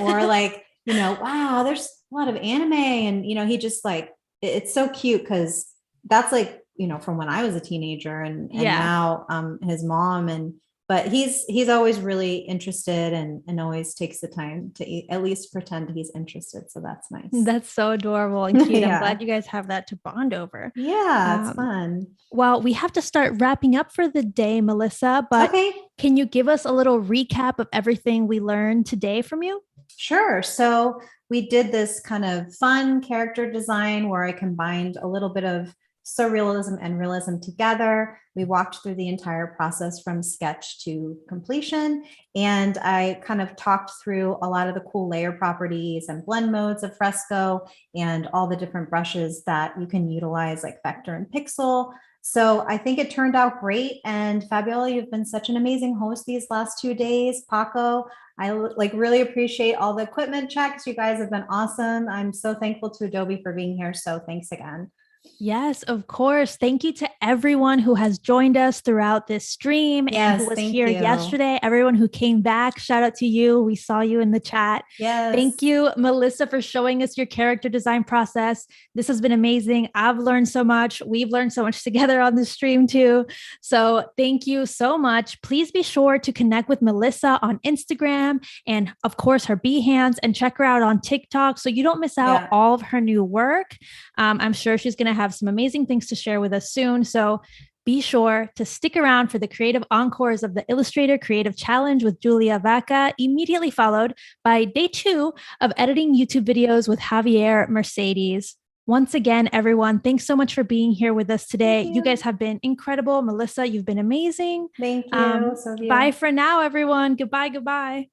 Speaker 2: or like wow, there's a lot of anime. And, he just like, it's so cute because that's like, from when I was a teenager and now his mom but he's always really interested and always takes the time to at least pretend he's interested. So that's nice.
Speaker 1: That's so adorable and cute. I'm glad you guys have that to bond over.
Speaker 2: Yeah, it's fun.
Speaker 1: Well, we have to start wrapping up for the day, Melissa, but can you give us a little recap of everything we learned today from you?
Speaker 2: Sure. So we did this kind of fun character design where I combined a little bit of surrealism and realism together. We walked through the entire process from sketch to completion. And I kind of talked through a lot of the cool layer properties and blend modes of Fresco and all the different brushes that you can utilize like vector and pixel. So I think it turned out great. And Fabiola, you've been such an amazing host these last 2 days. Paco, I really appreciate all the equipment checks. You guys have been awesome. I'm so thankful to Adobe for being here. So thanks again.
Speaker 1: Yes, of course. Thank you to everyone who has joined us throughout this stream and who was here yesterday. Everyone who came back, shout out to you. We saw you in the chat.
Speaker 2: Yes.
Speaker 1: Thank you, Melissa, for showing us your character design process. This has been amazing. I've learned so much. We've learned so much together on the stream too. So thank you so much. Please be sure to connect with Melissa on Instagram and of course her Behance, and check her out on TikTok so you don't miss out all of her new work. I'm sure she's going to have some amazing things to share with us soon. So be sure to stick around for the creative encores of the Illustrator Creative Challenge with Julia Vaca, immediately followed by day 2 of editing YouTube videos with Javier Mercedes. Once again, everyone, thanks so much for being here with us today. You guys have been incredible. Melissa, you've been amazing.
Speaker 2: Thank you.
Speaker 1: Bye for now, everyone. Goodbye.
Speaker 2: Bye.